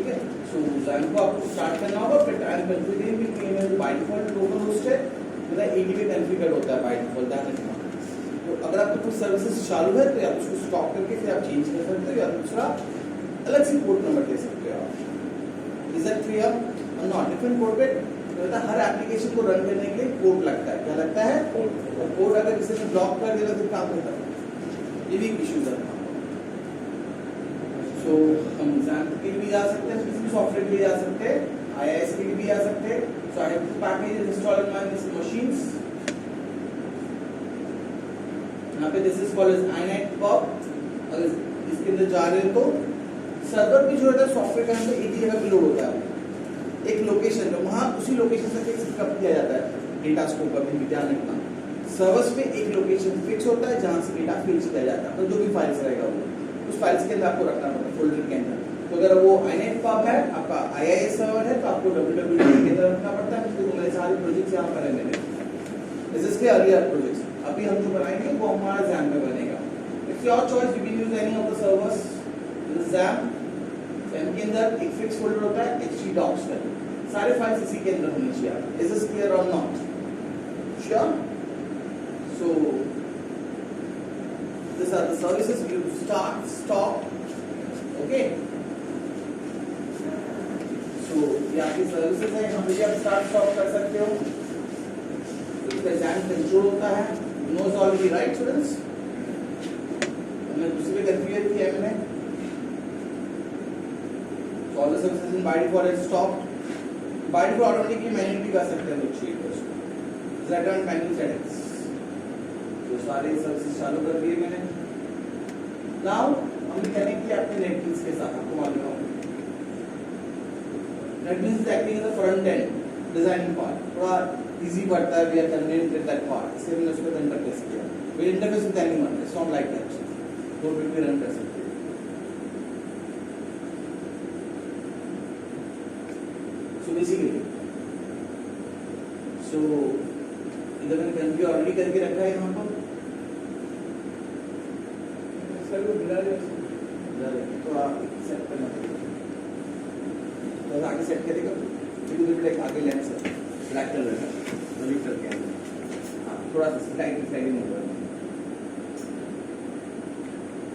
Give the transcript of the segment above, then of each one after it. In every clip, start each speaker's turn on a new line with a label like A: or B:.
A: है। सो XAMPP को आपको स्टार्ट करना होगा, फिर टाइम कॉन्फ़िगरिंग भी KML by default local host है, मतलब 80 पे कॉन्फ़िगर होता है बाय डिफॉल्ट, ध्यान रखना। तो अगर आपका कुछ सर्विसेज चालू है तो आप उसको स्टॉप करके फिर आप चेंज कर सकते हो, या दूसरा अलग से पोर्ट नंबर दे सकते हो आप। Is that clear? Not different port पे तो हर एप्लीकेशन को रन करने के लिए पोर्ट लगता है, क्या लगता है? पोर्ट अगर किसी ने ब्लॉक कर दिया तो फिर काम नहीं करता, ये भी इश्यूज है। सो हम XAMPP के लिए भी जा सकते हैं, किसी भी सॉफ्टवेयर के लिए जा सकते हैं, IIS के लिए भी जा सकते हैं। So I have two package install in my machines. यहाँ पे this is called as iNetPub। अगर इसके अंदर जा रहे हो तो सर्वर भी जो होता है सॉफ्टवेयर के अंदर एक ही जगह पे लोड होता है, एक लोकेशन पे, वहाँ उसी लोकेशन से फिक्स किया जाता है डेटा को। कभी भी ध्यान रखना, सर्वर्स पे एक लोकेशन फिक्स होता है जहाँ से डेटा फीच किया जाता है, तो जो भी फाइल्स रहेगा वो उस फाइल्स के अंदर आपको रखना पड़ता है, फोल्डर के अंदर। तो अगर वो iNetPub है, आपका IIS सर्वर है, तो आपको www के अंदर रखना पड़ता है। तो मेरे सारे प्रोजेक्ट्स यहाँ पर है मेरे, दिस इज के अर्लियर प्रोजेक्ट्स। अभी हम जो बनाएंगे वो हमारा XAMPP में बनेगा। It's your choice, you can use any of the servers. XAMPP के अंदर एक फिक्स फोल्डर होता है htdocs का, सारे फाइल्स इसी के अंदर होनी चाहिए। इज दिस क्लियर और not? Sure? So these are the services you start, stop, okay? So ये आपकी सर्विसेज है, यहाँ पे भी आप स्टार्ट स्टॉप कर सकते हो। इसका XAMPP कंट्रोल होता है, knows already, right students? हमने दूसरे पे कॉन्फ़िगर किया है मैंने। So all the services in by default is stopped. By default automatically manually भी कर सकते हैं लोग चीज़ को। Return manual settings। तो सारे सर्विसेज चालू कर दिए मैंने। नाउ हम कनेक्ट किया अपने नेटबीन्स के साथ, आपको मालूम है NetBeans is acting as a front end designing part, थोड़ा इजी पड़ता है, we are convenient with that part, इसलिए मैंने उसको इंटरफेस किया। We interface with anyone, it's not like that, दो मिनट में रन कर सकते हैं। सो बेसिकली इधर मैंने कन्फिगर ऑलरेडी करके रखा है यहाँ पर, तो आप सेट करना तो आगे सेट करेगा, फिर आगे लेंस है ब्लैक कलर का मॉनिटर के अंदर थोड़ा सा स्लाइडिंग होगा।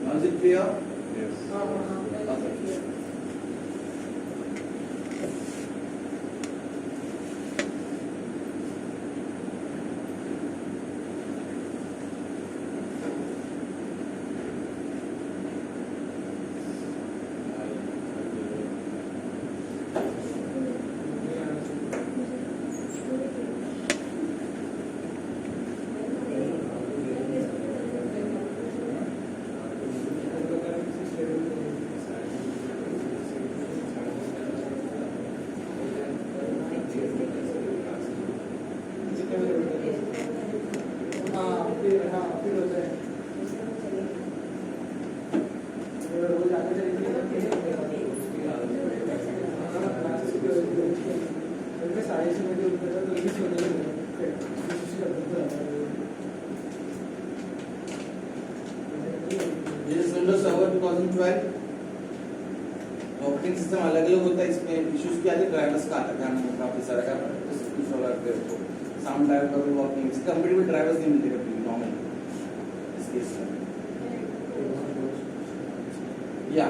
A: Now is it clear? Yes. Okay, operating system अलग अलग होता है, इसमें इश्यूज क्या है, ड्राइवर्स का आता है काफी सारा का साउंड ड्राइवर का भी वर्किंग, इसके कंपैटिबल ड्राइवर्स नहीं मिलते कभी नॉर्मल इस केस में। या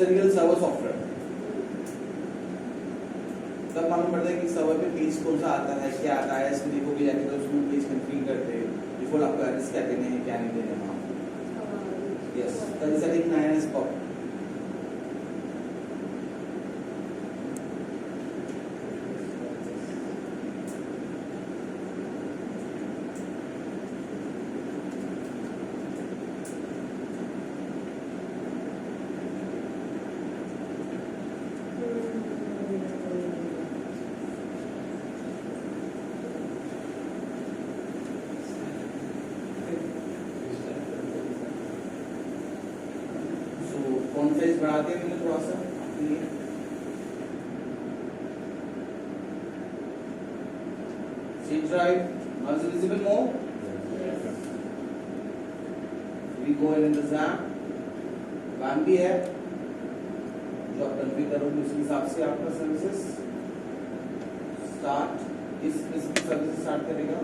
A: रियल सर्वर सॉफ्टवेयर तब मालूम पड़ता है कि सर्वर पे पेज कौन सा आता है, क्या आता है, इसमें देखोगे जाके तो उसमें पेज कॉन्फ़िगर करते हैं, डिफॉल्ट आपको एड्रेस क्या देने हैं क्या नहीं देने हैं। Yes, that is setting iNetPub. Size बढ़ा दिया मैंने थोड़ा सा आपके लिए। C drive, now is it visible more? We go in the XAMPP, वैम भी है जो आप कॉन्फ़िगर करोगे उसके हिसाब से आपका सर्विसेज स्टार्ट इस स्पेसिफिक सर्विस स्टार्ट करेगा।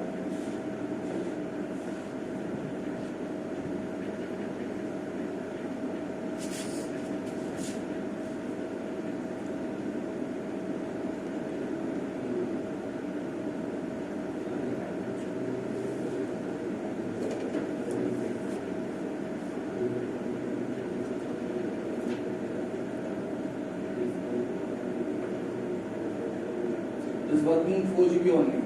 A: is working 4 GB only.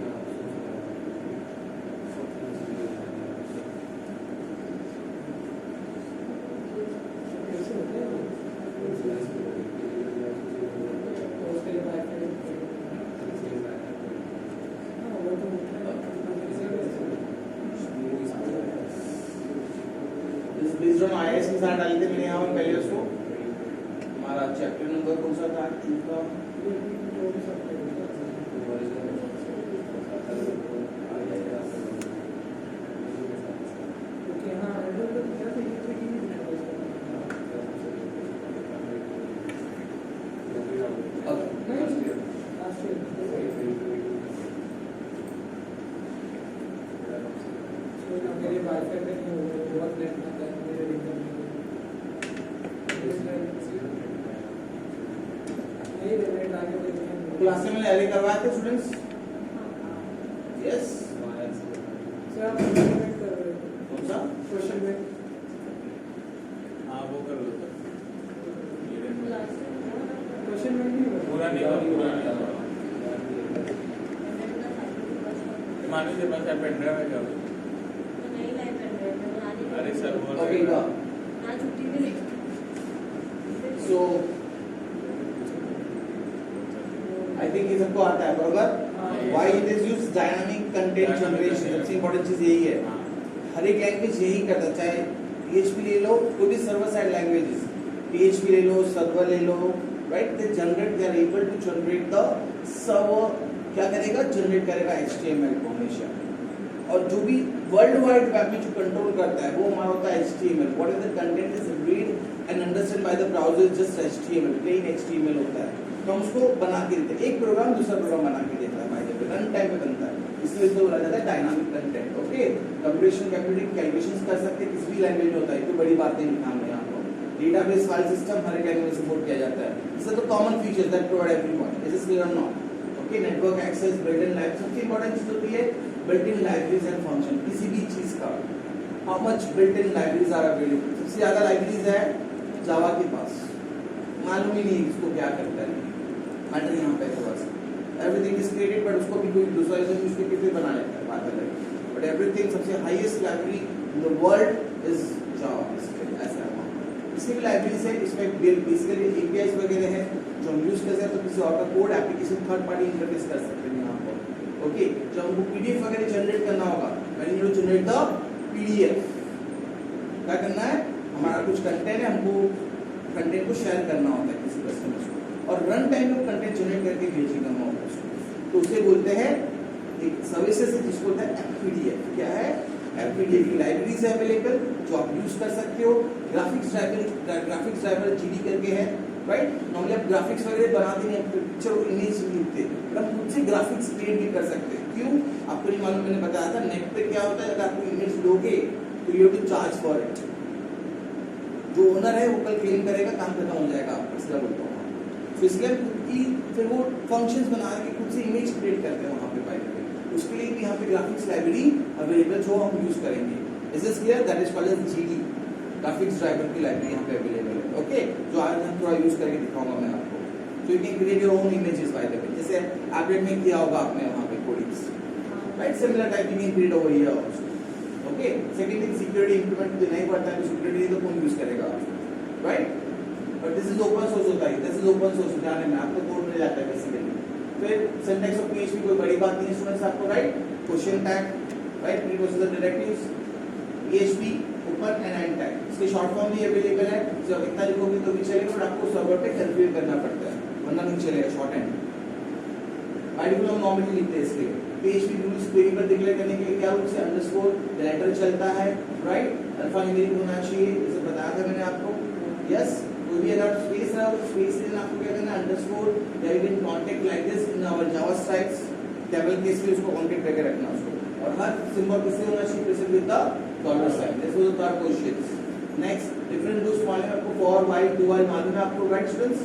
A: Based on IIS के साथ डाले थे मैंने यहाँ पर पहले उसको हमारा चैप्टर नंबर कौन सा था चूका क्लास में अरे करवाए थे स्टूडेंट्स यस
B: सर आप क्वेश्चन कर रहे हो
A: कौन सा
B: क्वेश्चन में
C: हाँ वो कर लो
B: क्वेश्चन में नहीं होगा
C: पूरा नहीं मानो से बस पेन ड्राइव है क्या अरे सर वो
A: ओके सो आई थिंक ये सबको आता है बरोबर why it is used dynamic content generation सबसे इंपॉर्टेंट चीज यही है हर एक लैंग्वेज यही करता चाहे PHP ले लो कोई भी सर्वर साइड लैंग्वेजेस PHP ले लो सर्वर ले लो right they generate they are able to generate the server क्या करेगा जनरेट करेगा HTML को हमेशा और जो भी वर्ल्ड वाइड वेब में जो कंट्रोल करता है वो हमारा होता है HTML what is the content is read and understand by the browser just HTML plain HTML होता है तो हम उसको बना के देते हैं एक प्रोग्राम दूसरा प्रोग्राम बना के देता है bye the way run time पे बनता है इसलिए इसको बोला जाता है dynamic content okay computation calculations कर सकते हैं किसी भी लैंग्वेज में होता है कोई बड़ी बात नहीं लिखना है आपको डेटाबेस फाइल सिस्टम हर एक लैंग्वेज में सपोर्ट किया जाता है इससे तो common features that provide everyone this is clear not okay network access built in library सबसे इंपॉर्टेंट चीज होती है built in libraries and function किसी भी चीज का how much built in libraries are available सबसे ज्यादा लाइब्रेरीज है जावा के पास मालूम ही नहीं इसको क्या करता है मैटर यहाँ पे थोड़ा सा एवरीथिंग इज क्रिएटेड बट उसको भी कोई दूसरा यूज करके फिर बना लेता है बात अलग बट एवरीथिंग सबसे highest library in the world is Java ऐसा है इसकी भी लाइब्रेरीज है इसमें बेसिकली एपीआईज वगैरह है जो हम यूज करते हैं तो किसी और का code application third party interface कर सकते हैं यहाँ पर ओके जब हमको पीडीएफ वगैरह जनरेट करना होगा when you generate the PDF क्या करना है हमारा कुछ कंटेंट है हमको कंटेंट को शेयर करना होता है किसी कस्टमर को और रन टाइम में कंटेंट जनरेट करके भेजना होगा उसको तो उसे बोलते हैं एक सर्विसेज है जिसको बोलते हैं एफपीडीएफ क्या है एफपीडीएफ की लाइब्रेरीज है अवेलेबल जो आप यूज कर सकते हो ग्राफिक्स ड्राइवर जीडी करके है राइट नॉर्मली आप ग्राफिक्स वगैरह बनाते नहीं पिक्चर और इमेज लिखते हम खुद से ग्राफिक्स क्रिएट भी कर सकते हैं क्यों आपको नहीं मालूम मैंने बताया था नेट पे क्या होता है अगर आपको इमेज दोगे तो you have to charge for it जो ओनर है वो कल क्लेम करेगा काम खत्म हो जाएगा आपका इसलिए बोलता हूँ तो इसलिए खुद की फिर वो फंक्शंस बना के खुद से इमेज क्रिएट करते हैं वहाँ पे बाय द वे उसके लिए भी यहाँ पे ग्राफिक्स लाइब्रेरी अवेलेबल जो हम यूज करेंगे is this clear that is called as GD graphics driver की लाइब्रेरी यहाँ पे अवेलेबल है ओके जो आज हम थोड़ा यूज करके दिखाऊंगा मैं आपको तो you can create your own images bye the वे जैसे एप्लेट में किया होगा आपने वहाँ पे codings right similar type you can create over here also okay second thing security implement नहीं पड़ता है तो सिक्योरिटी तो कौन यूज करेगा right but this is open source होता है दिस इज ओपन सोर्स जाने में आपको कोड मिल जाता है बेसिकली फिर सिंटैक्स ऑफ PHP कोई बड़ी बात नहीं है स्टूडेंट्स आपको right question tag right pre procedure directives PHP open and and tag इसके शॉर्ट फॉर्म भी अवेलेबल है जब इतना लिखोगे तो भी चलेगा बट आपको सर्वर पे कैलकुलेट करना पड़ता है वरना नहीं चलेगा शॉर्ट हैंड बाय डिफॉल्ट हम नॉर्मली लिखते हैं इसके PHP रूल्स वेरिएबल डिक्लेयर करने के लिए क्या रूल्स है अंडरस्कोर लेटर चलता है राइट अल्फा न्यूमेरिक होना चाहिए जैसे बताया था मैंने आपको यस, कोई भी अगर स्पेस रहा तो स्पेस से आपको क्या करना है, अंडरस्कोर या you can contact like this in our Java stripes, table case में उसको कांटेक्ट करके रखना उसको, और हर सिंबल किससे होना चाहिए, present with the dollar sign. This was our questions. Next different loops मालूम है आपको, फॉर व्हाइल डू व्हाइल मालूम है आपको, right students?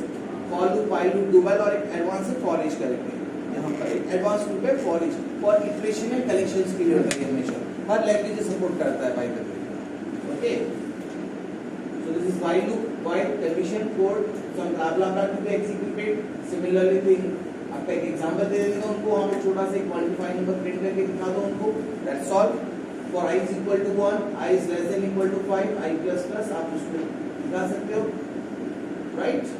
A: For loop, while loop, do while, और एक एडवांस है फॉर ईच करेंगे। यहाँ पर एक एडवांस लूप है for each, for iteration and collections के लिए होता है हमेशा, हर लैंग्वेज सपोर्ट करता है bye the way. Okay, so this is while loop, while condition code some blah blah blah to be executed. Similarly thing, आपका एक एग्जांपल दे देगा उनको, वहाँ पे छोटा सा एक क्वांटिफाइंग नंबर प्रिंट करके दिखा दो उनको, that's all. For I is equal to 1, I is less than equal to 5, I plus plus आप उसको दिखा सकते हो, right?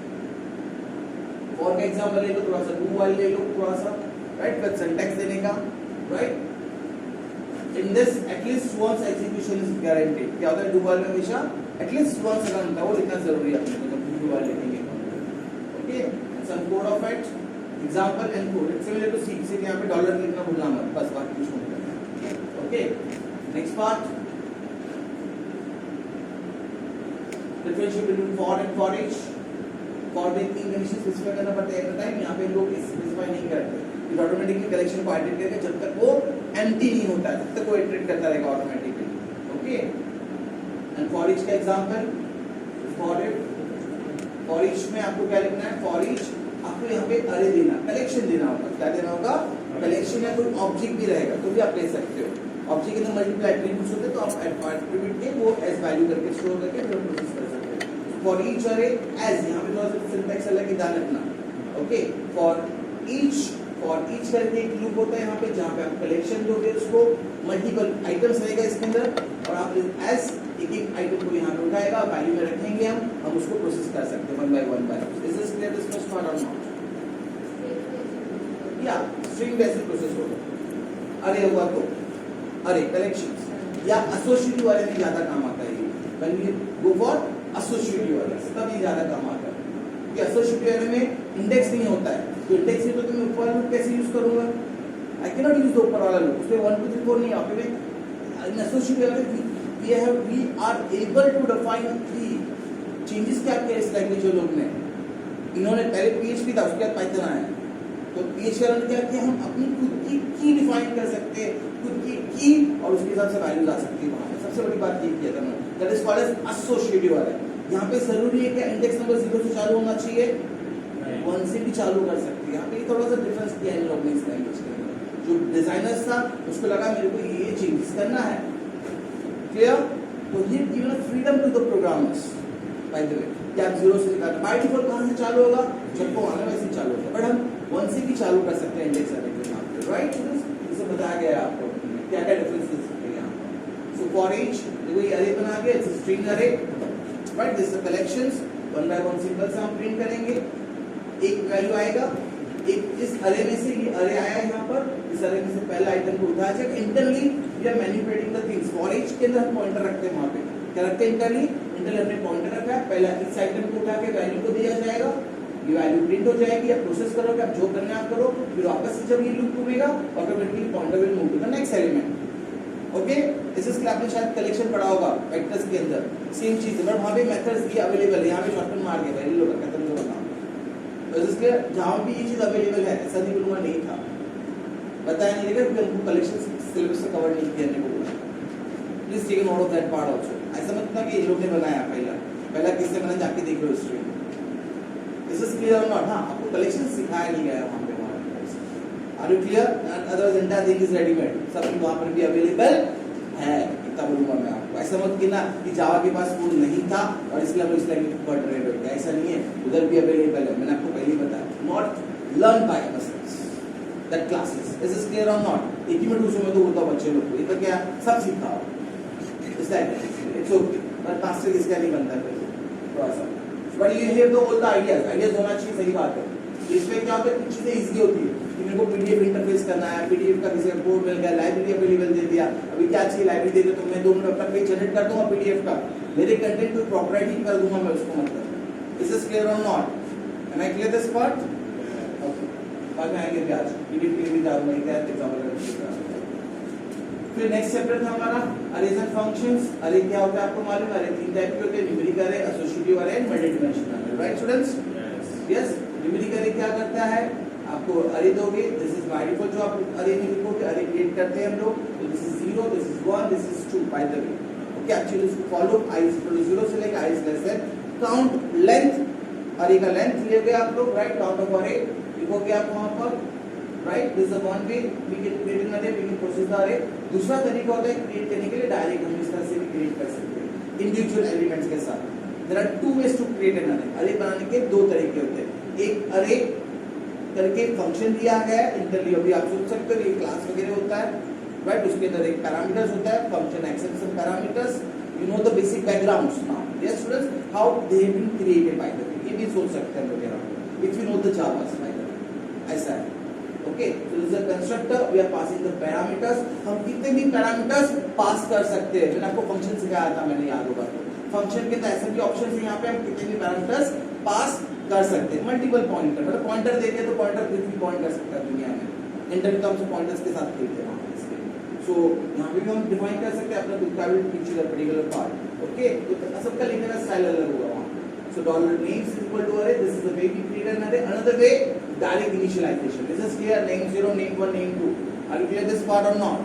A: For का एग्जांपल ले लो, थोड़ा सा do while ले लो थोड़ा सा, right? फिर सिंटैक्स देने का, right? In this at least once execution is guaranteed. क्या होता है do while में हमेशा at least once अगर होता है वो लिखना जरूरी है अपने को जब do while लिखेंगे। Okay, some code of it, example and code. It's similar to C. सिर्फ यहाँ पे डॉलर लिखना भूलना मत, बस बाकी कुछ नहीं करना। Okay, next part. Differentiate between for and for each. For में तीन कंडीशन स्पेसिफाई करना पड़ता है एट अ टाइम, यहाँ पे लोग स्पेसिफाई नहीं करते, ये ऑटोमेटिकली कलेक्शन को आइटरेट करके जब तक वो एम्प्टी नहीं होता है तब तक वो इटरेट करता रहेगा automatically. Okay, and for each का एग्जांपल, फॉर ईच में आपको क्या लिखना है, फॉर ईच आपको यहाँ पे अरे देना, कलेक्शन देना होगा, क्या देना होगा, कलेक्शन या कोई ऑब्जेक्ट भी रहेगा तो भी आप ले सकते हो। ऑब्जेक्ट के अंदर मल्टीपल एट्रीब्यूट्स होते हैं तो आप एट्रीब्यूट के वो एज वैल्यू करके स्टोर करके फिर प्रोसेस कर सकते हो। फॉर ईच अरे एज, यहाँ पे थोड़ा सा सिंटैक्स अलग ही ध्यान रखना। ओके, फॉर ईच करके एक लूप होता है यहाँ पे जहाँ पे आप कलेक्शन जो है उसको मल्टीपल आइटम्स रहेगा इसके अंदर, और आप एज एक एक आइटम को यहाँ पे उठाएगा, वैल्यू में रखेंगे, हम उसको प्रोसेस कर सकते हैं one by one by. Is this clear, this first part और नॉट? या स्ट्रिंग बेसिस प्रोसेस होगा, अरे हुआ तो अरे कलेक्शंस या एसोसिएटिव वाले में ज्यादा काम आता है ये, when we go for associative वाले तब ये ज्यादा काम आता है, कि एसोसिएटिव वाले में इंडेक्स नहीं होता है, तो इंडेक्स नहीं तो मैं ऊपर वाला लूप कैसे यूज करूंगा, I can not use the ऊपर वाला लूप, उसमें 1 2 3 4 नहीं है, आपके में इन एसोसिएटिव वाले we are able to define the changes क्या किया इस लैंग्वेज जो लोग ने, इन्होंने पहले PHP था उसके बाद पाइथन आया, तो PHP वाले क्या किया, हम अपनी खुद की की डिफाइन कर सकते हैं, खुद की की और उसके हिसाब से वैल्यूज आ सकती है वहां पे। सबसे बड़ी बात ये किया था मैंने, that is called as associative वाला। यहाँ पे जरूरी है कि इंडेक्स नंबर 0 से चालू होना चाहिए, 1 से भी चालू कर सकते हैं। यहाँ पे थोड़ा सा डिफरेंस किया इन लोगों ने इस लैंग्वेज के अंदर, जो डिजाइनर्स था उसको लगा मेरे को ये चेंजेस करना है, क्लियर? तो ये given freedom to the programmers by the way, कि आप 0 से निकालना, बाय डिफॉल्ट कहां से चालू होगा, जब को आना वैसे चालू होगा, बट हम 1 से भी चालू कर सकते हैं इंडेक्स अरे के नाम पे, राइट? इसे बताया गया है आपको क्या क्या डिफरेंसेस है यहाँ पर। सो फॉर ईच देखो ये अरे बना के it's string array, right? This the collections, 1 by 1 symbol से हम प्रिंट करेंगे, एक वैल्यू आएगा, एक इस अरे में से ये अरे आया यहाँ पर, इस अरे में से पहला आइटम को उठाया जाएगा, internally we are manipulating the things. For each के अंदर हम पॉइंटर रखते हैं, वहां पे क्या रखते हैं, इंटरनली हमने पॉइंटर रखा है, पहला इस आइटम को उठा के वैल्यू को दिया जाएगा, ये वैल्यू प्रिंट हो जाएगी, आप प्रोसेस करोगे, आप जो करना है आप करो, फिर वापस से जब ये लूप घूमेगा automatically pointer will move to the next element. Okay, this is आपने शायद कलेक्शन पढ़ा होगा वेक्टर्स के अंदर, सेम चीज है, बट वहां पे मेथड्स भी अवेलेबल है, यहाँ पे शॉर्टकट मार के वैल्यू लोग खत्म जो बताऊं, तो इसके जहां भी ये चीज अवेलेबल है, ऐसा नहीं बोलूंगा नहीं था, बताया नहीं लगा क्योंकि हमको कलेक्शन सिलेबस से कवर नहीं किया नहीं बोला, please take note of that part also. ऐसा मत ना कि ये लोग ने बनाया पहला किसने बनाया, जाके देख लो हिस्ट्री में, दिस इज क्लियर और नॉट? हाँ, आपको कलेक्शन सिखाया नहीं गया वहां पे, are you clear? Otherwise entire thing is readymade, सब कुछ वहां पर भी अवेलेबल है, इतना बोलूंगा मैं आपको। ऐसा मत कि ना कि जावा के पास कोड नहीं था और इसलिए हम इस लैंग्वेज को पढ़ रहे हैं, ऐसा नहीं है, उधर भी अवेलेबल है, मैंने आपको पहले ही बताया, not learn by that classes, this is clear और नॉट? एक ही में दूसरे में तो होता बच्चे लोग को, ये तो क्या सब सीखा हो, it's like it's okay, but master इसका नहीं बनता फिर थोड़ा सा, but you have the all the ideas होना चाहिए, सही बात है। इसमें क्या होता है, कुछ चीजें इजी होती है कि मेरे को पीडीएफ इंटरफेस करना है, पीडीएफ का किसी कोड मिल गया, लाइब्रेरी अवेलेबल दे दिया, अभी क्या चाहिए लाइब्रेरी दे दो तो मैं 2 मिनट अपना पेज जनरेट कर दूंगा पीडीएफ का, मेरे कंटेंट को प्रॉपर्टी कर दूंगा मैं उसको, मतलब दिस इज क्लियर और not? Am I clear this part? Okay, बाद में आएंगे भी आज पीडीएफ के लिए भी जाऊंगा, क्या एग्जांपल फिर नेक्स्ट चैप्टर था हमारा अरेज एंड फंक्शंस। अरे क्या होता है आपको मालूम है? अरे तीन टाइप के होते हैं, न्यूमेरिक अरे, एसोसिएटिव अरे एंड मल्टीडायमेंशनल अरे, राइट स्टूडेंट्स? यस, न्यूमेरिक अरे क्या करता है? आपको अरे दोगे, दिस इज बाय डिफॉल्ट जो आप अरे में लिखोगे, अरे क्रिएट करते हैं हम लोग, तो this is 0, this is 1, this is 2 by the way. Okay, actually इसको follow i is equal to 0 से लेकर i is less than count length, array का लेंथ लोगे आप लोग, राइट? काउंट ऑफ अरे लिखोगे आप वहां पर, right? This is one way we can create an array, we can process the array. दूसरा तरीका होता है क्रिएट करने के लिए, डायरेक्ट हम इस तरह से भी क्रिएट कर सकते हैं इंडिविजुअल एलिमेंट्स के साथ। There are two ways to create an array. Array बनाने के दो तरीके होते हैं, एक अरे करके फंक्शन दिया गया है इंटरली, अभी आप सोच सकते हो ये क्लास वगैरह होता है, राइट? उसके अंदर एक पैरामीटर्स होता है, function accept some parameters, you know the basic backgrounds now. Yes students, how they have been created by the way, ये भी सोच सकते हैं वगैरह, if you know the Java's by the way, ऐसा है। Okay, so this is a constructor, we are passing the parameters. हम कितने भी पैरामीटर्स पास कर सकते हैं, मैंने आपको फंक्शन सिखाया था, मैंने याद होगा, फंक्शन के अंदर ऐसे भी ऑप्शंस हैं, यहाँ पे हम कितने भी पैरामीटर्स पास कर सकते हैं। मल्टीपल पॉइंटर, मतलब पॉइंटर देंगे तो पॉइंटर कुछ भी पॉइंट कर सकता है दुनिया में, इंटरनेट तो हमसे पॉइंटर्स के साथ खेलते हैं वहाँ इसके लिए। सो यहाँ पे भी हम डिफाइन कर सकते हैं अपना खुद का भी पिक्चर पर्टिकुलर पार्ट। ओके, तो सबका लिखने का स्टाइल अलग होगा वहाँ। So dollar names is equal to array, this is the way we create an array. Another way, direct initialization, this is clear, name 0, name 1, name 2, are you clear this part और not?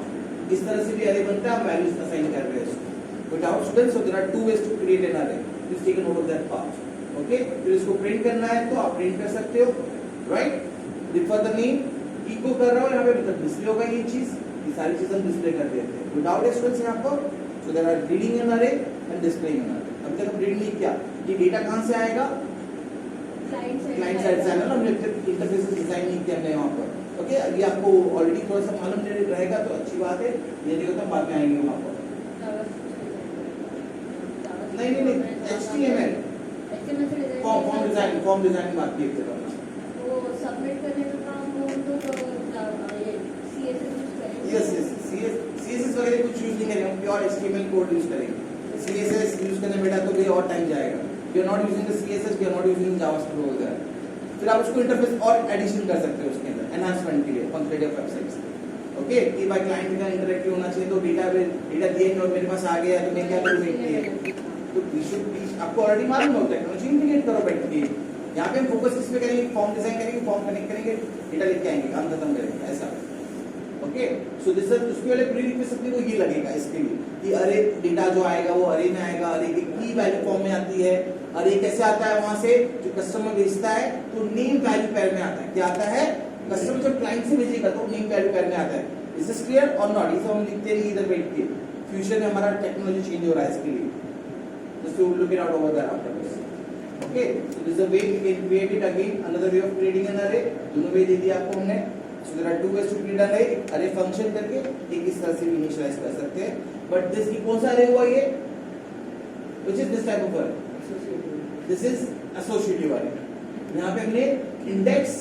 A: इस तरह से भी अरे बनता है, हम values assign कर रहे हैं इसको। But our students, so there are two ways to create an array, please take note of that part. Okay, फिर इसको प्रिंट करना है तो आप प्रिंट कर सकते हो, right? Differ the name, echo कर रहा हूं यहाँ पे, मतलब डिस्प्ले होगा ये चीज, ये सारी चीज हम डिस्प्ले कर देते हैं विदाउट स्टूडेंट्स यहाँ पर। So there are reading an array and displaying an array. अभी तक हम रीड नहीं किया, ये डेटा कहां से आएगा? क्लाइंट साइड से आएगा ना, हमने इंटरफेस डिजाइन नहीं किया हमने यहाँ पर। ओके, अभी आपको ऑलरेडी थोड़ा सा मालूम रहेगा तो अच्छी बात है, ये देखो तो बाद में आएंगे वहाँ पर। नहीं, HTML फॉर्म डिजाइन बात की है।
D: वो सबमिट करने का काम हो तो ये CSS
A: CSS वगैरह कुछ यूज नहीं करेंगे, हम प्योर HTML कोड यूज करेंगे। CSS यूज करने बेटा तो और टाइम जाएगा। We are not using the CSS, we are not using JavaScript वगैरह। फिर आप उसको इंटरफेस और एडिशन कर सकते हो उसके अंदर एनहांसमेंट के लिए फंक्शनलिटी ऑफ वेबसाइट्स। ओके, कि भाई क्लाइंट का इंटरैक्टिव होना चाहिए, तो डेटा दिए और मेरे पास आ गया तो मैं क्या करूँगा? तो आपको ऑलरेडी मालूम होता है, टेक्नोलॉजी इंटीग्रेट करो बैठ के। यहाँ पे हम फोकस किस पे करेंगे? फॉर्म डिजाइन करेंगे, फॉर्म कनेक्ट करेंगे, डेटा लेके आएंगे, काम खत्म करेंगे, ऐसा। ओके, सो दिस इज उसके वाले प्रीरिक्विजिट अपने को ये लगेगा इसके लिए कि अरे डेटा जो आएगा वो अरे में आएगा, अरे की की वैल्यू फॉर्म में आती है, अरे कैसे आता है वहां से जो कस्टमर भेजता है तो नेम वैल्यू पेयर में आता है। क्या आता है? कस्टमर जब क्लाइंट से भेजेगा तो नेम वैल्यू पेयर में आता है। इज दिस क्लियर और नॉट? इसे हम लिखते नहीं इधर बैठ के, फ्यूचर में हमारा टेक्नोलॉजी चेंज हो रहा है इसके लिए। Just to look it out over there after this. Okay, so this is a way we can create it again. Another way of creating an array. दोनों way दे दिया आपको हमने. So there are two ways to create an array. Array function करके एक इस तरह से initialize कर सकते हैं. But this की कौन सा array हुआ ये? Which is this type of array? This is associative array. यहाँ पे हमने index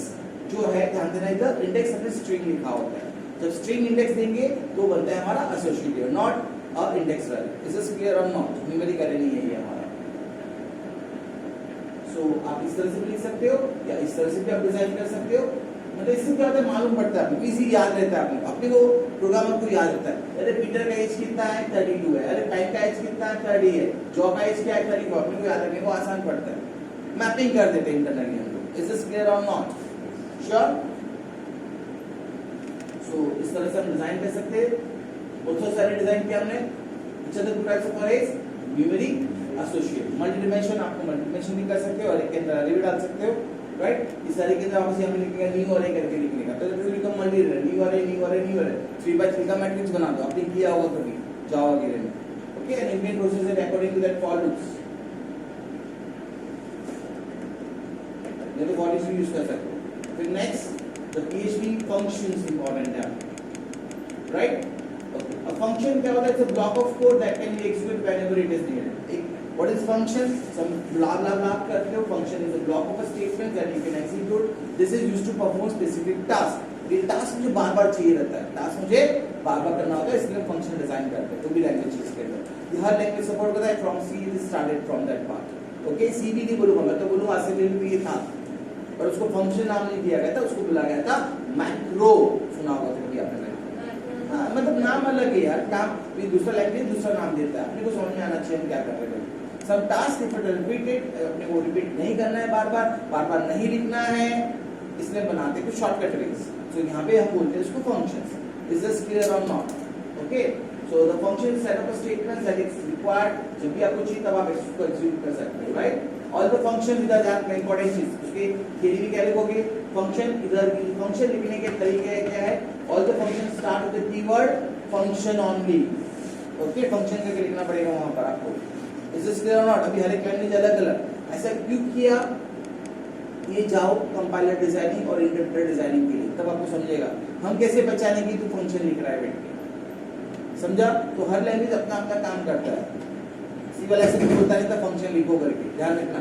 A: जो है ध्यान देना इधर, index अपने string लिखा होता है. जब string index देंगे तो बनता है हमारा associative, not index array. Is this clear or not? Numeric array नहीं है ये हमारा। So आप इस तरह से भी लिख सकते हो या इस तरह से भी आप डिजाइन कर सकते हो। मतलब इससे क्या होता है मालूम पड़ता है आपको, इजी याद रहता है अपने को प्रोग्रामर को याद रहता है। अरे पीटर का एज कितना है? 32 है। अरे टाइम का एज कितना है? 30 है। जॉ का एज क्या है? 34। अपने को याद रखने को आसान पड़ता है, मैपिंग कर देते हैं इंटरनली हम लोग। Is this clear or not? Sure? So इस तरह से हम डिजाइन कर सकते हैं। बहुत सारे डिजाइन किया हमने। Which are the two types of arrays? Numeric, associative. मल्टीडायमेंशन आपको मल्टीडायमेंशन भी कर सकते हो और एक के अंदर अरे भी डाल सकते हो, राइट? इस अरे के अंदर वापस हमें लिखेगा न्यू अरे करके लिखने का, तो इट विल बिकम मल्टी अरे, न्यू अरे, न्यू अरे, न्यू अरे। 3x3 का मैट्रिक्स बना दो, आपने किया होगा कभी जावा वगैरह में। Okay, and you can process it according to that for loops. ये तो फॉर लूप्स यूज कर सकते हो। फिर next, the PHP functions important है, राइट? A function क्या होता है? It's a block of code that can be executed whenever it is needed. What is function? Some blah blah blah करते हो। Function is a block of a statement that you can execute. This is used to perform specific task. ये task मुझे बार-बार चाहिए रहता है, task मुझे बार-बार करना होता है, इसलिए function डिजाइन करते हैं। तो भी लैंग्वेज इसके अंदर ये हर लैंग्वेज सपोर्ट करता है। From C it is started from that part. Okay, C भी नहीं बोलूँगा मैं, तो बोलूँगा असेंबली में ये था, पर उसको function नाम नहीं दिया गया था, उसको बुलाया गया था मैक्रो। सुना होगा कभी आपने? हाँ मतलब नाम अलग है यार, नाम भी दूसरा लैंग्वेज दूसरा नाम देता है, अपने को समझ में आना चाहिए हम क्या कर रहे हैं। सब टास्क रिपीटेड, अपने को रिपीट नहीं करना है, बार बार नहीं लिखना है, इसलिए बनाते कुछ शॉर्टकट ट्रिक्स। सो यहाँ पे हम बोलते हैं इसको फंक्शंस। इज दिस क्लियर और not? Okay, so the function set of statements that is required, जब भी आपको चाहिए तब आप इसको एग्जीक्यूट कर सकते हो, राइट? ऑल द फंक्शन इधर ध्यान में इंपॉर्टेंट चीज, उसके थ्योरी भी क्या लिखोगे, फंक्शन इधर फंक्शन लिखने के तरीके क्या है, all the function start with the keyword function only. Okay, function करके लिखना पड़ेगा वहां पर आपको। इज दिस क्लियर और नॉट? अभी हर एक लैंग्वेज अलग अलग ऐसा क्यों किया, ये जाओ कंपाइलर डिजाइनिंग और इंटरप्रेटर डिजाइनिंग के लिए, तब आपको समझेगा हम कैसे पहचाने कि तू फंक्शन लिख रहा है बैठ के, समझा? तो हर लैंग्वेज अपना अपना काम करता है। सी वाला ऐसे नहीं बोलता नहीं था फंक्शन लिखो करके, ध्यान रखना।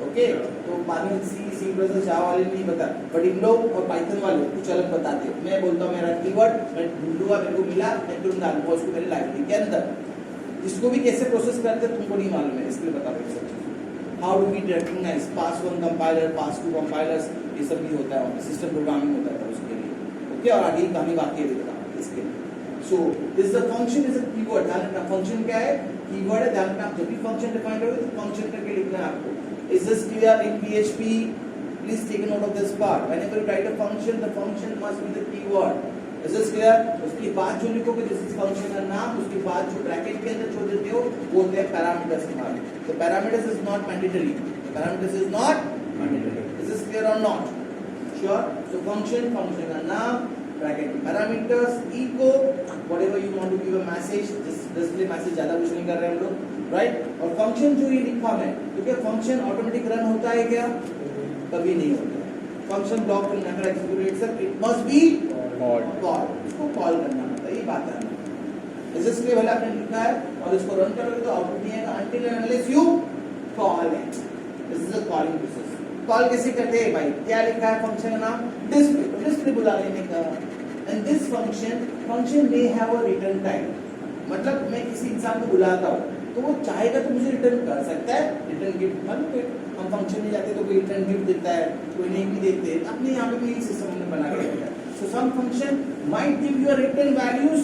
A: ओके, तो मालूम सी प्लस जावा वाले नहीं बता, बट इन लोग और पाइथन वाले कुछ अलग बताते हैं। मैं बोलता हूँ मेरा कीवर्ड मैं ढूंढूंगा, मेरे को मिला मैं तुरंत डालूंगा उसको मेरी लाइब्रेरी के अंदर। इसको भी कैसे प्रोसेस करते हैं तुमको नहीं मालूम है, इसलिए बता रहा हूँ। How do we recognize pass 1 compiler, pass 2 compilers, ये सब भी होता है, सिस्टम प्रोग्रामिंग होता है उसके लिए। ओके, और आगे कहानी बाकी है इसके लिए। So this the function is a keyword, ध्यान रखना फंक्शन क्या है, कीवर्ड है, ध्यान रखना। जब भी फंक्शन डिफाइन करोगे तो फंक्शन करके लिखना है आपको। Is this clear in PHP? Please take note of this part, whenever you write a function the function must be the keyword. Is this clear? उसके बाद जो लिखोगे दिस इज फंक्शन का नाम, उसके बाद जो ब्रैकेट के अंदर छोड़ देते हो वो होते हैं पैरामीटर्स के नाम। तो parameters is not mandatory, parameters is not mandatory. Is this clear और नॉट? श्योर? सो फंक्शन का नाम, bracket parameters, echo whatever you want to give a message, display message, ज्यादा कुछ नहीं कर रहे हैं हम लोग, राइट? और फंक्शन जो ये लिखा है, तो क्या फंक्शन ऑटोमेटिक रन होता है क्या? कभी नहीं होता है। Function block will never execute itself, it must be call, इसको कॉल करना होता है, ये बात है। इसलिए पहले आपने लिखा है और इसको रन करोगे तो आउटपुट नहीं आएगा until and unless you call it. This is a calling process. Call कैसे करते हैं भाई? क्या लिखा है फंक्शन का नाम? डिस्प्ले, डिस्प्ले बुला लेने का। And this function may have a return time, मतलब मैं किसी इंसान को बुलाता हूँ तो वो चाहेगा तो मुझे रिटर्न कर सकता है, रिटर्न गिफ्ट। मतलब हम फंक्शन में जाते तो कोई रिटर्न गिफ्ट देता है, कोई नहीं भी देते, अपने यहाँ पे भी सिस्टम में बना के रखा है। So some function might give you a return values,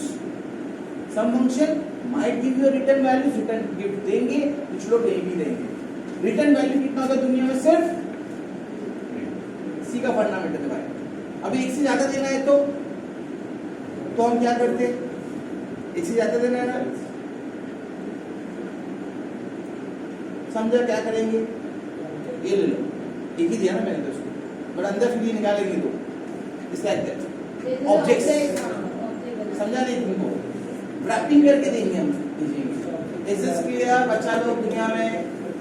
A: some function might give you a return values, return gift देंगे, कुछ लोग नहीं भी देंगे। रिटर्न वैल्यू कितना होगा दुनिया में? सिर्फ इसी का फंडामेंटल है भाई। अभी एक से ज्यादा देना है तो हम क्या करते? एक से ज्यादा देना है ना, समझा क्या करेंगे? ये ले लो, एक ही दिया ना मैंने तो उसको, बट अंदर फिर निकालेंगे तो इस लाइक दैट ऑब्जेक्ट्स, समझा नहीं तुमको? रैपिंग करके देंगे हम, दीजिएंगे। इज दिस क्लियर बच्चा लोग? दुनिया में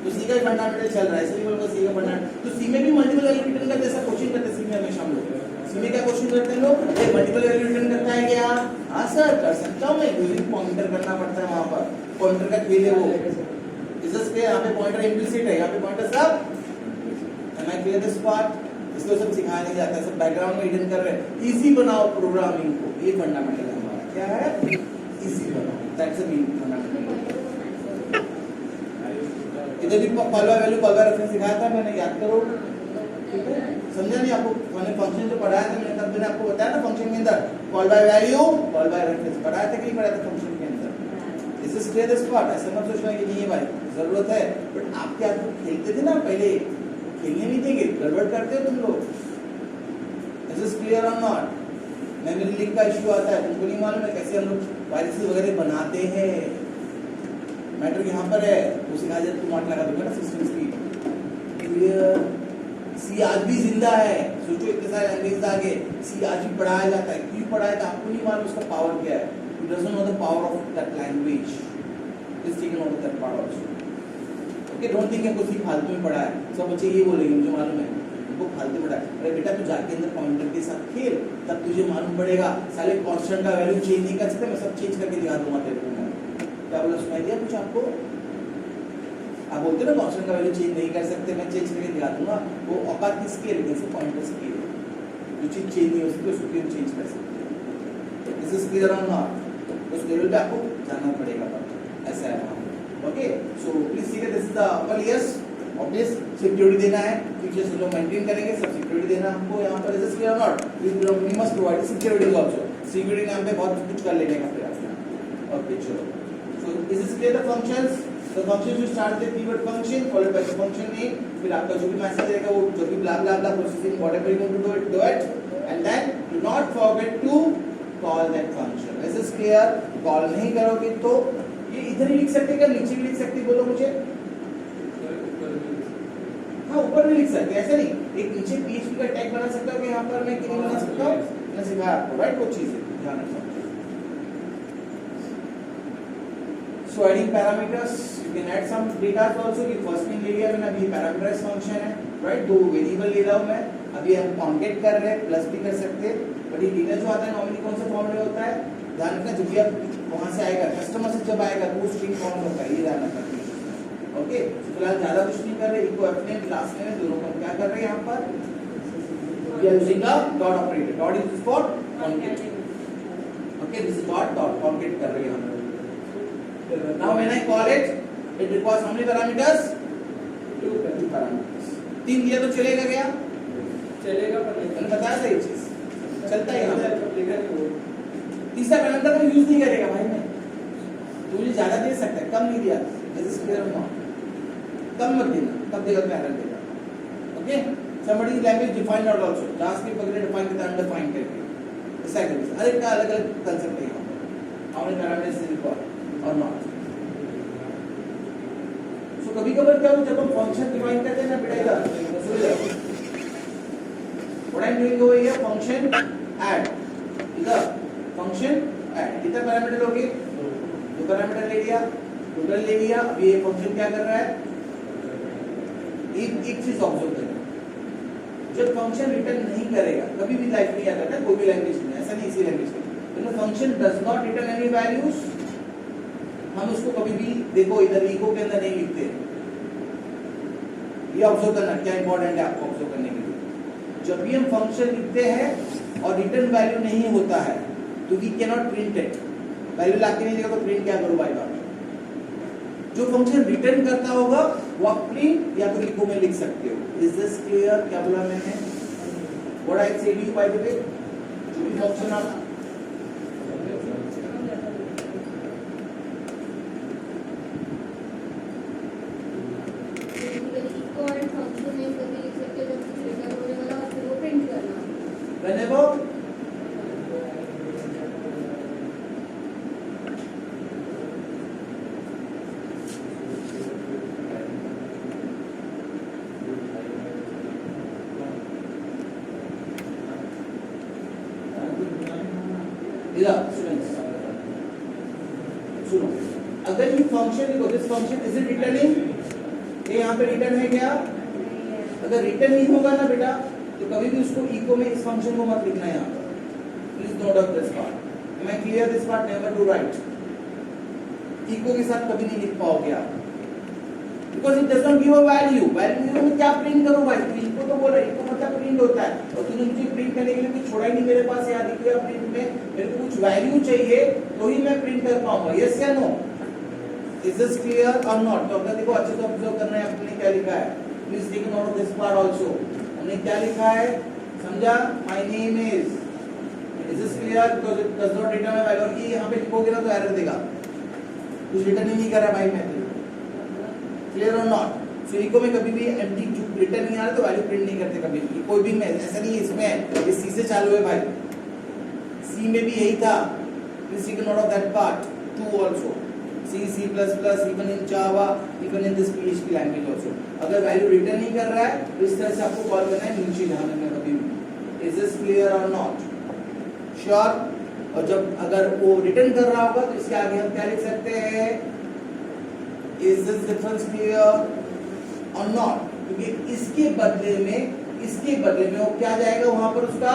A: तो सी का फंडामेंटल चल रहा है, इसलिए बोलूंगा सी का फंडामेंटल। तो सी में भी मल्टीपल वैल्यू रिटर्न करते, ऐसा क्वेश्चन करते सी में हमेशा हम लोग। सी में क्या क्वेश्चन करते हैं लोग? ये मल्टीपल वैल्यू रिटर्न करता है क्या? हाँ सर कर सकता हूँ मैं, यूनिक पॉइंटर करना पड़ता है वहां पर, पॉइंटर का खेल है वो। Is this clear? यहाँ पे पॉइंटर इम्प्लिसिट है, यहाँ पे पॉइंटर सब। Am I clear this part? इसको सब सिखाया नहीं जाता है, सब बैकग्राउंड में हिडन कर रहे हैं। इजी बनाओ प्रोग्रामिंग को, ये फंडामेंटल है हमारा। क्या है? इजी बनाओ, दैट्स द मेन फंडामेंटल। इधर भी call by value, call by reference सिखाया था मैंने, याद करो, ठीक है? समझा नहीं आपको? मैंने फंक्शन जो पढ़ाया था मैंने, तब मैंने आपको बताया ना फंक्शन के अंदर call by value, call by reference पढ़ाया था कि नहीं पढ़ाया था फंक्शन के अंदर? This is clear this part? ऐसा मत सोचना कि नहीं है भाई, जरूरत है। बट आप क्या खेलते थे ना पहले, खेलने नहीं देंगे, गड़बड़ करते हो तुम लोग। दिस इज क्लियर और नॉट? मेमोरी लीक का इश्यू आता है, तुमको नहीं मालूम है कैसे हम लोग वायरसेस वगैरह बनाते हैं। मैटर यहाँ पर है, वो सिखा जाए तुम लगा दूंगा ना सिस्टम्स की। क्लियर? सी आज भी जिंदा है, सोचो इतने सारे लैंग्वेज आगे सी आज भी पढ़ाया जाता है। क्यों पढ़ाया था आपको नहीं मालूम, उसका पावर क्या है? You doesn't know the power of that language, please take note of that power also. Okay, don't think कुछ ही फालतू में पढ़ा है। सब बच्चे ये बोलेंगे मुझे मालूम है उनको फालतू पढ़ा है। अरे बेटा तू जाके अंदर पॉइंटर के साथ खेल, तब तुझे मालूम पड़ेगा। साले कांस्टेंट का वैल्यू चेंज नहीं कर सकते, मैं सब चेंज करके दिखा दूंगा तेरे को। क्या बोला, सुनाई दिया कुछ आपको? आप बोलते ना कांस्टेंट का वैल्यू चेंज नहीं कर सकते, मैं चेंज करके दिखा दूंगा। वो औकात किसकी है? लेकिन से पॉइंटर की है। जो चीज चेंज नहीं हो सकती उसको क्यों चेंज कर सकते? दिस इज क्लियर और नॉट? उस लेवल पे आपको जाना पड़ेगा, ऐसा है वहाँ। Okay, so please see this is the all yes obvious security देना है, फीचर्स लोग मेंटेन करेंगे, सब सिक्योरिटी देना हमको यहाँ पर। इज दिस क्लियर और not? We must provide security also. Security नाम पे बहुत कुछ कर लेने का प्रयास है। ओके चलो, so this is clear the functions. The function you start with keyword function followed by the function name, फिर आपका जो भी मैसेज रहेगा वो जो भी blah blah blah processing whatever you want to do it and then do not forget to call that function. This is clear. Call नहीं करोगे तो ये इधर ही लिख सकते क्या नीचे भी लिख सकते, बोलो मुझे। हाँ ऊपर भी लिख सकते हैं, ऐसा नहीं एक नीचे PHP का टैग बना सकता हूँ कि यहाँ पर मैं क्यों बना सकता हूँ, मैंने सिखाया आपको राइट, वो चीज है ध्यान रखना। So adding parameters, you can add some data also। ये first thing ले लिया मैंने, अभी parameterize function है राइट, दो वेरिएबल ले रहा हूँ मैं, अभी हम कॉन्केट कर रहे हैं, प्लस भी कर सकते हैं, बट ये डेटा जो आता है नॉर्मली कौन से फॉर्म में होता है, ध्यान रखना जब भी आप वहां से आएगा कस्टमर से जब आएगा तो वो स्ट्रिंग फॉर्म होता है, ये ध्यान रखना। ओके फिलहाल ज्यादा कुछ नहीं कर रहे, इको अपने क्लास में दोनों को क्या कर रहे हैं यहाँ पर, we are using a dot operator, dot is for concat. Okay this is dot concat कर रहे हैं हम। Now when I call it it requires how many parameters, 2 parameters. 3 दिया तो चलेगा क्या,
B: चलेगा पर नहीं
A: मैंने बताया था ये चीज चलता है यहाँ। तीसरा पैरामीटर का यूज नहीं करेगा भाई, मैं तो मुझे ज्यादा दे सकता है, कम नहीं दिया, दिस इज क्लियर और नॉट, कम मत देना, तब देगा तो एरर देगा। Okay somebody language defined not also, JavaScript वगैरह डिफाइन करता है अनडिफाइन करके, ऐसा है हर एक का अलग अलग कांसेप्ट है, how many parameters is required और नॉट। सो कभी कभार क्या होता है जब हम फंक्शन डिफाइन करते हैं ना बेटा, इधर सुन लो what I am doing over here, function add, इधर फंक्शन ऐड, कितना पैरामीटर लोगे, 2 पैरामीटर ले लिया, टोटल ले लिया। अब ये फंक्शन क्या कर रहा है, एक चीज ऑब्जर्व करें, जब फंक्शन रिटर्न नहीं करेगा कभी भी लाइफ में याद रखना, कोई भी लैंग्वेज में ऐसा नहीं, इसी लैंग्वेज में तो function does not return any values, हम उसको कभी भी देखो इधर इको के अंदर नहीं लिखते, ये ऑब्जर्व करना क्या इंपॉर्टेंट है आपको ऑब्जर्व करने के लिए। जब भी हम फंक्शन लिखते हैं और रिटर्न वैल्यू नहीं होता है तो we can not print it, value लाके नहीं देगा तो प्रिंट क्या करूं बाय गॉड। जो फंक्शन रिटर्न करता होगा वो आप प्रिंट या तो इको में लिख सकते हो। इज दिस क्लियर, क्या बोला मैंने, what I said you bye the वे, जो भी फंक्शन आप
D: इको एंड फंक्शन नेम करके लिख सकते हो, जब कुछ रिटर्न होने वाला हो फिर वो प्रिंट करना।
A: whenever सुनो, अगर ये फंक्शन देखो, this function is it returning, ये यहाँ पे रिटर्न है क्या, अगर रिटर्न नहीं होगा ना बेटा तो कभी भी उसको इको में इस फंक्शन को मत लिखना है यहाँ पर, please note of this part, am I clear, this part never do right, echo के साथ कभी नहीं लिख पाओगे आप, because it does not give a value, value में क्या प्रिंट करूँ भाई, इको तो बोल रहा है, इको मतलब प्रिंट होता है, और तूने मुझे प्रिंट करने के लिए कुछ छोड़ा ही नहीं मेरे पास, याद रखिएगा प्रिंट में मेरे को कुछ वैल्यू चाहिए तो ही मैं प्रिंट कर पाऊंगा, यस या नो, इज दिस क्लियर और नॉट। तो अगर देखो अच्छे से ऑब्जर्व करना है आपने क्या लिखा है, please take note of this part also, हमने क्या लिखा है समझा, my name is this clear, because it does not return a value, और ये यहां पे लिखोगे ना तो एरर देगा, कुछ रिटर्न ही नहीं कर रहा भाई मैं, क्लियर और नॉट। सो इको में कभी भी एम्प्टी रिटर्न नहीं आ रहा तो वैल्यू प्रिंट नहीं करते कभी भी, कोई भी में ऐसा नहीं है, इसमें ये सी से चालू है भाई, सी में भी यही था, please take note of that part too also, C C plus plus even in Java even in this PHP language also, अगर वैल्यू रिटर्न नहीं कर रहा है तो इस तरह से आपको कॉल करना है, नीचे ध्यान रखना कभी भी, इज दिस क्लियर और नॉट, श्योर। और जब अगर वो रिटर्न कर रहा होगा तो इसके आगे हम क्या लिख सकते हैं, इज दिस डिफरेंस क्लियर और नॉट, क्योंकि इसके बदले में वो क्या जाएगा वहां पर उसका,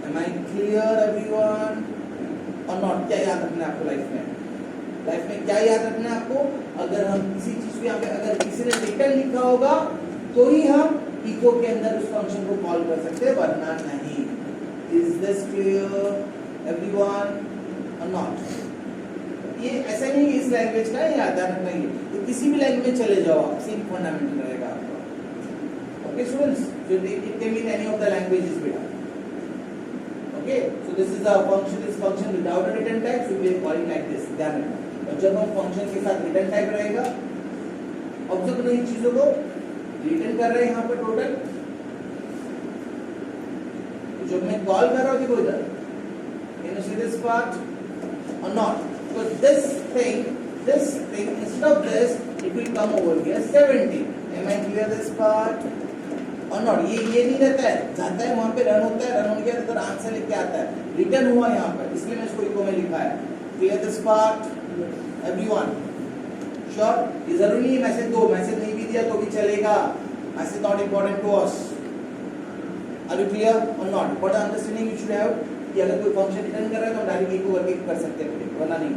A: एम आई क्लियर एवरीवन और नॉट। क्या याद रखना है आपको लाइफ में क्या याद रखना है आपको, अगर हम किसी चीज को यहाँ पे अगर किसी ने रिटर्न लिखा होगा तो ही हम इको के अंदर उस फंक्शन को कॉल कर सकते हैं, वरना नहीं। इज दिस क्लियर एवरीवन और नॉट, ये ऐसा नहीं इस लैंग्वेज का याद रखना ही, तो किसी भी लैंग्वेज में चले जाओ आप, सेम फंडामेंटल रहेगा आपका। Okay students, it can mean any of the languages बेटा। Okay so this is the function, is function without a return type, so we are calling like this, ध्यान रखना। और जब हम फंक्शन के साथ रिटर्न टाइप रहेगा, ऑब्जर्व करो इन चीजों को, रिटर्न कर रहे हैं यहाँ पर टोटल, जब मैं कॉल कर रहा हूँ देखो इधर, can you see this part or not? So this thing instead of this it will come over here 70. Am I clear this part or not? ये नहीं रहता है, जाता है वहाँ पे रन होता है, रन होने के बाद आंसर लेके आता है, रिटर्न हुआ यहाँ पर, इसलिए मैं इसको इको में लिखा है। Clear this part everyone? Sure? ये जरूरी नहीं मैसेज दो, मैसेज नहीं भी दिया तो भी चलेगा, message not important to us. Are you clear or not? For the understanding you should have कि अगर कोई फंक्शन रिटर्न कर रहा है तो डायरेक्ट इको करके कर सकते हैं, वरना नहीं।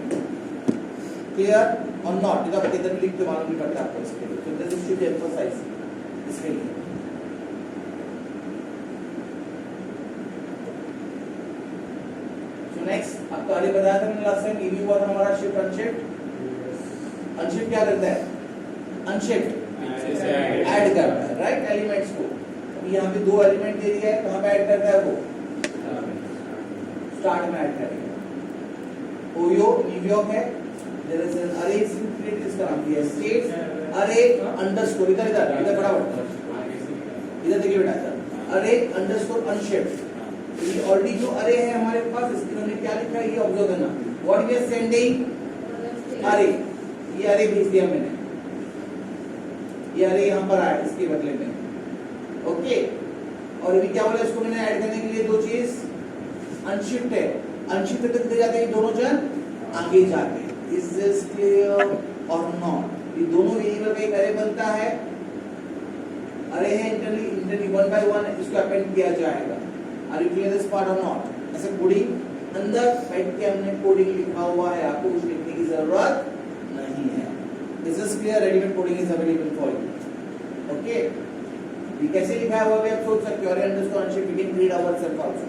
A: Clear or not? इधर किधर लिख के मालूम नहीं पड़ता आपको इसके लिए, तो दिस शुड बी एम्फसाइज इसके लिए। So next आपको आगे बताया था मैंने लास्ट टाइम, ये भी हुआ था हमारा शिफ्ट अनशिफ्ट। अनशिफ्ट क्या करता है? अनशिफ्ट ऐड करता है, राइट, एलिमेंट्स को। यहाँ पे दो एलिमेंट दे दिया है, कहाँ पे ऐड करता है वो? स्टार्ट में ऐड करेगा। ओयो न्यूयॉर्क है, देयर इज एन अरे क्रिएट, इसका नाम दिया है स्टेट्स अरे अंडरस्कोर, इधर इधर इधर फटाफट इधर देखिए बेटा, इधर अरे अंडरस्कोर अनशिफ्ट। ये ऑलरेडी जो अरे है हमारे पास, इसके हमने क्या लिखा है ये ऑब्जर्व करना, व्हाट वी आर सेंडिंग अरे, ये अरे भेज दिया मैंने, ये अरे यहाँ पर आया इसके बदले में, ओके। और अभी क्या बोला इसको मैंने ऐड करने के लिए, दो चीज अनशिफ्ट है, अनशिफ्ट कितने जाते हैं दोनों जन आगे जाते हैं। इज दिस क्लियर और नॉट? ये दोनों वेरिएबल का एक अरे बनता है, अरे है इंटरनली वन बाय वन इसको अपेंड किया जाएगा। Are you clear this part और नॉट? ऐसे कोडिंग अंदर बैठ के हमने कोडिंग लिखा हुआ है, आपको कुछ लिखने की जरूरत नहीं है। This is clear, readymade coding is available for you, okay. ये कैसे लिखा है वो भी आप सोच सकते हो, अरे underscore unshift we can read ourself also,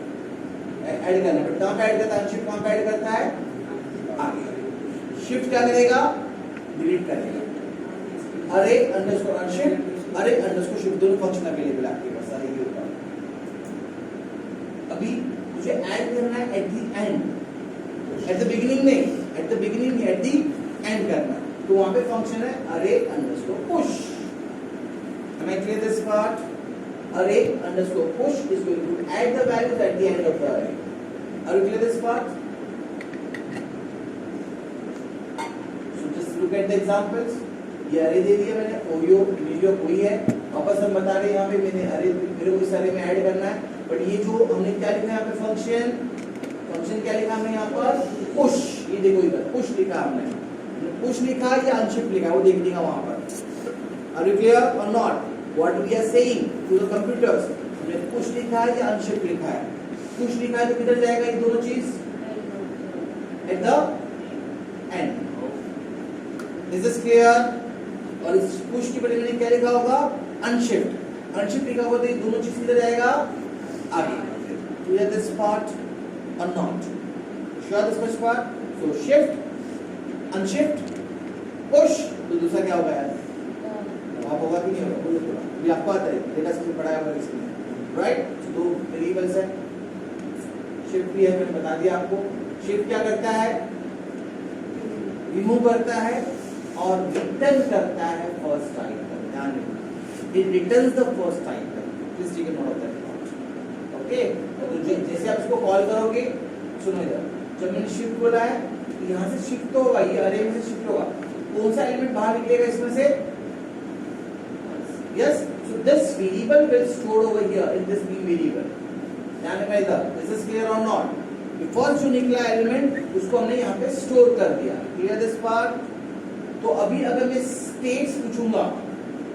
A: add करना है, बट कहां पे ऐड करता है? अनशिफ्ट कहां पे ऐड करता है? आगे। शिफ्ट क्या करेगा? डिलीट करेगा। अरे अंडरस्कोर अनशिफ्ट, अरे अंडरस्कोर शिफ्ट, दोनों फंक्शन अवेलेबल है आपके पास, सारे ये होगा। अभी मुझे ऐड करना है at the end, at the beginning नहीं, एट द बिगिनिंग नहीं, एट द एंड करना, तो वहां पे फंक्शन है अरे underscore push. Am I clear this part? Array underscore push is going to add the values at the end of the array. Are you clear this part? So just look at the examples. ये array दे दिया मैंने, OYO New York कोई है, वापस हम बता रहे हैं यहाँ पे मैंने array, मेरे को इस array में ऐड करना है, बट ये जो हमने क्या लिखा है यहाँ पे फंक्शन क्या लिखा हमने यहाँ पर? पुश। ये देखो इधर पुश लिखा हमने, पुश लिखा या अनशिफ्ट लिखा वो देख लेगा वहां पर। Are you clear or not? What we are saying to the computers, हमने पुश लिखा है या अनशिफ्ट लिखा है? पुश लिखा है तो किधर जाएगा ये दोनों चीज? At the end. Is this clear? और इस पुश के बदले में क्या लिखा होगा? अनशिफ्ट। अनशिफ्ट लिखा होगा तो ये दोनों चीज किधर जाएगा? आगे। Clear this part or not? Sure this first part? So shift, unshift, push, तो दूसरा क्या होगा यार? आप होगा कि नहीं होगा? बोलो थोड़ा, ये आपको आता है, डेटा स्ट्रक्चर पढ़ाया होगा इसमें, राइट? दो वेरिएबल्स है, शिफ्ट भी है, मैंने बता दिया आपको। शिफ्ट क्या करता है? रिमूव करता है और रिटर्न करता है फर्स्ट आइटम, ध्यान रखिए, it returns the first item, please take note of that, okay. तो जैसे आप इसको कॉल करोगे, सुनो इधर, जब मैंने शिफ्ट बोला है, यहाँ से शिफ्ट तो होगा, ये अरे में से शिफ्ट होगा, कौन सा एलिमेंट बाहर निकलेगा इसमें से? Yes, so this variable will stored over here in this new variable. ध्यान रखना इधर, this is clear or not? The first जो निकला एलिमेंट उसको हमने यहाँ पे स्टोर कर दिया, clear this part? तो अभी अगर मैं states पूछूंगा,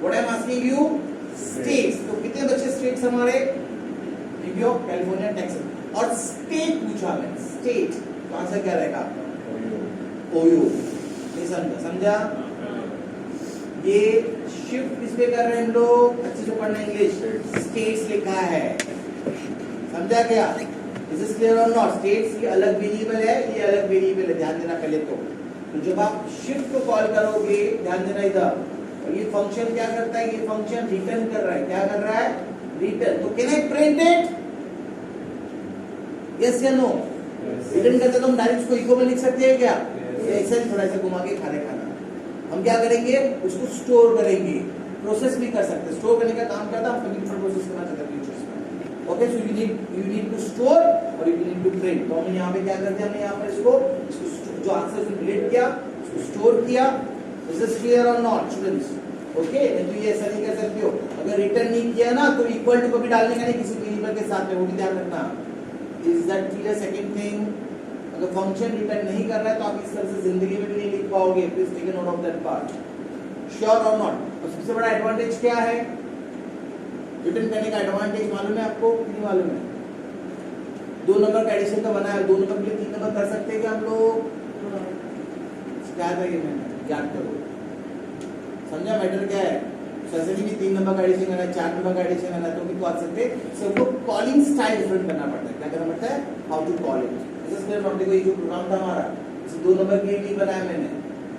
A: what I am asking you? States, तो कितने बच्चे states हमारे? न्यूयॉर्क, कैलिफोर्निया, टेक्सास, और state पूछा मैं, state, तो आंसर क्या रहेगा आपका? ओयो। नहीं समझा? ये शिफ्ट किस पे कर रहे हैं हम लोग? अच्छे से पढ़ना इंग्लिश, स्टेट्स लिखा है, समझा क्या? दिस इज क्लियर और नॉट? स्टेट्स ये अलग वेरिएबल है, ये अलग वेरिएबल है, ध्यान देना पहले तो जब आप शिफ्ट को कॉल करोगे, ध्यान देना इधर, और ये फंक्शन क्या करता है? ये फंक्शन रिटर्न कर रहा है, क्या कर रहा है? रिटर्न। तो can I print it? Yes या नो? रिटर्न करते तो हम डायरेक्ट उसको इको में लिख सकते हैं क्या? ऐसा ही थोड़ा सा घुमा के खाना हम क्या करेंगे, उसको स्टोर करेंगे, प्रोसेस भी कर सकते हैं। स्टोर करने का काम करता है, हम कभी डिफरेंट प्रोसेस करना चाहते हैं फ्यूचर्स में। Okay, so you need to store और यू नीड टू प्रिंट। तो हम यहाँ पे क्या करते हैं, हमने यहाँ पर इसको जो आंसर उसने डिलीट किया उसको स्टोर किया। इज दिस क्लियर और नॉट स्टूडेंट्स? ओके, तो ये ऐसा नहीं कर सकते हो। अगर रिटर्न नहीं किया ना तो इक्वल टू कभी डालने का नहीं किसी वेरिएबल के साथ में, वो भी ध्यान रखना। Is that clear? Second thing, अगर फंक्शन रिटर्न नहीं कर रहा है तो आप इस तरह से जिंदगी में भी नहीं लिख पाओगे। Please take note of that part. Sure और नॉट? और सबसे बड़ा एडवांटेज क्या है रिटर्न करने का? एडवांटेज मालूम है आपको कि नहीं मालूम है? 2 नंबर का एडिशन तो बना है, 2 नंबर के लिए 3 नंबर कर सकते हैं क्या हम लोग? क्या था ये, मैंने याद करो, समझा मैटर क्या है? सोसाइटी में 3 नंबर का एडिशन करना है, 4 नंबर का एडिशन करना है तो भी तो आ सकते हैं। सबको कॉलिंग स्टाइल डिफरेंट करना पड़ता है। क्या करना पड़ता है? How to call it. जैसे नोट देखो, ये जो प्रोग्राम था हमारा, इसे 2 नंबर के लिए नहीं बनाया मैंने,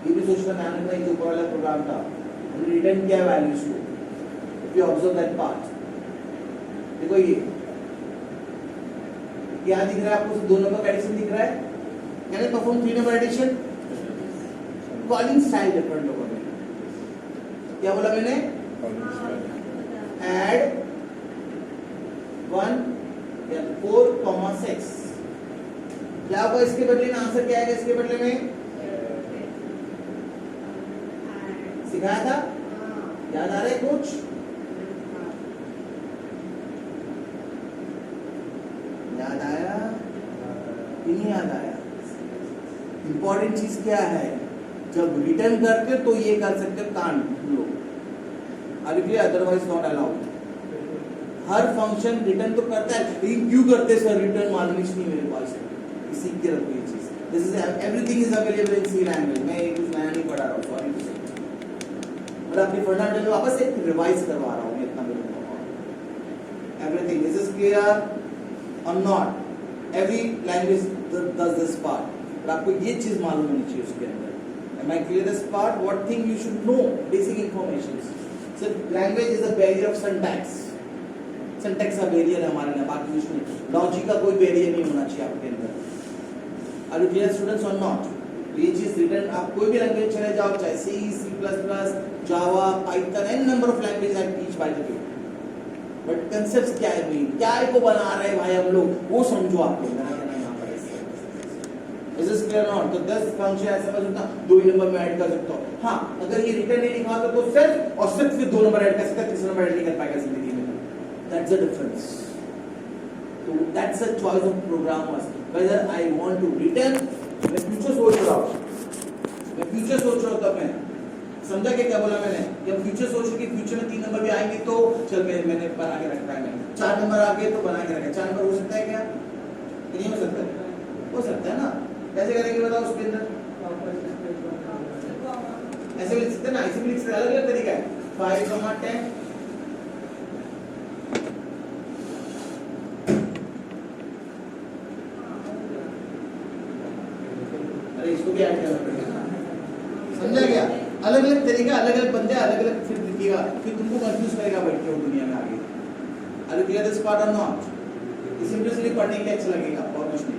A: ये भी सोचना ध्यान रखना। ये जो ऊपर वाला प्रोग्राम था हमने रिटर्न किया वैल्यूज को। If you observe that part, देखो ये क्या दिख रहा है आपको? 2 नंबर का एडिशन दिख रहा है। मैंने perform 3 number addition, calling style different होगा। क्या बोला मैंने? ऐड 1 या 4,6 क्या होगा इसके बदले में? आंसर क्या आएगा इसके बदले में? सिखाया था, याद आ रहा है कुछ? याद आया कि नहीं याद आया? इंपॉर्टेंट चीज क्या है, जब रिटर्न करते तो ये कर सकते कांड लोग, otherwise not allowed. Her function return तो करता है, लेकिन क्यों करते सर रिटर्न? मालूम नहीं मेरे पास, सीख के रखो ये चीज। This is everything is available in C language. मैं ये कुछ नया नहीं पढ़ा रहा हूँ, सॉरी टू से, मतलब अपनी फंडामेंटल वापस एक रिवाइज करवा रहा हूँ इतना मेरे को। एवरीथिंग दिस इज क्लियर और not? Every language does this part, पर आपको ये चीज मालूम होनी चाहिए उसके अंदर। Am I clear this part? What thing you should know? Basic information. So language is a barrier of syntax. Syntax का barrier है हमारे लिए, बाकी कुछ नहीं। Logic का कोई barrier नहीं होना चाहिए आपके अंदर। Are you clear students or not? तो ये चीज रिटर्न आप कोई भी लैंग्वेज चले जाओ, चाहे C, C++, Java, Python, n number of languages I teach by the way. But concepts क्या है भाई? क्या है को बना रहे हैं भाई हम लोग, वो समझो आप लोग। Is this clear or not? तो 10 फंक्शन ऐसा मैं सोचता 2 नंबर में ऐड कर सकता हूँ। हाँ, अगर ये रिटर्न नहीं लिखा तो सिर्फ और सिर्फ फिर 2 नंबर ऐड कर सकता है, 3 नंबर ऐड नहीं कर पाएगा जिंदगी में। That's the difference. तो that's the choice of programmers. Whether I want to return, मैं फ्यूचर सोच रहा हूँ, तब मैं समझा क्या बोला मैंने? जब फ्यूचर सोचो कि फ्यूचर में 3 नंबर भी आएंगे तो चल मैंने बना के रखा है, मैंने 4 नंबर आ गए तो बना के रखा है। 4 नंबर हो सकता है क्या? नहीं हो सकता? हो सकता है ना? कैसे करेंगे बताओ उसके अंदर? ऐसे भी लिख सकते हैं ना, ऐसे भी लिख सकते हैं, अलग अलग तरीका है। 5,10 अरे इसको भी ऐड करना पड़ेगा, समझा क्या? अलग अलग तरीका, अलग अलग बंदे, अलग अलग फिर लिखिएगा, फिर तुमको कंफ्यूज करेगा बैठ के दुनिया में आगे। अरे क्लियर दिस पार्ट और नॉट? सिंपली पढ़ने के लिए अच्छा लगेगा और कुछ नहीं।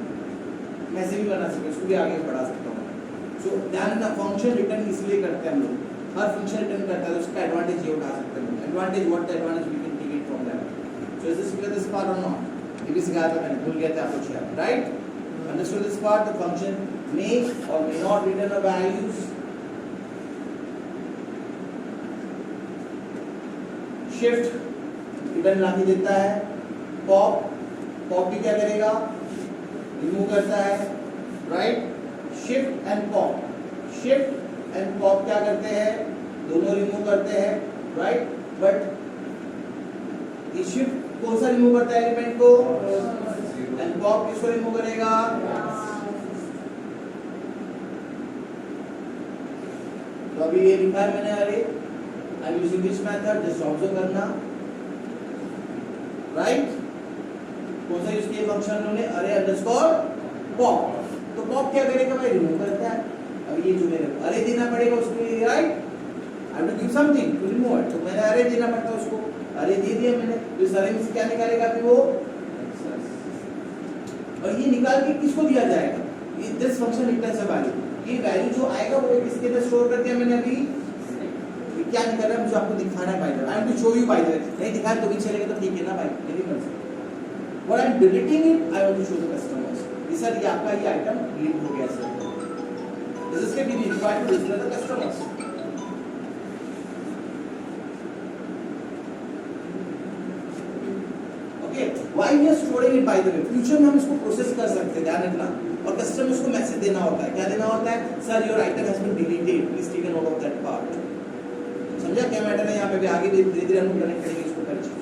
A: मैं ऐसे भी बना सकता हूँ, उसको भी आगे बढ़ा सकता हूँ। सो ध्यान रखना, फंक्शन रिटर्न इसलिए करते हैं हम लोग, हर फंक्शन रिटर्न करता है तो उसका एडवांटेज ये उठा सकते हैं। Advantage what the advantage we can take it from that. So is this clear this part और नॉट? ये भी सिखाया था मैंने, भूल गया था आपको शायद, right? Understood this part? The function may or may not return a values. Shift return ला के देता है। पॉप भी क्या करेगा? रिमूव करता है, राइट? शिफ्ट एंड पॉप क्या करते हैं? दोनों रिमूव करते हैं, राइट? बट ये शिफ्ट कौन सा रिमूव करता है एलिमेंट को? एंड पॉप किसको रिमूव करेगा? तो अभी ये लिखा है मैंने, अरे I am using this method, just observe करना, राइट? कौन सा यूज किया फंक्शन उन्होंने? अरे अंडरस्कोर पॉप। तो पॉप क्या करेगा भाई? रिमूव करता है। अब ये जो मेरे अरे देना पड़ेगा उसके लिए, right? I have to give something to remove it, तो मैंने अरे देना पड़ता है उसको, अरे दे दिया मैंने। तो इस अरे में से क्या निकालेगा अभी वो? और ये निकाल के किसको दिया जाएगा, ये this function returns a value, ये वैल्यू जो आएगा वो किसके अंदर स्टोर कर दिया मैंने अभी, ये क्या निकल रहा है मुझे आपको दिखाना है भाई, I am to show you भाई, नहीं दिखाया तो भी चलेगा तो ठीक है ना भाई, मेरी मर्जी, what I am deleting it I want to show the customers, ये सर ये आपका ये आइटम डिलीट हो गया सर, दिस इज के be required to display the customers. Why we are storing it by the way, future में हम इसको प्रोसेस कर सकते हैं, ध्यान रखना, और कस्टमर को मैसेज देना होता है, क्या देना होता है, sir your item has been deleted please take a note of that part, समझा क्या मैटर है, यहाँ पे भी आगे भी धीरे-धीरे हम कनेक्ट करेंगे इसको कर चीज।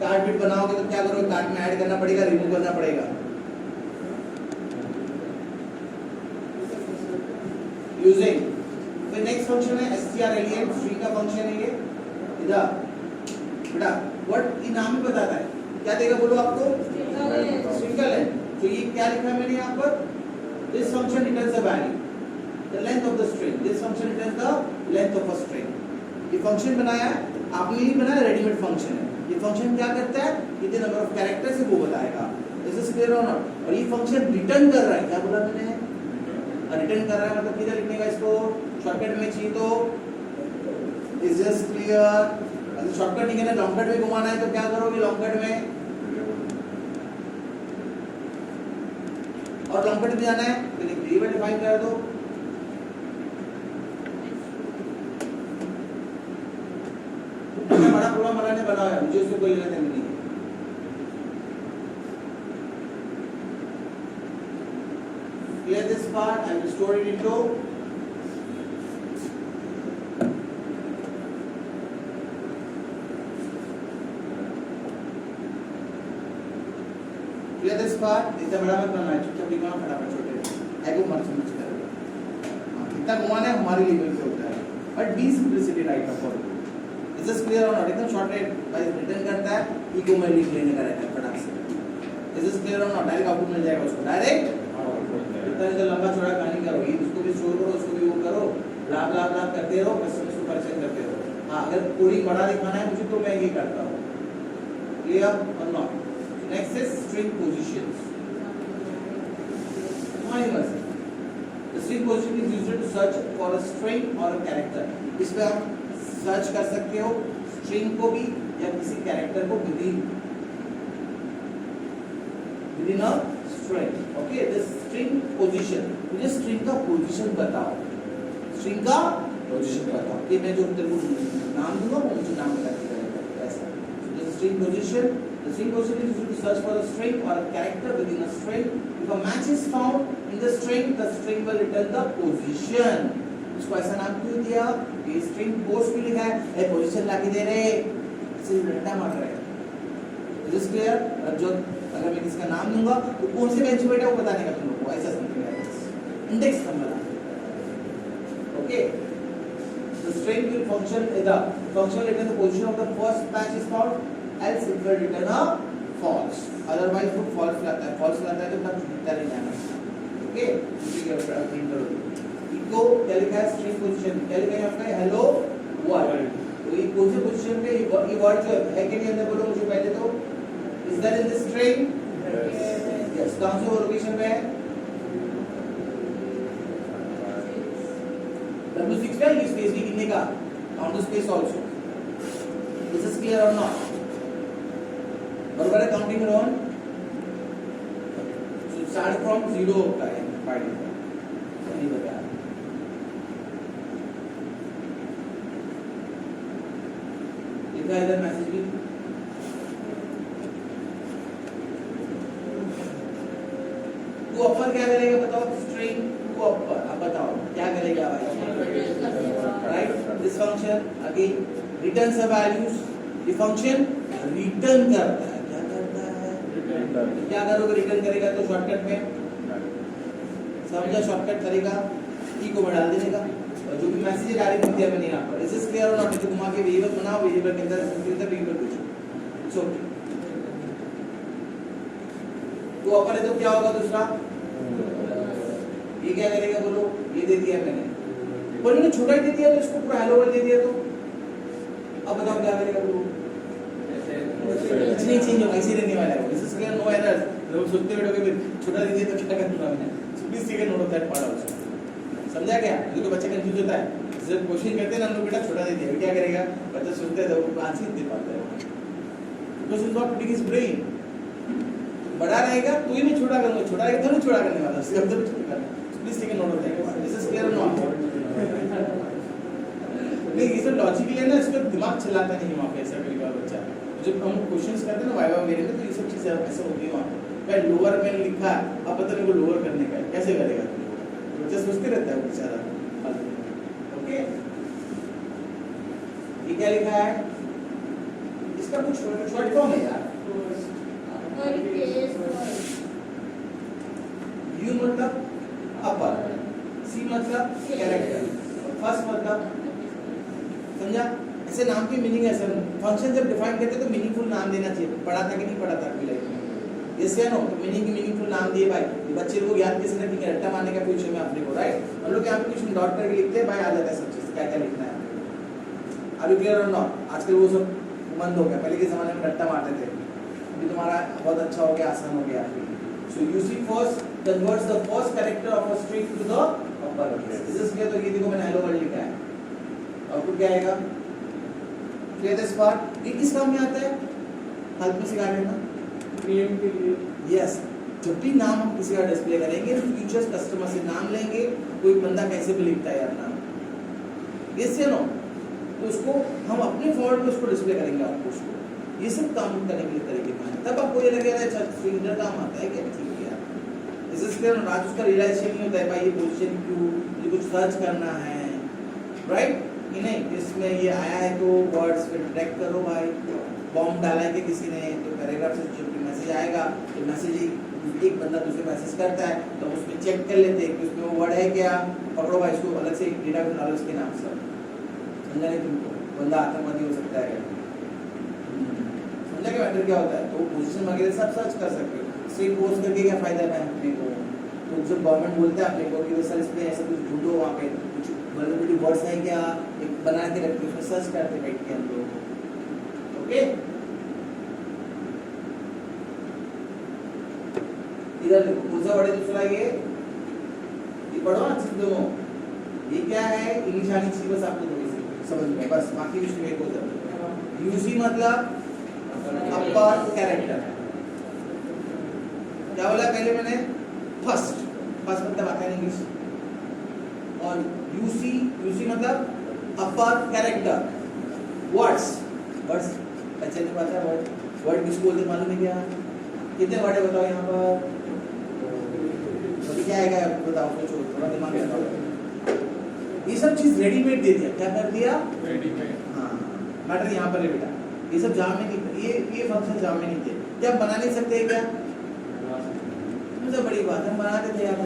A: कार्ड बिट बनाओगे तो क्या करोगे, कार्ड में ऐड करना पड़ेगा, रिमूव करना पड़ेगा, यूजिंग, फिर नेक्स्ट फंक्शन है strlen, स्ट्रिंग का फंक्शन है ये, इधर बेटा व्हाट ये नाम ही बताता है, क्या देगा बोलो आपको, स्ट्रिंग का लेंथ, तो ये क्या लिखा है मैंने यहाँ पर, this function returns a value the length of the string, this function returns the length of a string, ये फंक्शन बनाया आपने नहीं बनाया, रेडीमेड फंक्शन है, ये फंक्शन क्या करता है, कितने नंबर ऑफ कैरेक्टर्स है वो बताएगा, दिस इज क्लियर और नॉट, और ये फंक्शन रिटर्न कर रहा है, क्या बोला मैंने, रिटर्न कर रहा है मतलब किधर लिखने का इसको, शॉर्टकट में चाहिए तो इज जस्ट क्लियर, शॉर्टकट नहीं करना, लॉन्ग कट में घुमाना है तो क्या करोगे लॉन्ग कट में, और लॉन्ग कट में जाना है तो एक वेरिएबल डिफाइन कर दो, बड़ा प्रोग्राम बनाने बना है, मुझे उससे कोई लेना देना नहीं है, clear this part, I will store it into clear this part, इतना बड़ा मत बनना है, चुपचाप लिखना फटाफट छोटे, एगो मत समझ कर, इतना घुमाना है हमारे लेवल पे होता है, but be simplicity right of all, is this clear और नॉट, एकदम शॉर्ट बाय रिटर्न करता है, इको में लिख लेने का रहता है फटाक से, इज दिस क्लियर और नॉट, डायरेक्ट आउटपुट मिल जाएगा उसको, डायरेक्ट, इतना जो लंबा चौड़ा कहानी करो, ये उसको भी स्टोर करो, उसको भी वो करो, ब्ला ब्ला ब्ला करते रहो, कस्टमर को परिचय करते रहो, हाँ अगर पूरी बड़ा दिखाना है मुझे तो मैं ये करता हूँ, क्लियर और not. Next is string positions. The string position is used to search for a string or a character. इसमें आप सर्च कर सकते हो string को भी या किसी character को within a string. Okay, this string position. मुझे string का position बताओ. String का position बताओ. ये मैं जो तेरे को नाम दूँगा वो मुझे नाम बता के करेगा ऐसा. So this string position. The string position is used to search for a string or a character within a string. If a match is found in the string will return the position. इसको ऐसा नाम क्यों दिया? ये string post भी लिखा है, ये position लाके दे रहे, इसे रट्टा मार रहे हैं। Is this clear? जो अगर मैं किसका नाम दूँगा तो कौन से बेंच पे बैठा वो बताने का तुम लोगों को, ऐसा समझ में आएगा। Index number Okay. The string will function return the position of the first match is found. Else it will return a false. Otherwise वो false लाता है, false लाता है तो तब दिखता नहीं जाना। Okay? ठीक है, प्रिंट करो। इको क्या लिखा है string position, क्या लिखा है आपका hello world। तो ये कौन से position पे ये word जो है कि नहीं अंदर बोलो मुझे पहले तो is that in the string? Yes. कहाँ से वो लोकेशन पे है? W6 का ये स्पेस भी कितने का? Count the space also. This is clear or not? बराबर है counting on, so start from 0 होता है by default, नहीं बताया, लिखा है इधर मैसेज भी, टू अपर क्या करेगा बताओ, स्ट्रिंग टू अपर, अब बताओ क्या करेगा भाई, right, this function again returns a values, ये फंक्शन रिटर्न करता है, क्या करोगे रिटर्न करेगा तो शॉर्टकट में समझा, शॉर्टकट करेगा ई को बढ़ा देने का, और जो भी मैसेज डायरेक्ट दिया मैंने यहाँ पर, इज दिस क्लियर और नॉट, घुमा के वेरिएबल बनाओ, वेरिएबल के अंदर वेरिएबल कुछ सो तो अपर है तो क्या होगा दूसरा, ये क्या करेगा बोलो, ये दे दिया मैंने, पर मैंने छोटा ही दे दिया तो इसको पूरा हेलो वर्ल्ड दे दिया तो अब बताओ क्या करेगा बोलो, कुछ नहीं चेंज होगा, इसी रहने वाला है। This is clear, no errors. लोग सोचते बैठोगे फिर छोटा दे दिया तो क्या करना मैंने। So please take note of that part also. समझा क्या? देखो बच्चे कंफ्यूज होता है, जब क्वेश्चन करते हैं ना हम लोग, बेटा छोटा दे दिया, क्या करेगा बच्चा? सुनते हैं तो वो आंसर नहीं दे पाता है, because is not fitting his brain. बड़ा रहेगा तो ही मैं छोटा करूंगा, छोटा रहेगा तो नहीं छोटा करने वाला, उसके अंदर छोटा करना। Please take note of that. This is clear और नॉट? नहीं, ये सब लॉजिकली है ना, इसका दिमाग चलाता नहीं वहाँ पे ऐसा करेगा बच्चा। जब हम क्वेश्चंस करते हैं ना वाइवा वगैरह में, तो ये सब चीजें ऐसा होती है वहाँ पे। भाई लोअर में लिखा है, अब पता नहीं को लोअर करने का है, कैसे करेगा? बच्चा सोचते रहता है बेचारा। ओके, ये क्या लिखा है? इसका कुछ शॉर्ट फॉर्म है यार। यू मतलब अपर, सी मतलब कैरेक्टर, फर्स्ट मतलब, समझा? ऐसे नाम की मीनिंग है सर। फंक्शन जब डिफाइन करते हैं तो मीनिंगफुल नाम देना चाहिए। पढ़ा था कि नहीं पढ़ा था आपकी लाइफ में? यस या नो? तो मीनिंगफुल नाम दिए भाई, बच्चे को याद कैसे रखेंगे? रट्टा मारने का फ्यूचर में अपने को, राइट? हम लोग यहाँ पे कुछ डॉट करके लिखते हैं, भाई आ जाता है सब चीज, क्या क्या लिखना है। आर यू क्लियर और नॉट? आजकल वो सब बंद हो गया, पहले के जमाने में रट्टा मारते थे, अभी तुम्हारा बहुत अच्छा हो गया, आसान हो गया। So using first converts the first character of a string to the upper case. This is clear? तो ये देखो मैंने हेलो वर्ल्ड लिखा है, आउटपुट क्या आएगा? Clear this part? ये किस काम में आता है? हेल्प में सिखा देना
B: नियम के लिए।
A: यस, जब भी नाम हम किसी का डिस्प्ले करेंगे, फ्यूचर्स कस्टमर से नाम लेंगे। कोई बंदा कैसे भी लिखता है यार नाम, यस या नो? तो उसको हम अपने फॉर्मेट में उसको डिस्प्ले करेंगे आपको, उसको ये सब काम करने के लिए तरीके हैं। तब आपको ये लगेगा अच्छा फिंगर काम आता है क्या? ठीक है यार, दिस इज क्लियर। आज उसका रियलाइजेशन नहीं होता है भाई ये पोजीशन क्यों, मुझे कुछ सर्च करना है, राइट? कि नहीं इसमें ये आया है तो वर्ड्स पे ट्रैक करो भाई। बॉम्ब डाला है कि किसी ने, तो पैराग्राफ से जो मैसेज आएगा, तो मैसेज एक बंदा दूसरे मैसेज करता है तो उसमें चेक कर लेते हैं कि उसमें वो वर्ड है क्या, पकड़ो भाई इसको, अलग से एक डेटा डालो उसके नाम से। समझा नहीं तुमको? बंदा आतंकवादी हो सकता है, समझा कि मैटर क्या होता है? तो पोजीशन वगैरह सब सर्च कर सकते हो। स्ट्रिंग पोस्ट करके क्या फायदा है अपने को? तो जब गवर्नमेंट बोलता है अपने को कि सर इसमें ऐसा कुछ ढूंढो, वहाँ पे कुछ बड़े वर्ड्स हैं क्या, एक बना के रखते उसमें सर्च करते बैठ के हम लोग। ओके, इधर देखो कौन सा वर्ड है दूसरा, ये पढ़ो ना चीज दोनों। ये क्या है? इंग्लिश आनी चाहिए बस आपको थोड़ी सी समझ में, बस बाकी कुछ नहीं हो जाता। यूसी मतलब अपर कैरेक्टर। क्या बोला पहले मैंने? फर्स्ट मतलब आता है इंग्लिश। और यूसी मतलब अपर कैरेक्टर। वर्ड्स अच्छे से पता है वर्ड किसको बोलते मालूम है क्या? कितने वर्ड है बताओ यहाँ पर? क्या आएगा बताओ, सोचो थोड़ा दिमाग लगाओ। ये सब चीज रेडीमेड दे दिया, क्या कर दिया?
C: रेडीमेड।
A: हाँ, मैटर यहाँ पर है बेटा, ये सब जाम में नहीं, ये फंक्शन जाम में नहीं थे। क्या बना नहीं सकते क्या? मुझे बड़ी बात है, बना देते हैं आप,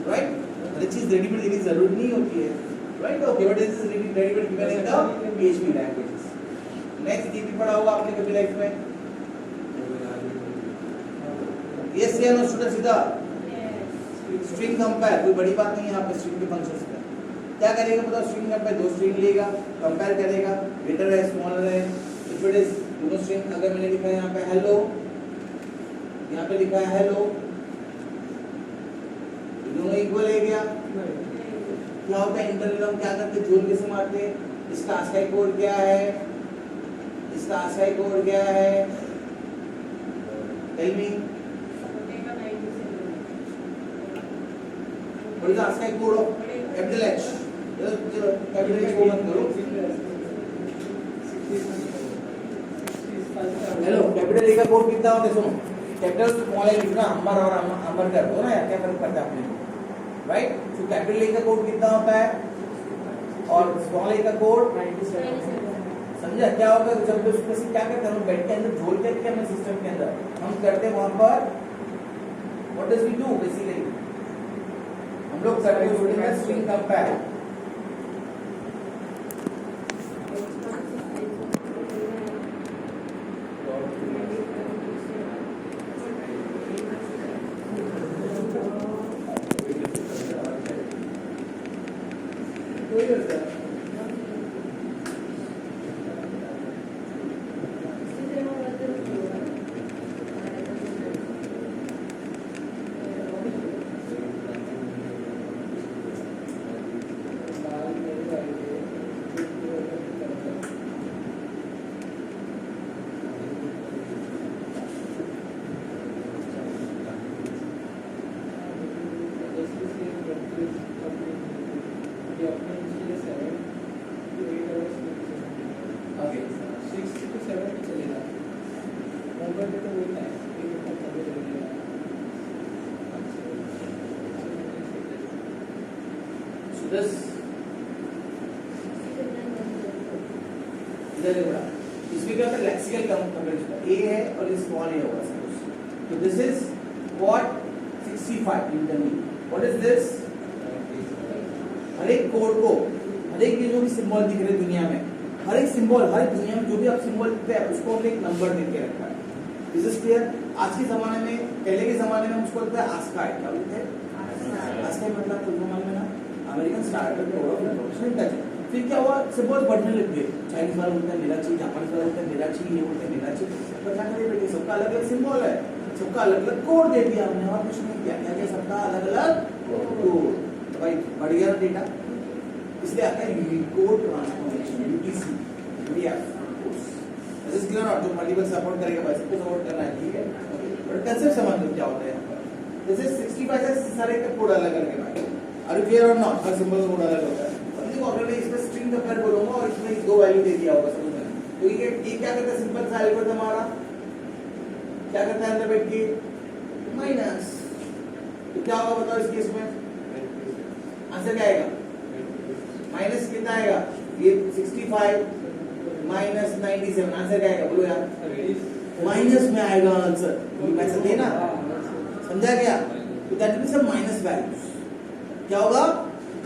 A: राइट? हर चीज रेडीमेड देने की जरूरत नहीं होती है, right? Okay, what is readymade given in the PHP languages. Next ये भी पढ़ा होगा आपने कभी लाइफ में? यस या नो स्टूडेंट? सीधा स्ट्रिंग कंपेयर, कोई बड़ी बात नहीं है यहाँ पे स्ट्रिंग के फंक्शंस का। क्या करेगा बताओ? स्ट्रिंग कंपेयर, दो स्ट्रिंग लेगा, कंपेयर करेगा, ग्रेटर है स्मॉलर है, इफ इट इज दोनों स्ट्रिंग, अगर मैंने लिखा है यहाँ पे हेलो, यहाँ पे लिखा है हेलो, दोनों इक्वल है क्या? क्या होता है इंटरनल, हम क्या करते हैं? जोड़ कैसे मारते हैं? इसका ASCII कोड क्या है? इसका ASCII कोड क्या है? Tell me, what is the ASCII code of capital H? Capital H को मत करो। हेलो, कैपिटल ए का कोड कितना होता है? सुनो, कैपिटल स्मॉल ए लिखना, अंबर और अंबर कर दो ना यार, क्या फर्क पड़ता है अपने को, राइट? तो कैपिटल ए का कोड कितना होता है और स्मॉल ए का कोड
D: 97।
A: समझा? क्या होगा जब उसमें से क्या करते हैं हम बेड के अंदर झोल करके अपने सिस्टम के अंदर हम करते हैं वहां पर what does we do basically? हम लोग करते हैं उसके स्ट्रिंग कंपेयर। this इधर है बड़ा, इसमें क्या होता है लेक्सिकल कंपेरिजन, ए है और ये स्मॉल ए होगा सपोज, तो this is what 65 internally, what is this, हर एक कोड को, हर एक ये जो भी सिंबल दिख रहे दुनिया में, हर एक सिंबल, हर एक दुनिया में जो भी आप सिंबल दिखते हैं उसको हमने एक नंबर दे के रखा है। This is clear. आज के जमाने में, पहले के जमाने में उसको लगता है आस्का है, क्या बोलते हैं आस्का, मतलब कुछ जमाने में ना अमेरिकन स्टार्टअप में होगा प्रोफेशनल टच, फिर क्या हुआ सिंबल बढ़ने लग गए, चाइनीज वाले बोलते हैं मेरा चाहिए, जापानीज वाले बोलते हैं मेरा चाहिए, ये बोलते हैं मेरा चाहिए, तो क्या करें बेटे, सबका अलग अलग सिंबल है, सबका अलग अलग कोड दे दिया हमने, और कुछ नहीं किया, क्या क्या सबका अलग अलग कोड, तो भाई बढ़ गया डेटा, इसलिए आता है Unicode transformation, UTC, UDF course. This is clear, और जो मल्टीपल सपोर्ट करेगा भाई सबको सपोर्ट करना है, ठीक है, बट कंसेप्ट समझ लो क्या होता है यहाँ पर। दिस इज 65 से सारे का कोड अलग अलग है भाई, आर यू क्लियर और नॉट, हर सिंबल का कोड अलग होता है। और देखो अगर मैं इसमें स्ट्रिंग कंपेयर बोलूंगा और इसमें दो वैल्यू दे दिया होगा समझ में, तो ये क्या करता है, सिंपल सा एल्गोरिथम हमारा क्या करता है अंदर बैठ के माइनस, तो क्या होगा बताओ इस केस में, आंसर क्या आएगा, माइनस कितना आएगा, ये 65 माइनस 97, आंसर क्या आएगा बोलो यार, माइनस में आएगा आंसर, वैसे देना, समझा गया, तो दैट मींस माइनस वैल्यूज, क्या होगा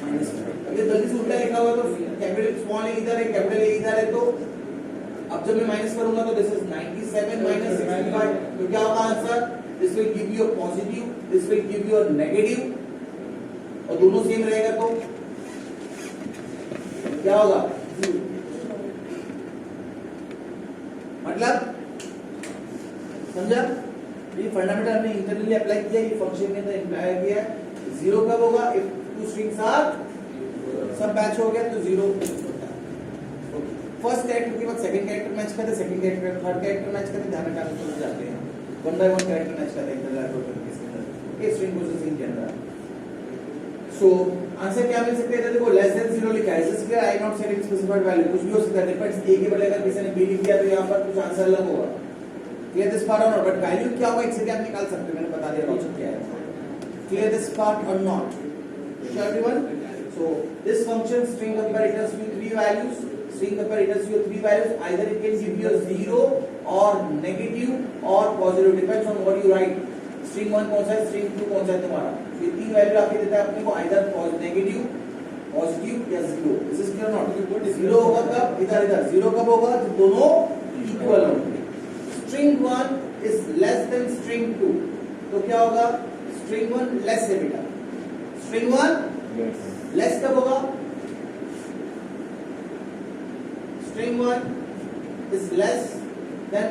A: माइनस, अगर जल्दी से उल्टा लिखा हुआ तो कैपिटल स्मॉल ए इधर है, कैपिटल ए इधर है, तो अब जब मैं माइनस करूंगा तो दिस इज 97 माइनस 65, तो क्या होगा answer, this will give you a positive, this will give you a negative, और दोनों सेम रहेगा तो क्या होगा, मतलब समझा, ये फंडामेंटल हमने इंटरनली अप्लाई किया, ये फंक्शन के अंदर अप्लाई किया, जीरो कब होगा, इफ टू स्ट्रिंग्स आर सब मैच हो गया तो जीरो होता है। फर्स्ट कैरेक्टर के बाद सेकंड कैरेक्टर मैच करते, second character third character match करते, ध्यान रखना तो जाते हैं, one by one character match करते हैं इधर इसके अंदर, ये स्ट्रिंग प्रोसेसिंग के अंदर। सो आंसर क्या मिल सकते हैं, देखो लेस देन 0 लिखा है, this clear, I not set specified value, कुछ भी हो सकता है, डिपेंड्स ए के बदले अगर किसी ने बी लिख दिया तो यहां पर कुछ आंसर अलग होगा, क्लियर दिस पार्ट और नॉट, बट वैल्यू क्या होगा एक्चुअली आप निकाल सकते हो, मैंने बता दिया लॉजिक क्या है, क्लियर दिस पार्ट और not, sure everyone, so this function string compare returns you three values, string compare returns you three values, either it can give you a 0 or negative or positive, depends on what you write, string 1 कौन सा है, string 2 कौन सा है तुम्हारा, ये तीन value आपको देता है अपने को, either नेगेटिव, पॉजिटिव या 0, this is clear not, 0 होगा कब, इधर इधर 0 कब होगा जब दोनों इक्वल होंगे, string 1 is less than string 2, तो क्या होगा, string 1 लेस है बेटा, string 1 लेस कब होगा, string 1 is less than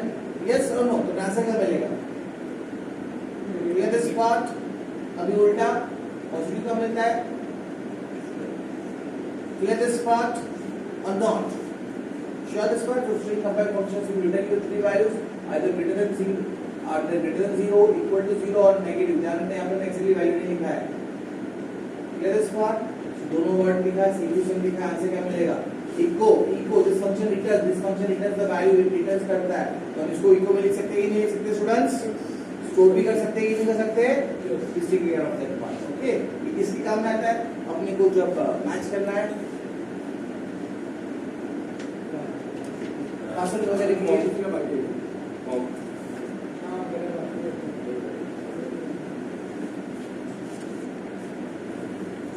A: yes or no, तो आंसर क्या मिलेगा, क्लियर दिस पार्ट, अभी उल्टा पॉजिटिव का मिलता है, क्लियर दिस पार्ट और नॉट, श्योर दिस पार्ट, तो string compare functions will return you three values, either greater than 0 or greater than 0, equal to 0 और नेगेटिव, ध्यान रखना यहाँ पर एक्चुअली वैल्यू नहीं लिखा है, क्लियर दिस पार्ट, दोनों वर्ड लिखा है, सॉल्यूशन लिखा है, आंसर क्या मिलेगा, echo, echo, this function returns the value, it returns करता है, तो हम इसको इको में लिख सकते हैं कि नहीं लिख सकते स्टूडेंट्स, स्टोर भी कर सकते हैं कि नहीं कर सकते, किसी के ऑफ दैट पार्ट, ओके, ये किसके काम में आता है, अपने को जब मैच करना है पासवर्ड वगैरह के लिए,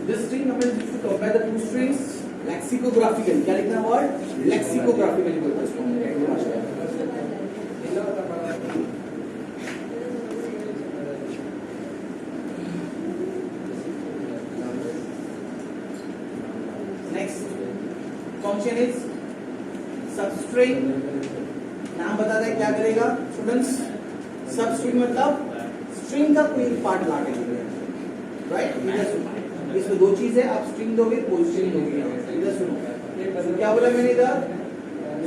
A: this string compares if you compare the two strings lexicographically, क्या लिखना है वर्ड, lexicographically बोलते हैं इसको हिंदी भाषा में, next function is substring, नाम बताता है क्या करेगा स्टूडेंट्स, सबस्ट्रिंग मतलब स्ट्रिंग का कोई पार्ट ला के देगा, राइट, इसमें दो चीज है, आप स्ट्रिंग दोगे पोजीशन दोगे, इधर सुनो, तो क्या बोला मैंने इधर,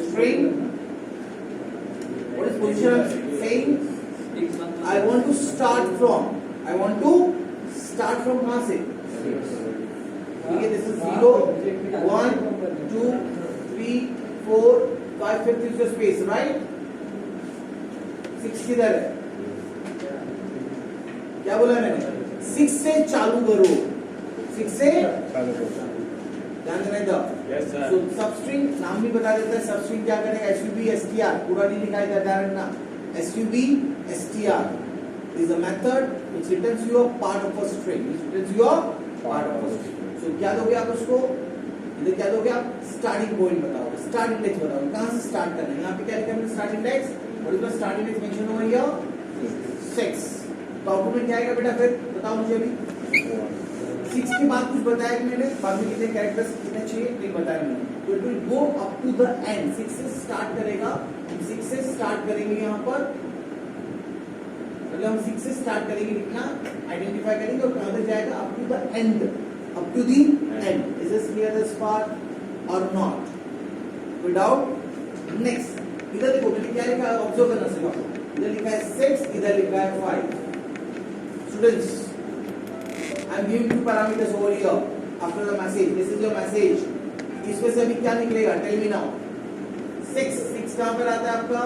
A: string, what is position, saying I want to start from, I want to start from कहां से, ठीक है, this is 0 1 2 3 4 5 5 is the space, right, 6 किधर है, क्या बोला मैंने, 6 से चालू करो, 6 से ध्यान देना इधर।
C: Yes, sir.
A: So substring नाम भी बता देता है, substring क्या करेगा, SUB STR, पूरा नहीं लिखा है डायरेक्ट ना, SUB STR is a method which returns you a part of a string, which returns you a part of a string. So क्या दोगे आप उसको, इधर क्या दोगे आप, स्टार्टिंग पॉइंट बताओगे, स्टार्ट इंडेक्स बताओगे, कहाँ से स्टार्ट करना है, यहाँ पे क्या लिखा है स्टार्ट इंडेक्स, और इसका स्टार्ट इंडेक्स मेंशन हुआ है 6, तो आउटपुट में क्या आएगा बेटा, फिर बताओ मुझे अभी 6 के बाद कुछ बताया कि मैंने, बाद में कितने कैरेक्टर्स कितने चाहिए नहीं बताया मैंने, तो it will go up to the end, 6 से स्टार्ट करेगा, 6 से स्टार्ट करेंगे यहाँ पर, मतलब हम 6 से स्टार्ट करेंगे लिखना, आइडेंटिफाई करेंगे और कहाँ तक जाएगा, up to the end, up to the end. Is this clear this part और नॉट, विदाउट नेक्स्ट। इधर देखो मैंने क्या लिखा है, ऑब्जर्व करना सिखाओ, इधर लिखा है 6, इधर लिखा है 5। Students, I am giving two parameters over here after the message. This is your message. इसमें से अभी क्या निकलेगा? Tell me now. 6 कहाँ पर आता है आपका?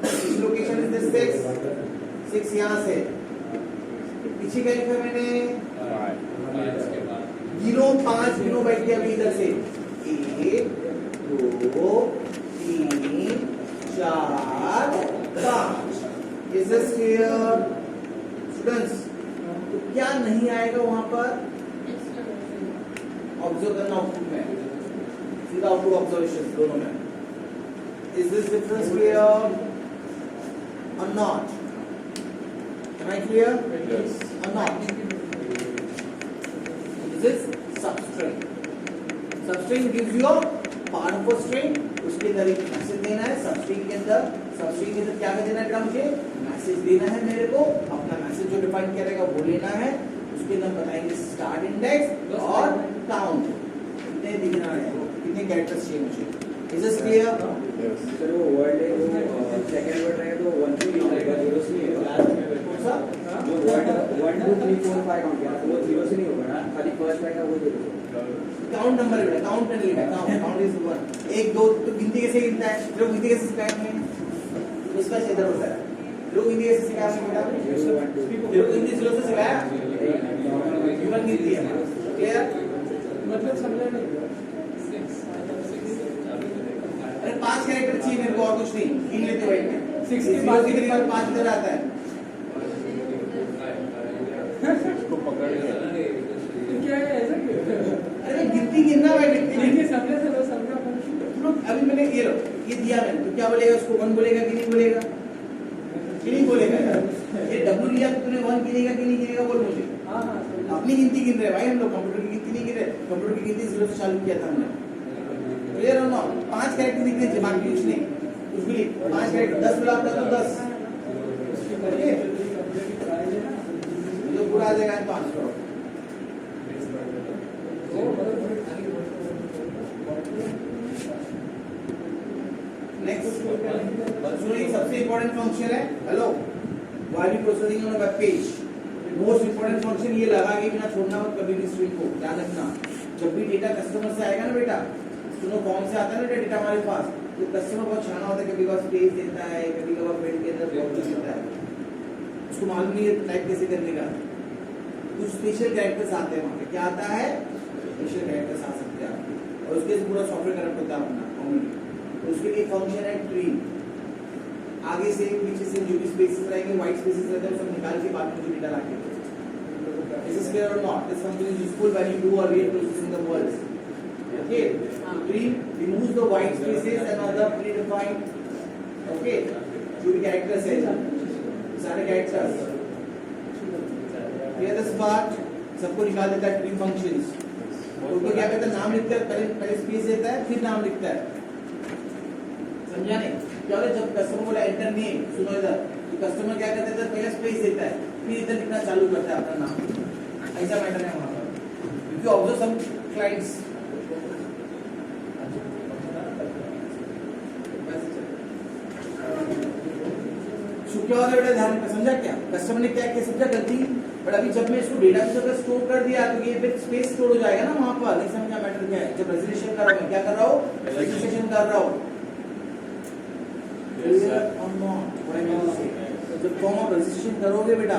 A: Which location is this 6? 6 यहाँ से। पीछे क्या लिखा मैंने? गिनो 5 गिनो बैठ के अभी इधर से 1 2 3 4 5। Is this clear? Students, तो क्या नहीं आएगा वहां पर, ऑब्जर्व करना आउटपुट में, सीधा आउटपुट ऑब्जर्वेशन दोनों में। इज दिस डिफरेंस क्लियर और नॉट? एम आई क्लियर और not? This is substring. Substring gives you part of a string, उसके अंदर एक मैसेज देना है, सबस्ट्रिंग के अंदर क्या देना है, मुझे मैसेज देना है, मेरे को अपना मैसेज जो डिफाइन करेगा वो लेना है, उसके अंदर बताएंगे स्टार्ट इंडेक्स और काउंट, कितने दिखना है, कितने कैरेक्टर्स चाहिए मुझे। Is this clear?
B: सर वो वर्ड है, वो सेकंड वर्ड रहेगा तो 1 2 नहीं होगा, 0 से नहीं होगा।
A: कौन सा?
B: जो वर्ड 1 2 3 4 5 काउंट किया तो वो 0 से नहीं होगा ना, खाली फर्स्ट रहेगा वो 0।
A: काउंट नंबर है बेटा, काउंट नहीं लिखा, काउंट इज 1 1 2, तो गिनती कैसे गिनता है, जो गिनती कैसे सिखाया हमने, उसका इधर होता है, लोग हिंदी कैसे सिखाया हमने बेटा, लोग हिंदी 0 से सिखाया, ह्यूमन गिनती है, क्लियर?
B: मतलब समझा नहीं।
A: अरे 5 कैरेक्टर चाहिए मेरे को और कुछ नहीं, गिन लेते बैठ में,
B: 6 के बाद
A: कितनी बार 5 इधर आता है,
C: इसको पकड़ लिया।
B: क्या है ऐसा क्यों?
A: अरे गिनती गिनना भाई,
B: नहीं समझा सर, वो समझा
A: अभी मैंने ये दिया मैंने, तो क्या बोलेगा उसको, 1 बोलेगा कि नहीं बोलेगा, कि नहीं बोलेगा यार, ये डब्ल्यू लिया तो तूने 1 गिनेगा कि नहीं गिनेगा, बोल मुझे।
B: हाँ हाँ
A: अपनी गिनती गिन रहे भाई हम लोग, कंप्यूटर की गिनती नहीं गिन रहे, कंप्यूटर की गिनती 0 से चालू किया था हमने, क्लियर हो ना? 5 कैरेक्टर दिख रहे, बाकी कुछ नहीं, कुछ भी 5 कैरेक्टर, 10 बुलाता तो 10 जो पूरा आ जाएगा 5 करोड़। नेक्स्ट सुनिए, सबसे इंपॉर्टेंट फंक्शन है hello while processing on a web page. Most important function ये लगा के बिना छोड़ना मत कभी भी स्ट्रिंग को, ध्यान रखना। जब भी डेटा कस्टमर से आएगा ना बेटा, सुनो फॉर्म से आता है ना डेटा हमारे पास, तो कस्टमर बहुत छाना होता है, कभी कभार स्पेस देता है, कभी कभार फील्ड के अंदर प्रॉब्लम देता है, उसको मालूम नहीं है टाइप कैसे करने का। कुछ स्पेशल कैरेक्टर्स आते हैं वहाँ पे, क्या आता है, स्पेशल कैरेक्टर्स आ सकते हैं आपके, और उसके से पूरा सॉफ्टवेयर करप्ट होता है अपना कॉमन। उसके लिए फंक्शन है ट्री, आगे से पीछे से जो भी स्पेसेस रहेंगे, व्हाइट स्पेसेस रहते हैं, सब निकाल के बाद में जो डेटा लाके, इज दिस क्लियर और not? This function is useful when you do or read processing the words. Okay, tree removes the white spaces and other predefined, okay, जो भी characters है, सारे characters, clear this part, सबको निकाल देता है tree functions। तो क्या कहता है, नाम लिखता है, पहले स्पेस देता है, फिर नाम लिखता है, समझा नहीं? क्या होता है जब कस्टमर बोला एंटर नेम, सुनो इधर, तो कस्टमर क्या करता है, पहले स्पेस देता है, फिर इधर लिखना चालू करता है अपना नाम, ऐसा मैटर है वहाँ पर, क्योंकि ऑब्जर्व सम क्लाइंट्स क्या होगा बेटा, ध्यान में समझा क्या, कस्टमर ने क्या क्या समझा गलती, बट अभी जब मैं इसको डेटा बेस पर स्टोर कर दिया तो ये फिर स्पेस स्टोर हो जाएगा ना वहां पर, नहीं समझा मैटर क्या है। जब रेजिस्ट्रेशन कर रहा हूं, क्या कर रहा हूं, रेजिस्ट्रेशन कर रहा हूं, जब फॉर्म ऑफ रजिस्ट्रेशन करोगे बेटा,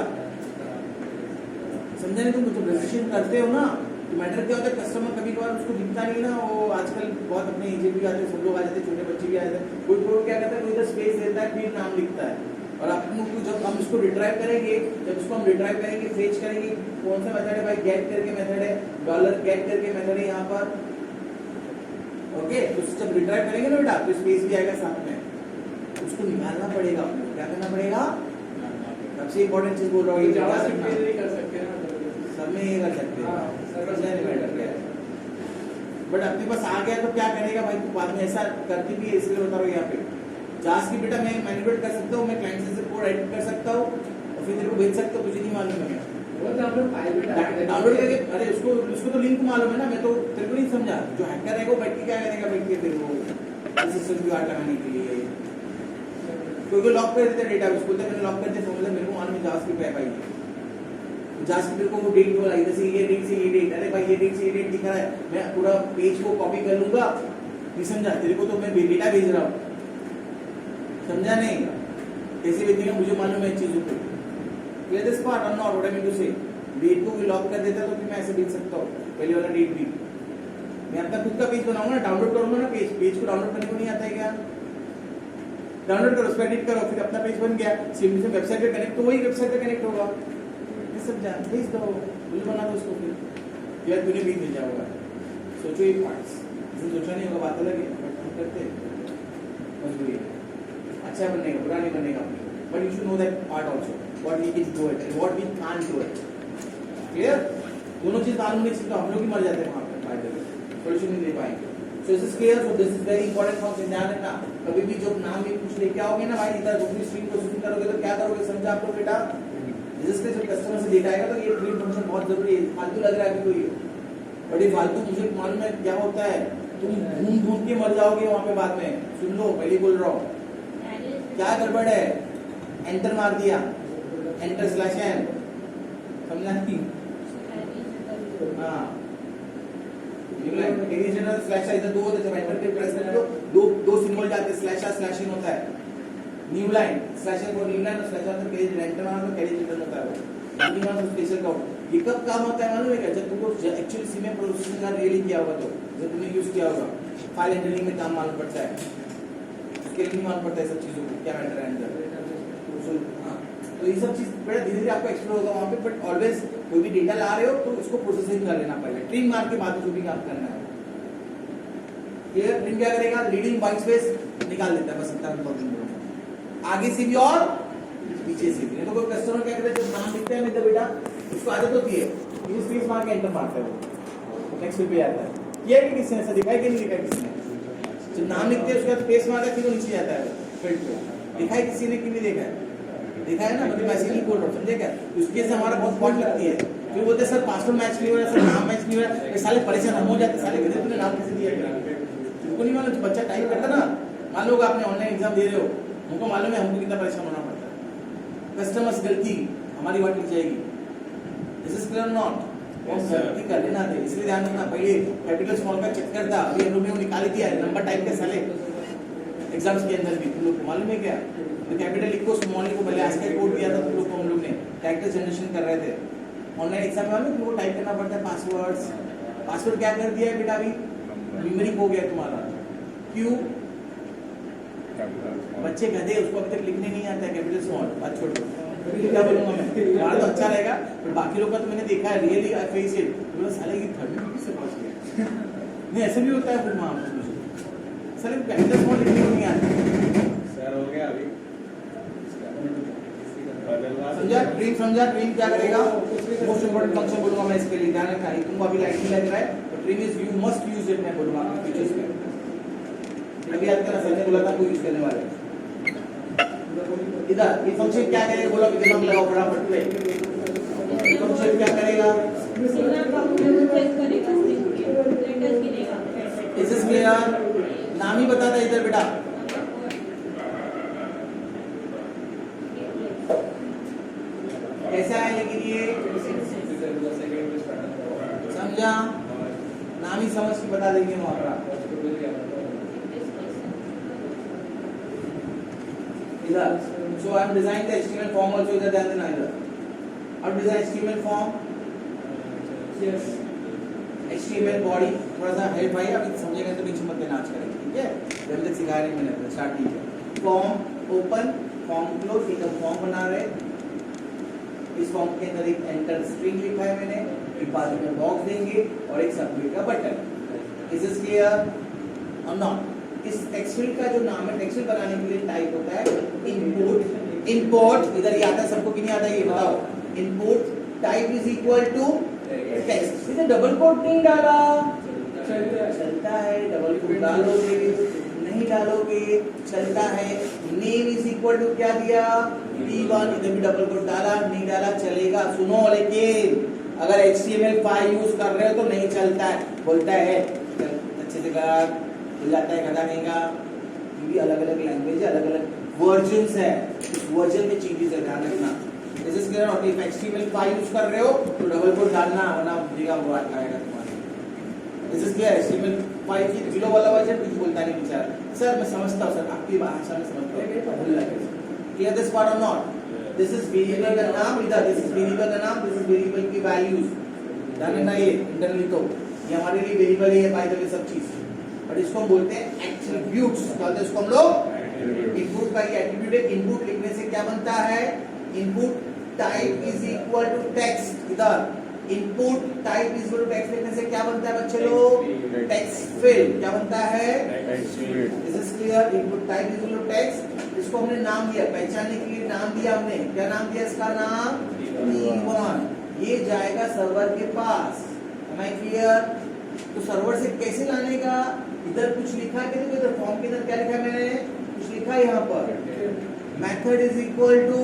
A: समझा नहीं तुम, जब रजिस्ट्रेशन करते हो ना तो मैटर क्या होता है, कस्टमर कभी कभार उसको दिखता नहीं ना, वो आजकल बहुत अपने एजेड भी आते हैं, सब लोग आ जाते हैं, छोटे बच्चे भी आ जाते हैं, कोई क्या करता है, कोई इधर स्पेस देता है फिर नाम लिखता है। और अपन को जब हम इसको रिट्राइव करेंगे, जब इसको हम रिट्राइव करेंगे, फेच करेंगे, कौन सा मेथड है भाई, गेट करके मेथड है, डॉलर गेट करके मेथड है यहाँ पर। ओके, तो जब रिट्राइव करेंगे ना बेटा, तो स्पेस भी आएगा साथ में, उसको निकालना पड़ेगा आपको। क्या करना पड़ेगा? सबसे इंपॉर्टेंट चीज बोल रहा हूँ,
C: नहीं कर सकते ना,
A: सब में ये कर सकते हैं,
C: हाँ,
A: सर्वर से नहीं मैटर क्या है। बट अपने पास आ गया तो क्या करेगा भाई, तू बाद में ऐसा करती भी है, इसलिए बता रहा हूँ यहाँ पे जास की बेटा मैं मैनिपुलेट कर सकता हूँ, मैं क्लाइंट से कोड एडिट कर सकता हूँ और फिर तेरे को भेज सकता हूँ, तुझे नहीं मालूम है।
C: वो तो हम लोग फाइल में
A: डाउनलोड करके, अरे उसको तो लिंक मालूम है ना, मैं तो तेरे को नहीं समझा। जो हैकर रहेगा वो बैठ के क्या करेगा, बैठ के तेरे को सिस्टम की वाट लगाने के लिए कोई लॉक कर देता डेटा, उसको बोलते मैंने लॉक कर दिया, समझ मेरे को मालूम है जास की पे भाई, जास की को वो डेट बोला, इधर से ये डेट से ये डेट, अरे भाई ये डेट से ये डेट दिख रहा है, मैं पूरा पेज को कॉपी कर लूंगा, नहीं समझा, तेरे को तो मैं डेटा भेज रहा हूँ, समझा नहीं? कैसे भेजेगा मुझे मालूम है चीजों को। क्लियर दिस पार्ट और not what I mean to say, date को भी लॉक कर देता तो फिर मैं ऐसे भेज सकता हूँ, पहले वाला डेट भी। मैं अपना खुद का पेज बनाऊंगा ना, डाउनलोड करूंगा ना पेज को डाउनलोड करने को नहीं आता है क्या? डाउनलोड करो, उसको एडिट करो, फिर अपना पेज बन गया, सिम से वेबसाइट पे कनेक्ट, तो वही वेबसाइट पे कनेक्ट होगा। ये सब जान भेज दो, मुझे बना दो उसको, फिर यार तूने भी भेजा होगा। सोचो ये पार्ट्स, इसमें सोचा नहीं होगा, बात अलग है, बट हम करते हैं मजबूरी है। अच्छा बनेगा, बुरा नहीं बनेगा, but you should know that part also, what we can do it and what we can't do it. Clear? दोनों चीज मालूम नहीं तो हम लोग ही मर जाते हैं वहां पे, बाय द वे सोल्यूशन नहीं दे पाएंगे। सो this is clear, so this is very important function, ध्यान रखना। कभी भी जब नाम ये पूछ ले क्या होगे ना भाई, इधर दूसरी स्ट्रिंग प्रोसेसिंग करोगे तो क्या करोगे, समझा आप लोग बेटा? जिसके जब कस्टमर से डेटा आएगा तो ये प्रिंट फंक्शन बहुत जरूरी है। फालतू लग रहा है अभी कोई, बट ये फालतू मुझे मालूम है क्या होता है, तुम ढूंढ के मर जाओगे वहां पे बाद में। सुन लो, पहले बोल रहा हूँ क्या गड़बड़ है, एंटर मार दिया, एंटर स्लैश एन, समझा नहीं? हाँ, स्लैश इधर दो होते हैं, एंटर पे प्रेस करते हो दो सिंबल जाते हैं, स्लैश इन होता है, न्यू लाइन स्लैश इन को न्यू लाइन और स्लैश आउट पेज एंटर मारना तो कैरी रिटर्न होता है वो, न्यू लाइन स्पेशल काउंट। ये कब काम होता है मालूम है क्या? जब तुमको एक्चुअली सी में प्रोसेसिंग का रियली किया होगा, तो जब तुमने यूज किया होगा, फाइल हैंडलिंग में काम मालूम पड़ता है, उसके लिए नहीं मालूम पड़ता है सब चीजों को, क्या मैटर है अंदर। तो ये सब चीज बड़ा धीरे धीरे आपको एक्सप्लोर होगा वहां पे, बट ऑलवेज कोई भी डेटा ला रहे हो तो इसको प्रोसेसिंग कर लेना पड़ेगा, ट्रिम मार के बाद जो भी काम करना है। क्लियर? ट्रिम क्या करेगा, लीडिंग वाइट स्पेस निकाल देता है, बस इतना इंपॉर्टेंट, आगे से भी और पीछे से भी। नहीं तो कोई कस्टमर क्या करता है, जब नाम लिखते हैं तो बेटा उसको आदत होती है ये स्पेस मार के एंटर मारता है, वो नेक्स्ट पे आता है। किया कि किसी ने ऐसा दिखाया कि नहीं दिखाया किसी ने? जब नाम लिखते हैं उसके बाद स्पेस मारता है, फिर नीचे जाता है फील्ड पे, दिखाया किसी ने कि नहीं देखा है? देखा है ना, मतलब ऐसे नहीं बोल रहा, समझे क्या? उसके से हमारा बहुत पॉइंट लगती है, फिर बोलते सर पासवर्ड मैच नहीं हो रहा, सर नाम मैच नहीं हो रहा, साले परेशान हम हो जाते, साले कहते तूने नाम कैसे दिया क्या? तुमको नहीं मालूम, बच्चा टाइप करता ना, मान लो आपने ऑनलाइन एग्जाम दे रहे हो, हमको मालूम है हमको कितना परेशान होना पड़ता है, कस्टमर्स गलती हमारी बात लिख जाएगी, दिस इज क्लियर नॉट? गलती कर लेना दे, इसलिए ध्यान रखना, पहले कैपिटल स्मॉल का चेक करता, अभी हम लोग ने निकाल दिया है नंबर टाइप के साले एग्जाम्स के अंदर भी, तुम लोग को मालूम है क्या? तो कैपिटल लिखो, स्मॉल लिखो, पहले आज का कोड दिया था तुम लोग को, हम लोग ने कैरेक्टर जनरेशन कर रहे थे ऑनलाइन एग्जाम में, तुमको टाइप करना पड़ता है पासवर्ड्स। पासवर्ड क्या कर दिया है बेटा, अभी मेमोरी खो गया तुम्हारा, क्यों? बच्चे गधे, उसको अभी तक लिखने नहीं आता है कैपिटल स्मॉल, बात छोड़ दो, क्या बोलूंगा मैं, तुम्हारा तो अच्छा रहेगा, पर बाकी लोग का तो मैंने देखा है, रियली आई फेस इट, बोला साले की थर्ड में किससे पहुंच गया? नहीं ऐसे भी होता है फिर वहां पर, साले कैपिटल स्मॉल लिखने को नहीं आता।
C: सर हो गया अभी
A: समझा? ट्रिम क्या करेगा? मोस्ट इंपोर्टेंट फंक्शन बोलूंगा मैं इसके लिए, ध्यान रखना, तुमको अभी लाइट नहीं लग रहा है, तो trim is you must use it, मैं बोलूंगा फीचर्स में। अभी याद करना, सर ने बोला था कोई यूज करने वाले, इधर ये फंक्शन क्या करेगा बोला, कितना लगाओ फटाफट पे, फंक्शन क्या करेगा? Is this clear? नाम ही बता था इधर बेटा, कैसा है लेकिन ये समझा? नाम ही समझ के बता देंगे वहां पर। इधर so I am designing the HTML form also इधर ध्यान देना, इधर अब design HTML form,
C: yes
A: HTML body थोड़ा सा हेल्प भाई अभी समझेंगे तो नीचे मत देना आज करेंगे ठीक है जब तक सिखाया नहीं मैंने स्टार्ट ठीक है फॉर्म ओपन फॉर्म क्लोज एक फॉर्म बना रहे इस फॉर्म के अंदर एक एंटर स्ट्रिंग लिखा है मैंने एक बाद में बॉक्स देंगे और एक सबमिट का बटन इज दिस क्लियर और नॉट इस टेक्स्ट फील्ड का जो नाम है टेक्स्ट फील्ड बनाने के लिए टाइप होता है इनपुट इधर ये आता है सबको कि नहीं आता ये बताओ input type is equal to text इसे डबल कोट नहीं डाला चलता है डबल कोट डालोगे नहीं डालोगे चलता है नेम इज इक्वल टू क्या दिया p1 इधर भी डबल कोट डाला नहीं डाला चलेगा सुनो लेकिन अगर HTML5 यूज कर रहे हो तो नहीं चलता है बोलता है अच्छे से कर हो जाता है गधा नहीं का क्योंकि अलग अलग लैंग्वेज है अलग अलग वर्जन्स है इस वर्जन में चेंजेस है ध्यान रखना दिस इज क्लियर और इफ HTML5 यूज कर रहे हो तो डबल कोट डालना वरना बुझेगा बुरा आएगा तुम्हारे दिस इज क्लियर HTML5 की बिलो वाला वर्जन कुछ बोलता नहीं बेचारा सर मैं समझता हूं सर आपकी भाषा में समझता हूं भूल लगे क्लियर दिस पार्ट और नॉट दिस इज वेरिएबल का नाम इधर दिस इज वेरिएबल का नाम दिस इज वेरिएबल की वैल्यूज ध्यान रखना ये इंटरनली तो ये हमारे लिए वेरिएबल है बाय द वे सब चीज और इसको हम बोलते हैं एट्रिब्यूट्स क्या बोलते हैं इसको हम लोग इनपुट का ये एट्रिब्यूट है इनपुट लिखने से क्या बनता है input type is equal to text इधर input type is equal to text लिखने से क्या बनता है बच्चे लोग टेक्स्ट फील्ड क्या बनता है this is clear input type is equal to text इसको हमने नाम दिया पहचानने के लिए नाम दिया हमने क्या नाम दिया इसका नाम p1 ये जाएगा सर्वर के पास am I clear तो सर्वर से कैसे लाने का इधर कुछ लिखा है कि इधर फॉर्म के अंदर क्या लिखा है मैंने कुछ लिखा है यहाँ पर मेथड इज इक्वल टू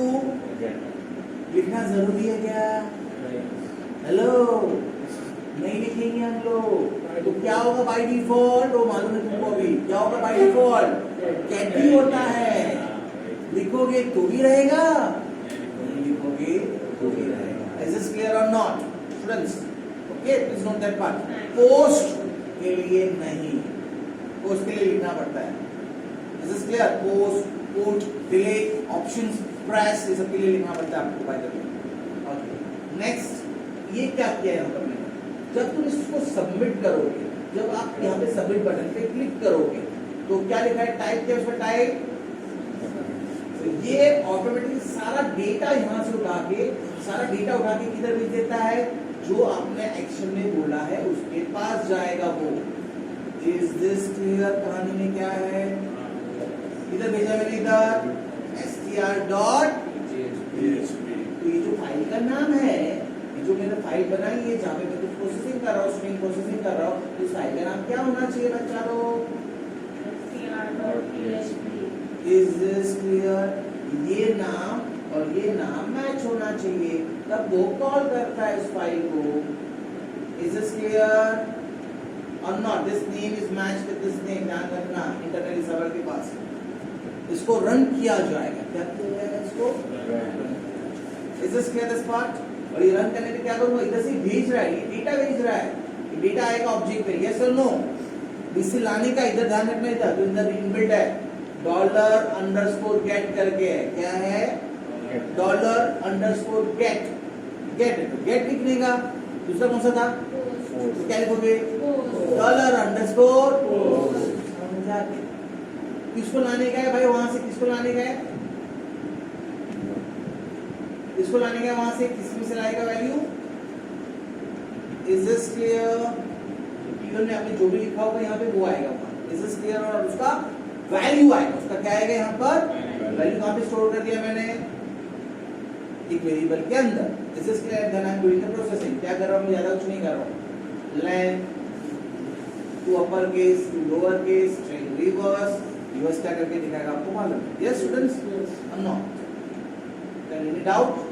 A: लिखना जरूरी है क्या हेलो नहीं लिखेंगे हम लोग तो क्या होगा बाय डिफॉल्ट वो मालूम है तुमको अभी क्या होगा बाय डिफॉल्ट कैट होता है लिखोगे तो भी रहेगा नहीं लिखोगे तो भी रहेगा इज दिस क्लियर और not students okay please note that part post के लिए नहीं पोस्ट के लिए लिखना पड़ता है this is clear post put delete options press ये सब के लिए लिखना पड़ता है आपको bye the way okay next ये क्या किया है हमने जब तुम इसको सबमिट करोगे जब आप यहाँ पे सबमिट बटन पे क्लिक करोगे तो क्या लिखा है टाइप क्या उसका टाइप तो ये ऑटोमेटिकली सारा डेटा यहाँ से उठा के किधर भेज देता है जो आपने एक्शन में बोला है उसके पास जाएगा वो इज दिस क्लियर कहानी में क्या है इधर भेजा मैंने इधर str.php तो ये जो फाइल का नाम है ये जो मैंने फाइल बनाई है जहाँ पे मैं कुछ प्रोसेसिंग कर रहा हूँ स्ट्रिंग प्रोसेसिंग कर रहा हूँ तो इस फाइल का नाम क्या होना चाहिए बच्चा लोग इज दिस क्लियर ये नाम और ये नाम मैच होना चाहिए तब वो कॉल करता है इस फाइल को इज दिस क्लियर और not this name is match with this name ध्यान रखना इंटरनली सर्वर के पास इसको रन किया जाएगा क्या किया जाएगा इसको is this clear this part और ये रन करने पे क्या करूंगा इधर से भेज रहा है ये डेटा भेज रहा है ये डेटा आएगा ऑब्जेक्ट पे यस और नो इससे लाने का इधर ध्यान रखना इधर तो इधर इनबिल्ट है $_get करके है क्या है $_get गेट लिखने का दूसरा कौन सा था तो क्या लिखोगे $_post किसको लाने का है भाई वहां से किसको लाने का है किसको लाने का है वहां से किसमें से लाएगा value is this clear p1 में आपने जो भी लिखा होगा यहाँ पे वो आएगा इज दिस क्लियर और उसका वैल्यू आएगा उसका क्या आएगा यहाँ पर वैल्यू कहाँ पे स्टोर कर दिया मैंने एक वेरिएबल के अंदर this is clear then I am doing the processing क्या कर रहा हूँ मैं ज्यादा कुछ नहीं कर रहा हूँ length to upper case to lower case string reverse क्या करके दिखाएगा आपको मालूम है यस स्टूडेंट्स और not can any doubt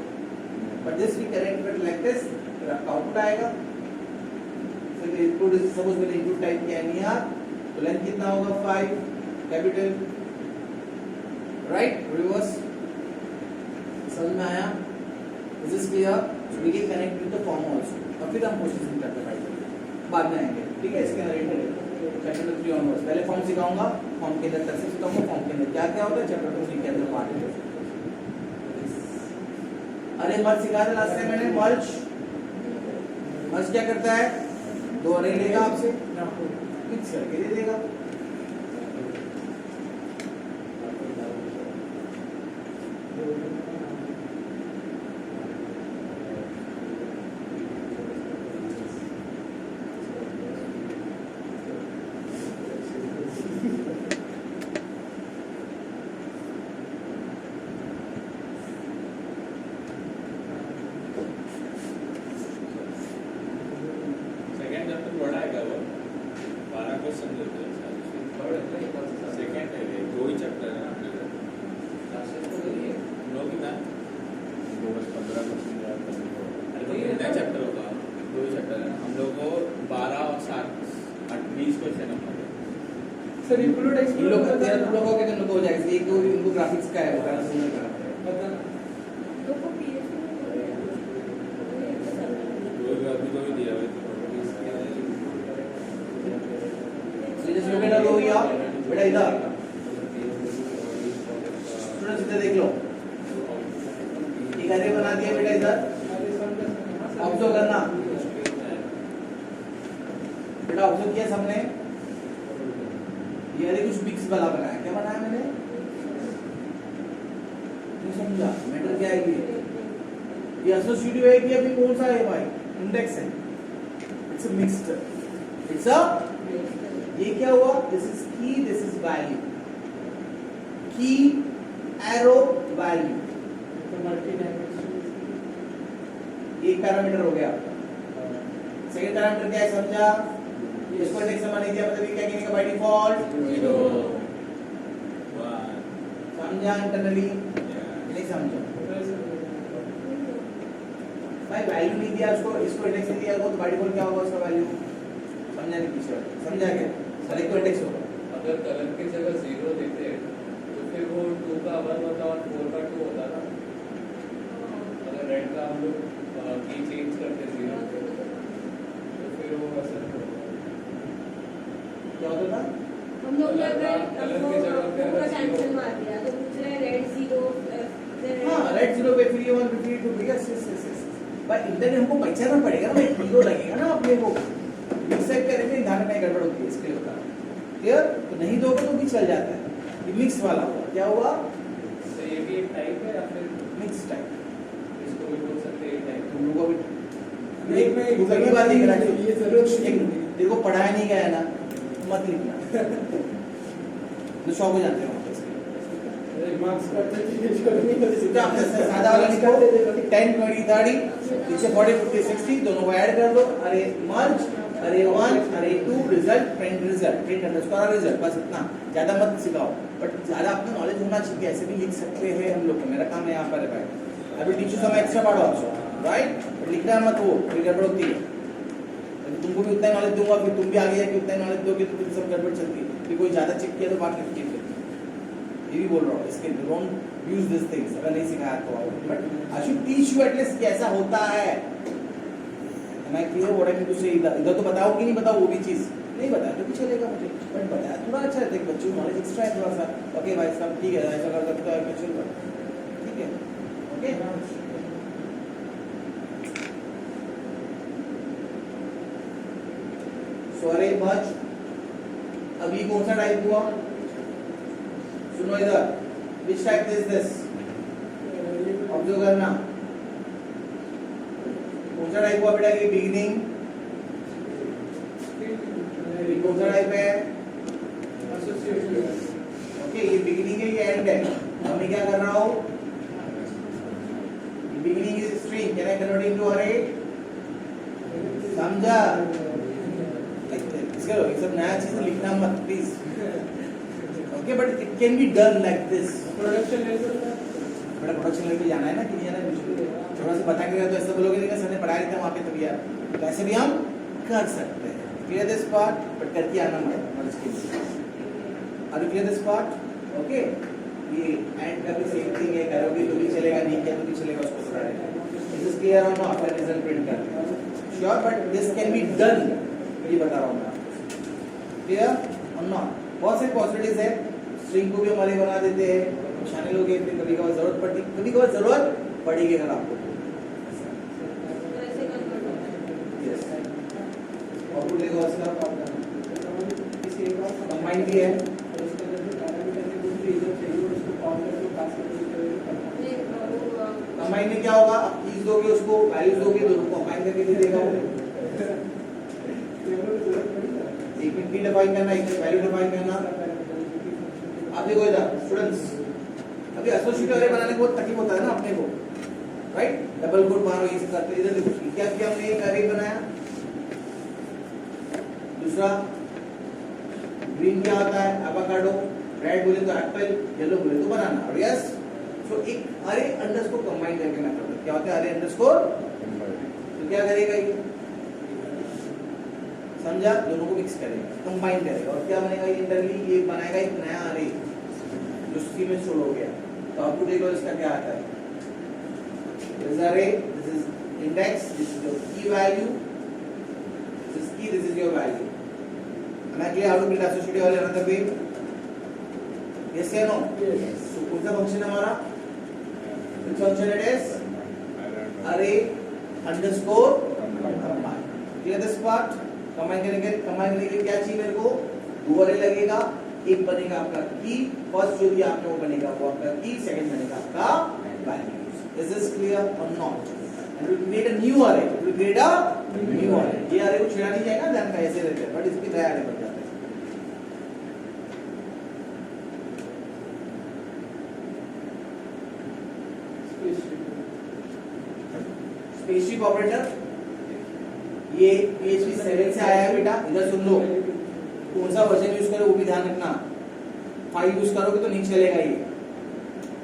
A: but this we correct it like this फिर आपका आउटपुट आएगा फिर इनपुट इज सपोज मैंने इनपुट टाइप किया है यहाँ तो लेंथ कितना होगा 5 कैपिटल राइट रिवर्स समझ में आया this is clear so we can connect with the form also और फिर हम प्रोसेसिंग करते हैं बाद में आएंगे ठीक है इसके अंदर चैप्टर 3 ऑनवर्ड्स पहले फॉर्म सिखाऊंगा फॉर्म के अंदर तक सिखाऊंगा फॉर्म के अंदर क्या क्या होता है चैप्टर 3 के अंदर पार्ट है अरे मर्ज सिखा था लास्ट टाइम मैंने मर्ज क्या करता है दो अरे लेगा आपसे, मिक्स करके दे देगा।
C: सेकंड चैप्टर बड़ा है वो 12 क्वेश्चन देते हैं सेकंड है ये, दो ही चैप्टर है ना अपने को हम लोग की मैम 15 क्वेश्चन याद करने को, अरे तो कितना चैप्टर होगा, दो ही चैप्टर है हम लोग को 12 और 7 20 क्वेश्चन है सर इंक्लूड
A: इन लोग का तेरा तुम लोगों के तो हो जाएगा, एक तो इनको ग्राफिक्स का है, वो ग्राफिक्स में करा
C: पता
D: लोग को PhD में बोले
C: दो अभी तो ही दिया हुआ
A: जैसे लोग बेटा लो या बेटा इधर स्टूडेंट्स इधर देख लो, एक अरे बना दिया बेटा इधर, ऑब्जर्व करना बेटा, ऑब्जर्व किया सबने, ये अरे कुछ मिक्स वाला बनाया, क्या बनाया मैंने नहीं समझा, मैटर क्या है ये एसोसिएटिव है कि अभी कौन सा है भाई, इंडेक्स है, it's a mixed, it's a, ये क्या हुआ, दिस इज की, दिस इज वैल्यू, की एरो वैल्यू, एक पैरामीटर हो गया। सेकंड पैरामीटर क्या है समझा, इसको इंडेक्स में नहीं दिया मतलब ये क्या गिनेगा बाय डिफॉल्ट 0, समझा इंटरनली नहीं समझा भाई, वैल्यू नहीं दिया उसको, इसको इंडेक्स नहीं दिया तो बाय डिफॉल्ट क्या होगा उसका वैल्यू, समझा नहीं पीछे, समझा क्या, सारे को इंडेक्स होगा।
E: अगर कलर की जगह 0 देते तो फिर वो 2 का 1 होता और 4 का 2 होता ना, अगर रेड का हम लोग की चेंज करते 0 तो फिर वो वैसा नहीं होता।
A: क्या होता था,
D: हम लोग ने अगर
E: कलर की जगह पे
D: पूरा
E: अगर
D: कैंसिल मार दिया तो पूछ रहे हैं रेड 0,
A: हाँ रेड 0 पे फिर ये 1 फिर 2 भैया यस भाई, इंटरनेट हमको पहचानना पड़ेगा ना भाई, हीरो लगेगा ना अपने को, मिक्स टाइप करेंगे धान में गड़बड़ होती है, इसके लिए होता है क्लियर, तो नहीं दोगे तो भी चल जाता है, ये मिक्स वाला हुआ, क्या हुआ
E: तो ये भी एक टाइप है या फिर
A: मिक्स टाइप,
E: इसको भी बोल सकते हैं एक टाइप।
A: तुम लोगों को एक दूसरी बात
C: ये
A: लिखना,
C: जरूरत
A: एक देखो पढ़ाया नहीं गया है ना, मत लिखना तो शौक हो जाते हो
C: मार्क्स करते थे छोड़नी
A: तो आपने सादा वाला लिखो 10 20 30 पीछे 40 50 60 दोनों को ऐड कर दो, अरे मर्ज, अरे 1 अरे 2 result, print result, print underscore result, बस इतना, ज्यादा मत सिखाओ, बट ज्यादा आपको नॉलेज होना चाहिए, ऐसे भी लिख सकते हैं हम लोग, मेरा काम है यहाँ पर है भाई, अभी टीचर समय एक्स्ट्रा पढ़ो आपको राइट, बट लिखना मत वो फिर गड़बड़ होती है, तुमको भी उतना नॉलेज दूंगा फिर तुम भी आगे जाके उतना नॉलेज दोगे तो फिर सब गड़बड़ चलती है, फिर कोई ज्यादा चेक किया तो बाकी ठीक है, ये भी बोल रहा हूँ, इसके डोंट यूज दिस थिंग्स, अगर नहीं सिखाया तो, but I should teach you at least कैसा होता है, मैं क्लियर हो रहा है कि तुझे इधर तो बताओ कि नहीं बताओ, वो भी चीज नहीं बताया तो भी चलेगा मुझे, बट बताया थोड़ा अच्छा है, देख बच्चों को नॉलेज एक्स्ट्रा है थोड़ा सा, ओके भाई साहब ठीक है, ऐसा कर सकता है चल रहा ठीक है, ओके सॉरी मच, अभी कौन सा टाइप हुआ, सुनो इधर, which type is this, observe करना, कौन सा टाइप हुआ बेटा, ये बिगिनिंग, कौन सा टाइप है, ओके ये बिगिनिंग है ये एंड है, अब मैं क्या कर रहा हूँ, beginning is string, can I convert into अरे, समझा, इसका ये सब नया चीज लिखना मत please, okay but it can be done like this,
C: production level
A: बड़ा प्रोडक्शन लेवल पे जाना है ना कि नहीं जाना है, मुझे थोड़ा सा पता करेगा तो ऐसा बोलोगे नहीं सर ने पढ़ाया नहीं था वहाँ पे, तो यार तो ऐसे भी हम कर सकते हैं, क्लियर दिस पार्ट, बट करके आना मत नॉलेज के लिए, are you clear this part, okay ये एंड का भी सेम थिंग है, करोगे तो भी चलेगा, नहीं किया तो भी चलेगा, उसको थोड़ा दिस इज क्लियर और नॉट, आफ्टर रिजल्ट प्रिंट कर sure, but this can be done, ये बता रहा हूँ मैं आपको, क्लियर और नॉट, बहुत सारी पॉसिबिलिटीज है, स्ट्रिंग को भी हमारे बना देते हैं, शामिल हो गए, फिर कभी कभार जरूरत पड़ती, कभी कभार जरूरत पड़ेगी अगर आपको,
D: तो ऐसे कन्वर्ट होता है।
A: yes. और कॉल का कंबाइन भी है। कंबाइन में क्या होगा, आप कीज दोगे उसको, वैल्यूज दोगे, दोनों को कंबाइन करके दे देगा वो। एक में की डिफाइन करना, एक में वैल्यू डिफाइन करना। आप देखो इधर स्टूडेंट्स, अभी एसोसिएटिव अरे बनाने को बहुत तकलीफ होता है ना अपने को, राइट? डबल कोट मारो, ये सब करते। इधर देखो क्या किया हमने, एक अरे बनाया। दूसरा ग्रीन क्या होता है, एवोकाडो, रेड बोले तो एप्पल, येलो बोले तो बनाना। और यस, सो एक अरे अंडरस्कोर कंबाइन करके मेथड क्या होता है, अरे अंडरस्कोर। तो क्या करेगा ये, समझा? दोनों को मिक्स करेगा, कंबाइन करेगा, और क्या बनेगा ये इंटरली, ये बनाएगा एक नया अरे जो सी में स्टोर हो गया। तो आपको देखो इसका क्या आता है, दिस इज अरे, this is index, this is your की वैल्यू, दिस इज की, this is your value. Am I clear how to build associative array another way? Yes or no? Yes. So कौन सा फंक्शन हमारा? Which function it is? Array underscore combine. Clear this part? Combine करने के लिए क्या चाहिए मेरे को? दो array लगेगा, एक बनेगा आपका की, फर्स्ट जो भी आपने वो बनेगा वो आपका की, सेकंड बनेगा आपका values. Is this clear or not? And we create a new array. We create a new array. ये array को छेड़ा नहीं जाएगा, ध्यान का ऐसे रहते हैं, but इसकी नया array बन जाता है। स्पेसशिप ऑपरेटर ये PHP 7 से आया है बेटा, इधर सुन लो। कौन सा वर्जन यूज करो वो भी ध्यान रखना, 5 यूज करोगे तो नहीं चलेगा ये।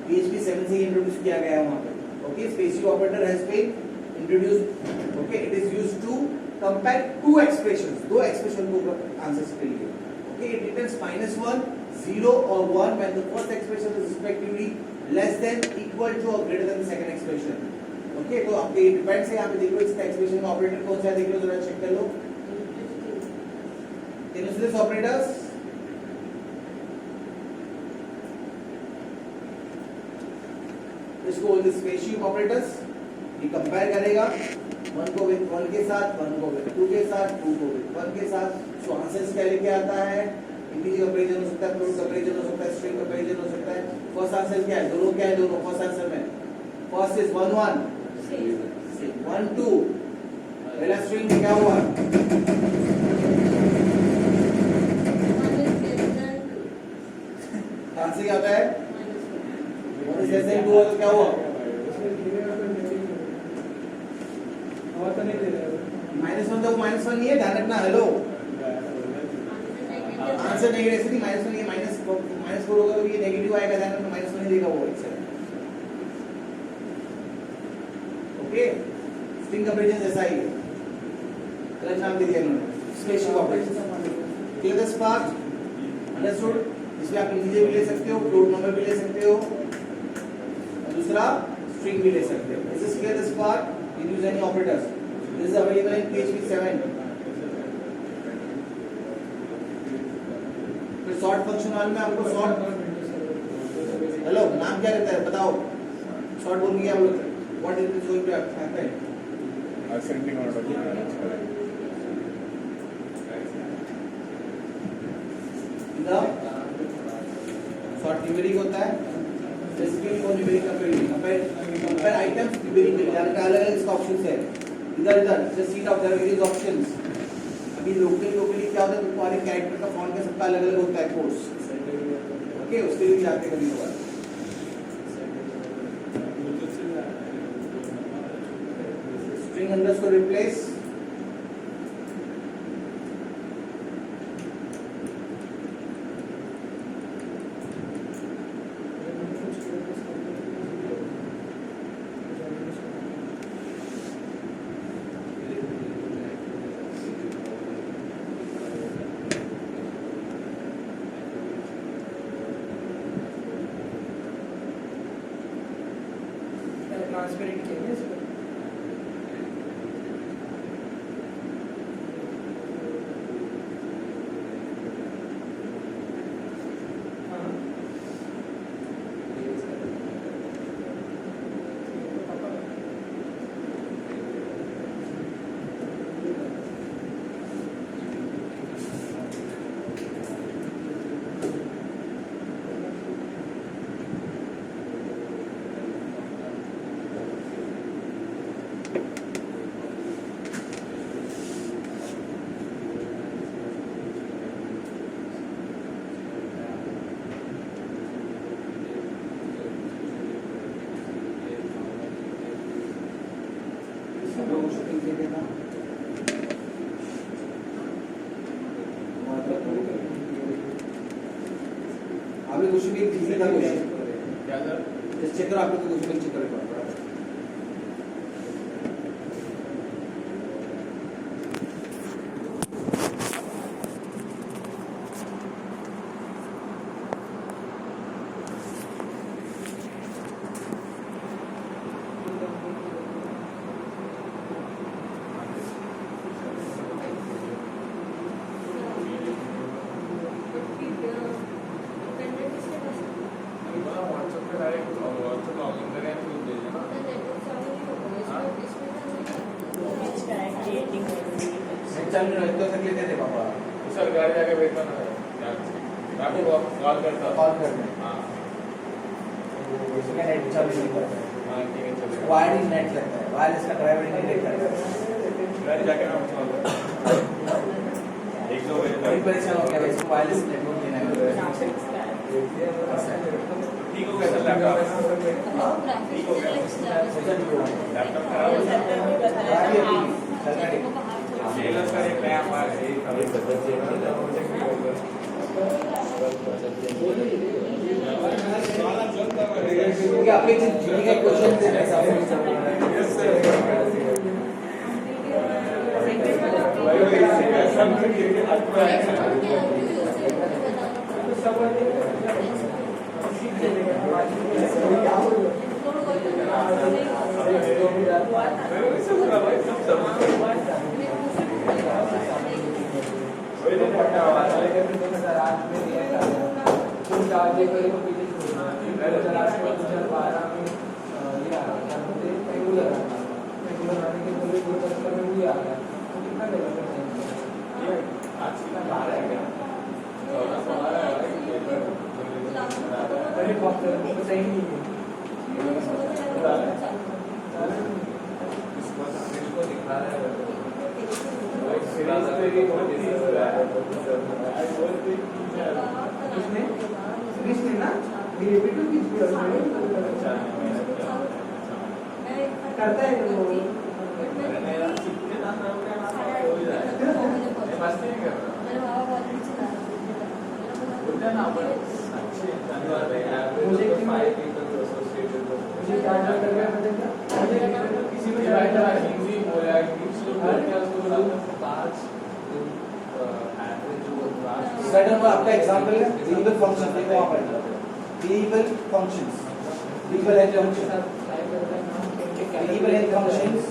A: PHP 7 से इंट्रोड्यूस किया गया है वहां पे। Okay, spaceship operator has been introduced. Okay, it is used to compare two expressions, दो एक्सप्रेशन को आंसर्स के लिए। ओके, इट रिटर्न्स -1, 0 और 1 when the first expression is respectively less than, equal to or greater than the second expression। Okay, तो आपके depend से यहाँ पे देखो इसका एक्सप्रेशन का ऑपरेटर कौन सा है, देख लो जरा, चेक कर लो। Can you see this operators? इसको बोलते स्पेसशिप ऑपरेटर्स। ये कंपेयर करेगा 1 को विद 1 के साथ, 1 को विद 2 के साथ, 2 को विद 1 के साथ। सो आंसर्स क्या लेके आता है, इंटीजर कंपैरिजन हो सकता है, फ्लोट कंपैरिजन हो सकता है, स्ट्रिंग कंपैरिजन हो सकता है। फर्स्ट आंसर क्या है, दोनों क्या है, दोनों फर्स्ट आंसर में फर्स्ट इज 1 1 1 2, पहला स्ट्रिंग क्या हुआ, आंसर क्या होता है, -2 तो क्या हुआ, -1 तो -1 नहीं है, ध्यान रखना। हेलो, आंसर नेगेटिव नहीं, -1 नहीं है, -4 होगा तो ये नेगेटिव आएगा, ध्यान रखना, -1 नहीं देगा वो आंसर। ओके, स्ट्रिंग कंपैरिजन जैसा ही है, अलग नाम दे दिया इन्होंने, spaceship operation. Clear this part, understood? इसमें आप इंटीजर भी ले सकते हो, फ्लोट नंबर भी ले सकते हो, और दूसरा स्ट्रिंग भी ले सकते हो। This is clear this part, you use any operators. This is available in PHP 7. फिर सॉर्ट फंक्शन वाले में आपको सॉर्ट, हेलो नाम क्या रहता है बताओ, सॉर्ट बोल के क्या बोलते हैं, what is it going to happen,
C: ascending order.
A: Sort numeric होता है, स्पेसिफिक और न्यूमेरिक कंपेयर आइटम्स न्यूमेरिकली, यानी कि अलग अलग इसका ऑप्शंस है। इधर just seat of their various options. अभी लोकली क्या होता है, तुम्हारे कैरेक्टर का फॉन्ट का सबका अलग अलग होता है कोर्स। ओके, उसके लिए जाते कभी कभार। स्ट्रिंग अंडरस्कोर रिप्लेस,
F: ट्रांसपेरेंट चाहिए इसको।
A: गोशुपिंग के देना आपने गोशुपिंग किसी का क्वेश्चन
C: क्या सर?
A: इस चित्र आपको तो गोशुपिंग चित्र पड़ा
C: व्हाट्सएप पे डायरेक्ट व्हाट्सएप लॉगिन करें तो भेजना।
A: चल रहा है तो तक लेते थे पापा
C: सर घर जाके भेजना ना मैं आपको कॉल करता हूँ।
A: कॉल करने
C: हाँ
A: इसका नेट चालू नहीं करता है
C: हाँ ठीक है चलेगा।
A: वायरलेस नेट लगता है वायरलेस का ड्राइवर नहीं लगता है
C: घर जाके मैं कॉल करता हूँ। एक दो बजे
A: बड़ी
C: तक
A: परेशान हो गया भाई इसको वायरलेस नेटवर्क लेना है
C: ठीक हो गया सर लैपटॉप ठीक हो गया लैपटॉप खराब हो गया जेलर का एक नया हमारा एक प्रोजेक्ट भी होगा।
A: क्योंकि आपके जीने का क्वेश्चन थे ऐसा
C: यस सर
F: करता है वो
C: मस्ती नहीं कर रहा
F: मुझे क्या कर रहा है
E: किसी भी हिंदी बोला
A: सेकंड में आपका एग्जांपल है वेरिएबल फंक्शन देखो वहां पर variable functions variable and function variable and functions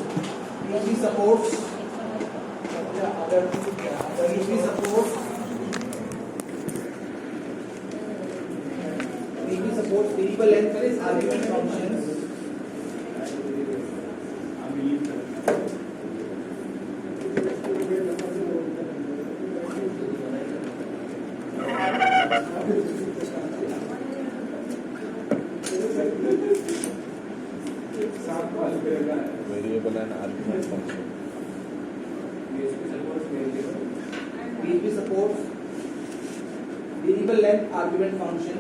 A: PHP supports variable length argument functions
C: variable and argument function
A: PHP supports variable length argument function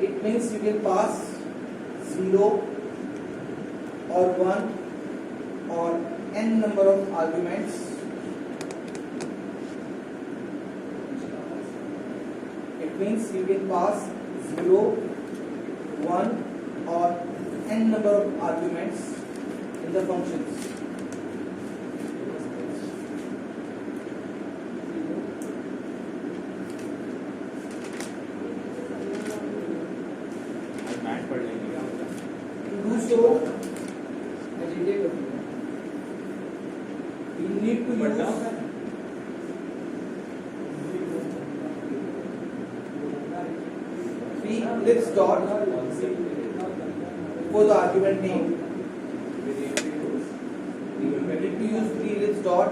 A: it means you can pass 0 or 1 or n number of arguments it means you can pass 0 1 or n number of arguments in the functions
C: match पढ़ लेंगे क्या होता है?
A: to do so you need to use pre-ellipse dot for the argument name you need to use pre-ellipse dot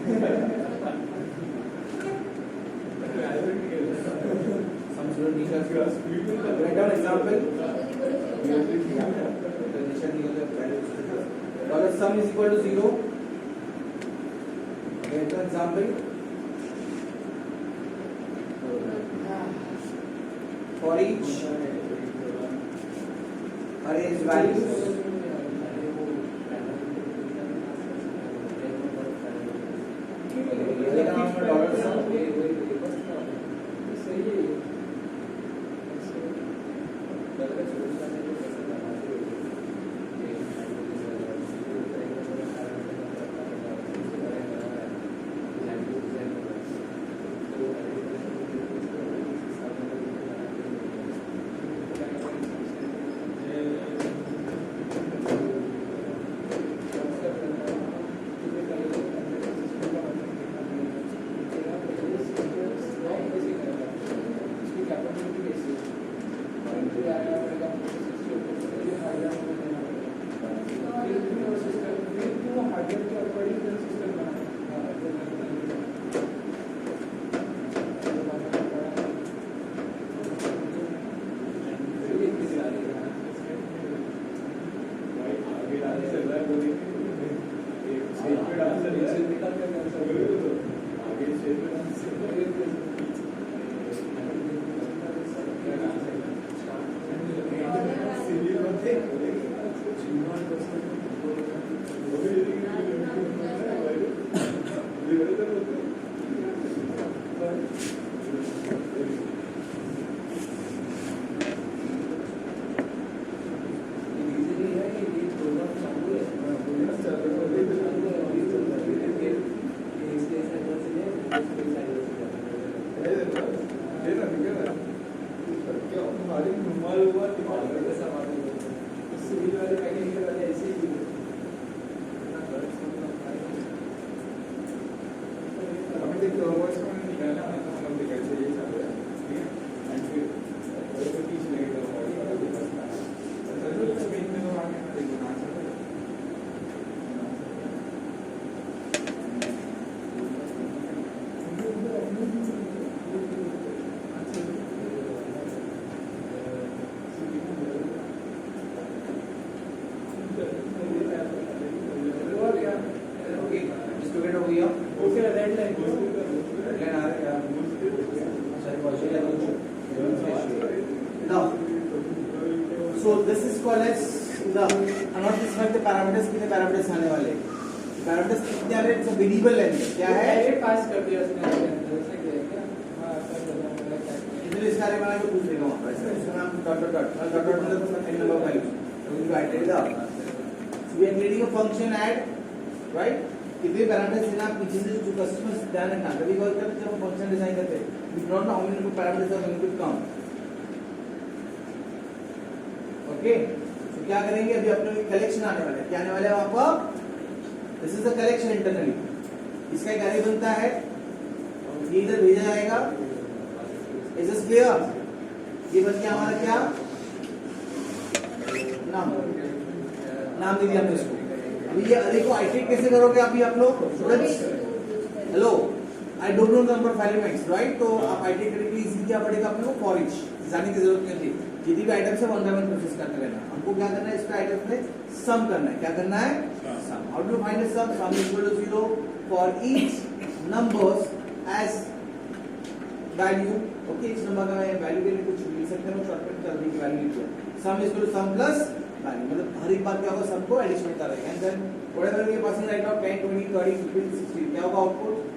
A: Some student teachers write down example. Dollar sum is equal to 0. Write down example. For each arrange values. Dollar sum. So this is called as the not this one the parameters कितने parameters आने वाले parameters कितने आ रहे हैं variable length क्या है
F: पास कर दिया उसने क्या हां
A: इसलिए इसका बारे में पूछ लेगा वहां पर इसका नाम dot dot dot dot dot मतलब उसका n number of values so we write it down so we are creating a function add right कितने parameters हैं आप पीछे से जो कस्टमर्स ध्यान रखना कभी कॉल करते जब हम फंक्शन डिजाइन करते हैं we do not know how many parameters are going to come okay तो क्या करेंगे अभी अपने कलेक्शन आने वाला है क्या आने वाला है आपका this is the collection internally इसका एक अरे बनता है ये इधर भेजा जाएगा इज दिस क्लियर ये बन गया हमारा क्या नाम नाम दे दिया हमने इसको अभी ये अरे को आइटरेट कैसे करोगे अभी आप लोग students hello I don't know number of elements right तो आप आइटरेट करने के लिए इजी क्या पड़ेगा अपने को फॉर ईच जाने की जरूरत नहीं है जितनी भी आइटम्स है वन बाय वन प्रोसेस करते रहना हमको क्या करना है इसका आइटम्स में सम करना है क्या करना है sum how do find the sum sum is equal to 0 for each numbers as value okay इस नंबर का वैल्यू के लिए कुछ लिख सकते हैं शॉर्टकट जल्दी की वैल्यू लिख लो sum is equal to sum plus value मतलब हर एक बार क्या होगा सम को एडिशन होता रहेगा and then whatever your person right out 10 20 30 50 60 क्या होगा आउटपुट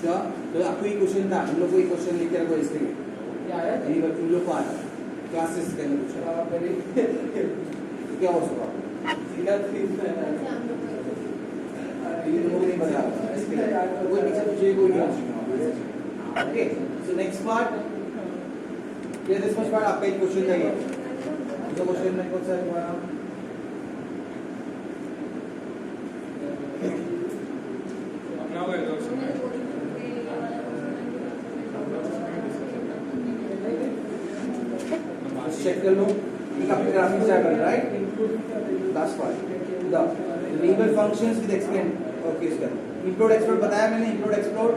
A: श्योर तो आपको ये क्वेश्चन था हम लोग को ये क्वेश्चन लेकर रखो इसके लिए
F: क्या है
A: यही बात तुम लोग को आता क्लासेस के अंदर पूछा तो क्या हो सकता
F: सीधा
A: ये लोग नहीं बता इसके लिए कोई पीछे तुझे कोई नहीं ओके सो नेक्स्ट पार्ट ये दिस मच पार्ट आपका एक क्वेश्चन चाहिए जो क्वेश्चन में कौन सा है तुम्हारा चेक कर लो एक आपके graphics driver right last part the label functions with explain okay इसका इंक्लूड एक्सप्लोर बताया मैंने include explore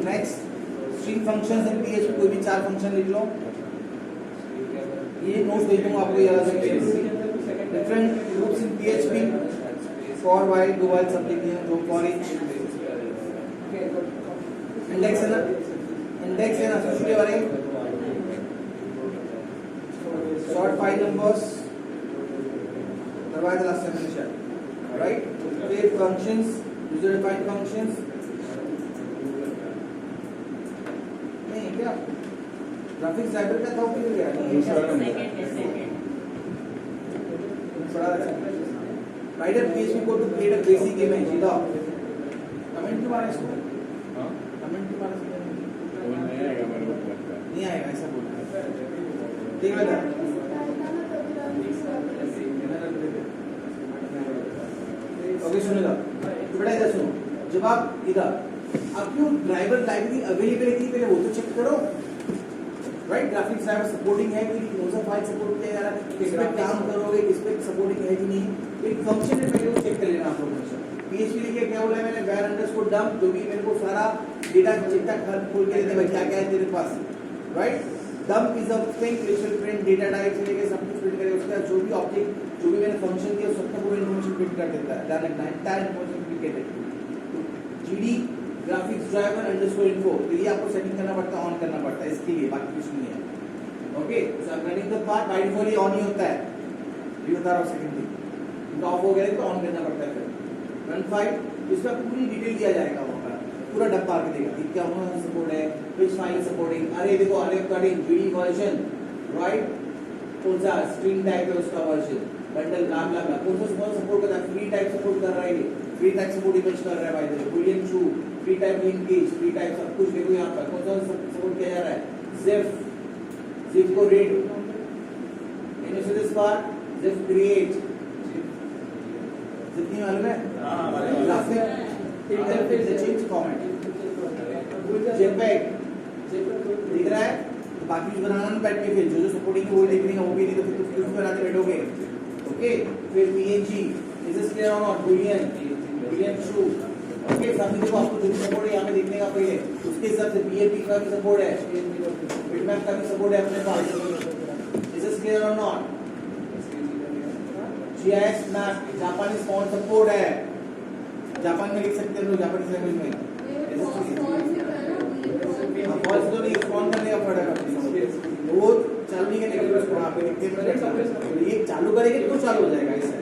A: next string functions in PHP कोई भी 4 फंक्शन लिख लो ये नोट्स भेज दूंगा आपको याद रखिए different groups in PHP for while do while सब लिख दिए जो फॉर ईच इंडेक्स है ना सबसे बारे sort by numbers otherwise the last definition right create functions user defined functions नहीं क्या ग्राफिक्स ड्राइवर का था फिर क्या नहीं बड़ा राइट अप पेज को to create a basic image इधर कमेंट के बारे इसको
C: हाँ
A: कमेंट के बारे
C: वो नहीं आएगा मेरे को लगता है
A: नहीं आएगा ऐसा बोलना ठीक है ना ओके सुनेगा तो बेटा इधर सुनो जब आप इधर आपकी ड्राइवर लाइब्रेरी अवेलेबिलिटी पहले वो तो चेक करो राइट ग्राफिक्स ड्राइवर सपोर्टिंग है कि नहीं कौन सा फाइल सपोर्ट किया जा रहा है किस पे काम करोगे किस पे सपोर्टिंग है कि नहीं एक फंक्शन है पहले वो चेक कर लेना आप लोग PHP लिखे क्या बोला है मैंने var underscore dump जो भी मेरे को सारा डेटा चिट्ठा खोल के देते भाई क्या क्या है तेरे पास right dump is a thing which will print data type से लेके सब कुछ प्रिंट करेगा उसका जो भी ऑब्जेक्ट जो भी मैंने फंक्शन दिया सबका पूरा इन्फॉर्मेशन प्रिंट कर देता है डायरेक्ट एंटायर इन्फॉर्मेशन प्रिंट कर देता है GD graphics driver underscore info तो ये आपको सेटिंग करना पड़ता है ऑन करना पड़ता है इसके लिए बाकी कुछ नहीं है okay so I am running the part by default ये ऑन ही होता है ये बता रहा हूं सेकंड थिंग ऑफ हो गया तो ऑन करना पड़ता है फिर रन फाइल इसका पूरी डिटेल दिया जाएगा वहां पर पूरा डब्बा आके देगा कि क्या होना सपोर्ट है which file is supporting अरे देखो अरे कटिंग GD वर्जन राइट कौन सा स्ट्रिंग टाइप है उसका वर्जन बंडल नाम लगा कौन सा सपोर्ट करता है फ्री टाइप सपोर्ट कर रहा है ये फ्री टाइप सपोर्ट इमेज कर रहा है भाई देखो Boolean true free type linkage free type सब कुछ देखो यहां पर कौन सा सपोर्ट किया जा रहा है zip को read and so this part zip create zip नहीं मालूम है
C: हां
A: लास्ट में फिर चेंज फॉर्मेट jpeg दिख रहा है तो बाकी कुछ बनाना ना बैठ के फिर जो सपोर्टिंग है वो लिख देंगे वो भी नहीं तो फिर कुछ बनाते बैठोगे ओके फिर png इज दिस क्लियर और नॉट boolean true ओके सब देखो आपको जो सपोर्ट है यहां पे देखने का पहले उसके हिसाब से PHP का भी सपोर्ट है बिटमैप का भी सपोर्ट है अपने पास इज दिस क्लियर और not GIS map Japanese font support है जापान में लिख सकते हैं लोग जापानीज लैंग्वेज में फॉल्स तो नहीं रिस्पॉन्ड करने का पड़ेगा वो चालू नहीं करने का उसको वहां पे लिखते हैं ये चालू करेंगे तो चालू हो जाएगा इससे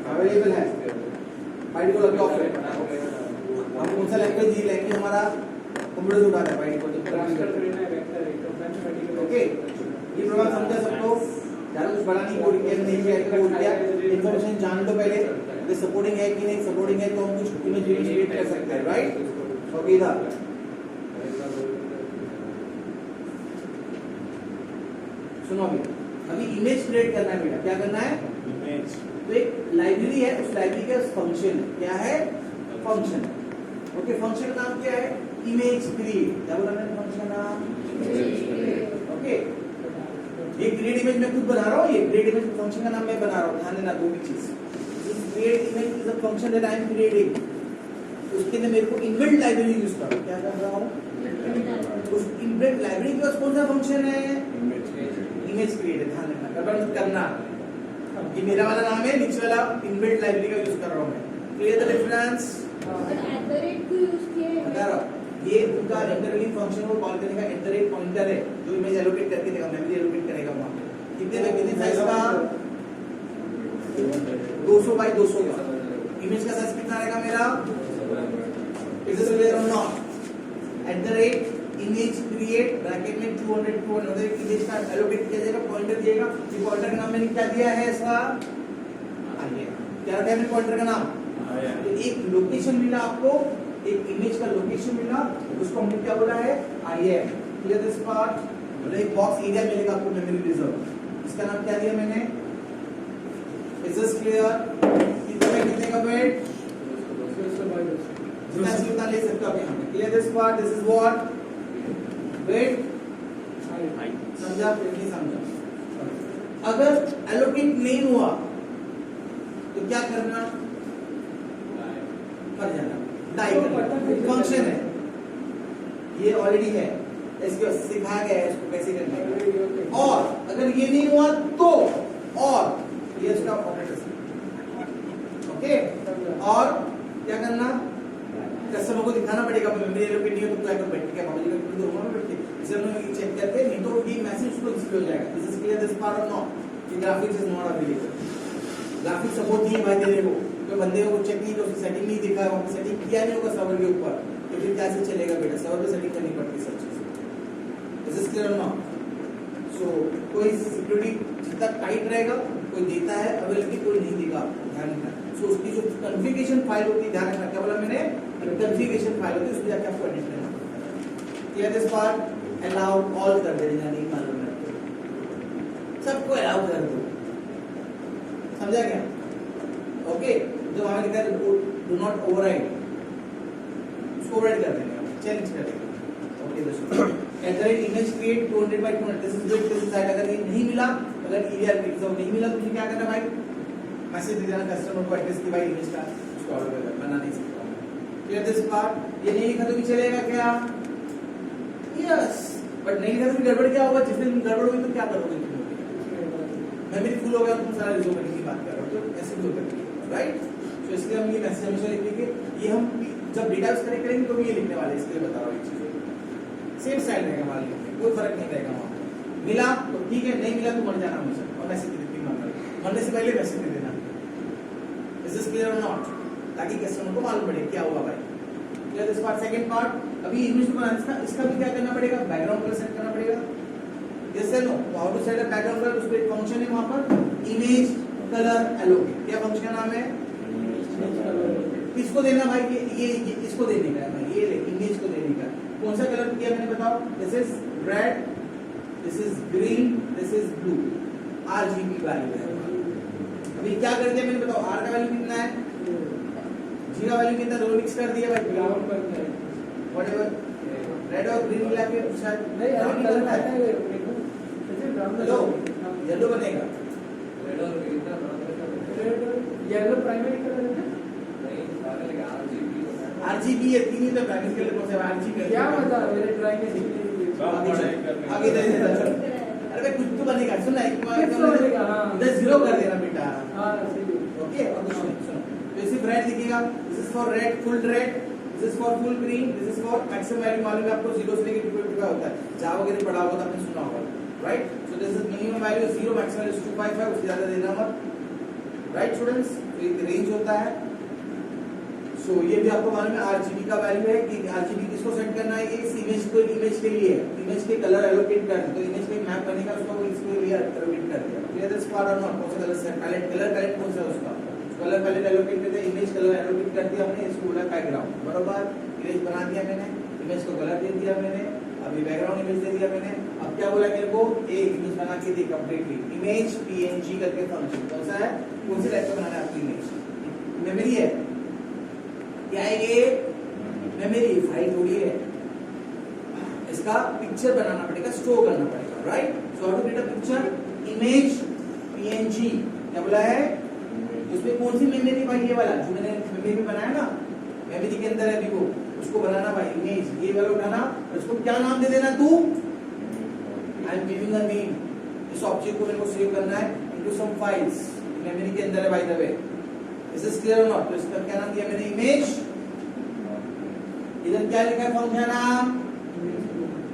A: अवेलेबल है बाइट को लगे ऑफ है हम कौन सा लैंग्वेज हमारा कंप्यूटर से उठाता है बाइट को ओके ये प्रोग्राम समझा सबको ज्यादा कुछ बड़ा नहीं कोड किया नहीं किया कोड किया इंफॉर्मेशन जान लो पहले ये सपोर्टिंग है कि नहीं सपोर्टिंग है तो हम कुछ इमेज क्रिएट कर सकते हैं राइट ओके इधर सुनो अभी इमेज क्रिएट करना है बेटा क्या करना है
C: इमेज
A: तो एक लाइब्रेरी है उस लाइब्रेरी का फंक्शन क्या है फंक्शन ओके फंक्शन का नाम क्या है इमेज क्रिएट क्या बोला मैंने फंक्शन का नाम ओके ये क्रिएट इमेज मैं खुद बना रहा हूँ ये क्रिएट इमेज फंक्शन का नाम मैं बना रहा हूँ ध्यान देना दो भी चीज create image is a function that I am creating उसके लिए मेरे को इनबिल्ट लाइब्रेरी यूज करो क्या कर रहा हूँ उस इनबिल्ट लाइब्रेरी के पास कौन सा फंक्शन है इमेज क्रिएट ध्यान देना गड़बड़ मत करना ये मेरा वाला नाम है नीचे वाला इनबिल्ट लाइब्रेरी का यूज कर रहा हूँ मैं क्लियर द डिफरेंस बता रहा ये उनका इंटरलिंक फंक्शन को कॉल करने का @ पॉइंटर है जो इमेज एलोकेट करके देगा मेमोरी एलोकेट करेगा वहां कितने साइज का 200 बाय 200 का इमेज का साइज कितना रहेगा मेरा इज दिस क्लियर और नॉट @ इमेज क्रिएट ब्रैकेट में 200 मतलब एक इमेज का एलोकेट किया जाएगा पॉइंटर दिएगा ये पॉइंटर का नाम मैंने क्या दिया है इसका आइए क्या रखा है मैंने पॉइंटर का नाम तो एक लोकेशन मिला आपको एक इमेज का लोकेशन मिला उसको हमने क्या बोला है IAM क्लियर दिस पार्ट मतलब एक बॉक्स एरिया मिलेगा आपको मेमोरी रिजर्व इसका नाम क्या दिया मैंने इज दिस क्लियर कितने का वेट जितना चाहिए उतना ले सकते हो आप यहां पे clear this part this is what wait समझा नहीं समझा? अगर एलोकेट नहीं हुआ तो क्या करना? कर जाना, डाई करना, फंक्शन है ये ऑलरेडी है, इसको सिखाया गया है इसको कैसे करना है। और अगर ये नहीं हुआ तो और ये इसका ऑपरेटर, ओके। और क्या करना? कस्टमर को दिखाना पड़ेगा मेमोरी एलोकेट नहीं हो तो क्या कर बैठ के बाबू जी का रूम में बैठ के इसे हम लोग चेक करते हैं, नहीं तो ये मैसेज उसको डिस्प्ले हो जाएगा। This is clear, this part और नॉट, ये graphics is not available. Graphics support नहीं है भाई देने को, तो बंदे को चेक नहीं, तो उसकी सेटिंग नहीं दिखा है, वहां पे सेटिंग किया नहीं होगा सर्वर के ऊपर, तो फिर कैसे चलेगा बेटा? सर्वर पे सेटिंग करनी पड़ती है सब चीज। दिस इज क्लियर और नॉट? सो कोई सिक्योरिटी जितना टाइट रहेगा, कोई देता है अवेलेबिलिटी, कोई नहीं देगा, ध्यान रखना। सो उसकी जो कॉन्फ़िगरेशन फाइल होती है, ध्यान रखना, क्या बोला मैंने? कॉन्फ़िगरेशन फाइल होती है, उसमें जाके आपको एडिट करना पड़ता है। Clear this part? Allow all कर देना, नहीं मालूम है सबको अलाउ कर दो, समझा क्या? ओके, जो वहां लिखा है डू नॉट ओवरराइड, उसको ओवरराइड कर देंगे, चेंज कर देंगे। ओके दोस्तों, image create 200 by 200, this is width, this is height. अगर ये नहीं मिला, अगर ईआर पिक्सल नहीं मिला तो क्या करना भाई? मैसेज दे देना कस्टमर को एड्रेस की भाई इमेज का उसको ऑर्डर कर बना नहीं सकता हूं। Clear this part? ये नहीं लिखा तो भी चलेगा क्या? यस, बट नहीं लिखा तो गड़बड़ क्या होगा? जिस दिन गड़बड़ होगी तो क्या करोगे तुम? मेमोरी फुल हो गया, तुम सारा रिजॉल्व करने की बात कर रहे हो, तो ऐसे भी होता है, राइट? तो इसलिए हम ये मैसेज हमेशा लिखेंगे, ये हम जब डेटाबेस कनेक्ट करेंगे तो भी ये लिखने वाले हैं, इसलिए बता रहा हूँ ये चीजें। सेम स्टाइल रहेगा हमारे लिए, कोई फर्क नहीं रहेगा वहां पे। मिला तो ठीक है, नहीं मिला तो मर जाना हमेशा, और मैसेज दे देती मरने से पहले मैसेज दे देना। दिस इज क्लियर और नॉट? ताकि कस्टमर को मालूम पड़े क्या हुआ भाई। Clear this part? Second part, अभी इमेज को बनाना, इसका भी क्या करना पड़ेगा? बैकग्राउंड कलर सेट करना पड़ेगा। यस और no? How to set a background colour? उसमें एक फंक्शन है वहां पर, इमेज कलर एलोकेट। क्या फंक्शन का नाम है? किसको देना भाई? ये इसको देने का है भाई, ये इमेज को देने का। कौन सा कलर किया मैंने बताओ? This is red, this is green, this is blue, RGB value है। अभी क्या कर दिया मैंने बताओ? आर का वैल्यू कितना है, जी का वैल्यू कितना, दोनों मिक्स कर दिया भाई,
F: ग्राउंड करते हैं
A: व्हाटएवर, रेड और ग्रीन मिला के शायद
F: नहीं
A: ब्राउन
F: कलर
A: करना
F: आता
A: है।
F: है ऐसे ब्राउन
A: हेलो, येलो बनेगा,
E: रेड और ग्रीन का
F: रेड येलो प्राइमरी कलर है।
E: नहीं सारे लगे आरजीबी
A: आरजीबी है, तीन ही तो प्राइमरी कलर कौन सा है? आरजीबी।
F: क्या मजा मेरे ड्राइंग में सीखने
A: आगे दे देना, चलो। अरे कुछ तो बनेगा, सुन ना, एक बार
F: कुछ तो बनेगा, हाँ।
A: इधर जीरो कर देना बेटा,
F: हाँ सही है।
A: ओके? और कुछ नहीं, सुनो, तो इसी रेड लिखिएगा, this is for red, full red, this is for full green, this is for maximum value, मालूम है आपको 0 से लेकर 250 का होता है, जावा वगैरह पढ़ा होगा तो आपने सुना होगा, right? So this is minimum value 0, maximum value 255, उससे ज्यादा देना मत, राइट स्टूडेंट्स? तो एक रेंज होता है। सो ये भी आपको मालूम है आरजीबी का वैल्यू है कि आरजीबी किसको सेट करना है? ये इस इमेज को, इमेज के लिए है, इमेज के कलर एलोकेट कर, तो इमेज का मैप बनेगा, उसको इसके लिए एलोकेट कर दिया। क्लियर दिस पार्ट और नॉट? कौन सा colour set, palette colour palette कौन सा है उसका? कलर पैलेट एलोकेट करते हैं, इमेज कलर एलोकेट कर दिया हमने, इसको बोला बैकग्राउंड, बराबर? इमेज बना दिया मैंने, इमेज को कलर दे दिया मैंने, अभी बैकग्राउंड इमेज दे दिया मैंने। अब क्या बोला मेरे को? एक इमेज बना के दे कंप्लीटली, इमेज पीएनजी करके फंक्शन। कौन सा है? कौन से टाइप का बनाना है आपकी इमेज? मेमोरी है क्या है? ये मेमोरी फाइल थोड़ी है, इसका पिक्चर बनाना पड़ेगा, स्टोर करना पड़ेगा, right? So how to create a picture? Image PNG. क्या बोला है? उसमें कौन सी मेमोरी भाई? ये वाला जो मैंने मेमोरी में बनाया ना, मेमोरी के अंदर है अभी वो, उसको बनाना भाई इमेज, ये वाला उठाना, उसको क्या नाम दे देना तू? I am giving a name. इस ऑब्जेक्ट को मेरे को सेव करना है इनटू सम फाइल्स, मेमोरी के अंदर है bye the way. Is this clear or not? तो इसका क्या नाम दिया मैंने? इमेज। इधर क्या लिखा है? फंक्शन नाम,